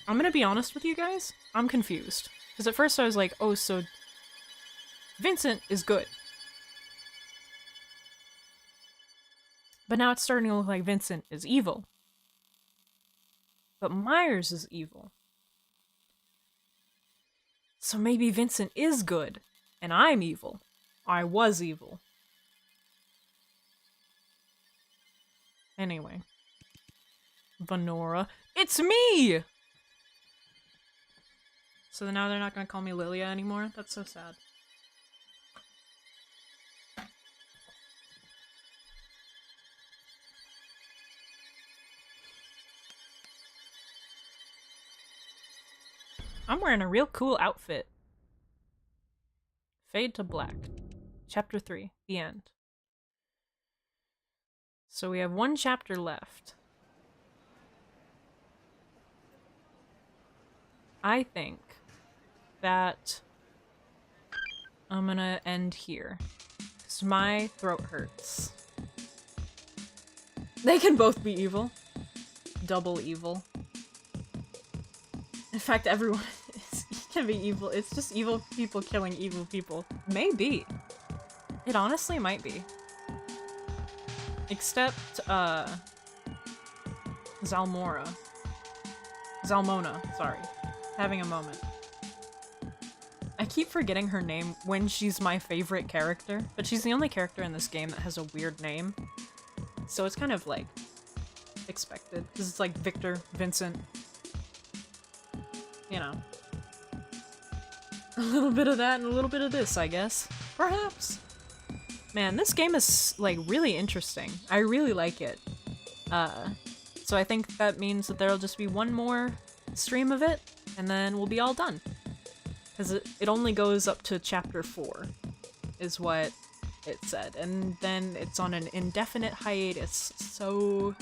I'm gonna be honest with you guys, I'm confused. Because at first I was like, oh, so Vincent is good. But now it's starting to look like Vincent is evil. But Myers is evil. So maybe Vincent is good, and I'm evil. I was evil. Anyway. Venora. It's me! So now they're not gonna call me Lilia anymore? That's so sad. I'm wearing a real cool outfit. Fade to black. Chapter 3. The end. So we have one chapter left. I think that I'm gonna end here. Because my throat hurts. They can both be evil. Double evil. In fact, everyone can be evil. It's just evil people killing evil people. Maybe. It honestly might be. Except, Zalmona, sorry. Having a moment. I keep forgetting her name when she's my favorite character, but she's the only character in this game that has a weird name. So it's kind of, like, expected. Because it's like Victor, Vincent. You know. A little bit of that and a little bit of this, I guess. Perhaps. Man, this game is, like, really interesting. I really like it. So I think that means that there'll just be one more stream of it, and then we'll be all done. Because it only goes up to chapter 4, is what it said. And then it's on an indefinite hiatus, so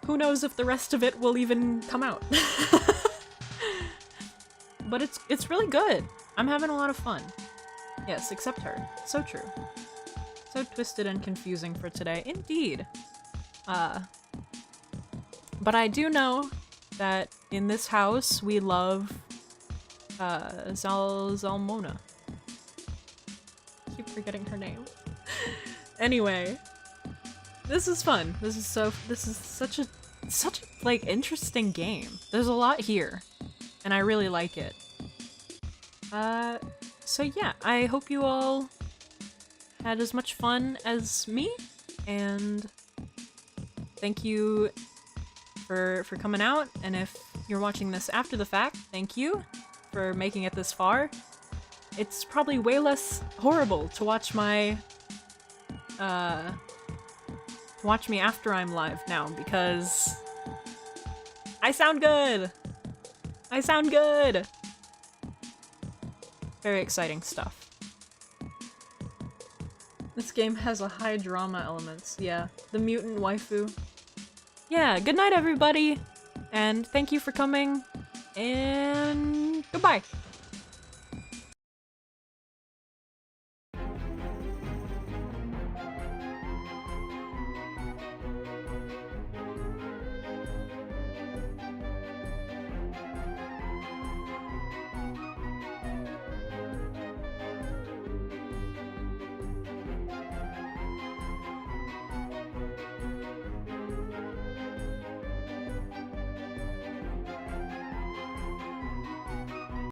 who knows if the rest of it will even come out. But it's really good. I'm having a lot of fun. Yes, except her. So true. So twisted and confusing for today. Indeed. But I do know that in this house we love Zalmona. Keep forgetting her name. Anyway, this is fun. This is such a like interesting game. There's a lot here, and I really like it. So yeah, I hope you all had as much fun as me, and thank you for coming out, and if you're watching this after the fact, thank you for making it this far. It's probably way less horrible to watch my watch me after I'm live now, because I sound good! I sound good! Very exciting stuff. This game has a high drama elements, yeah. The mutant waifu. Yeah, good night everybody! And thank you for coming, and goodbye!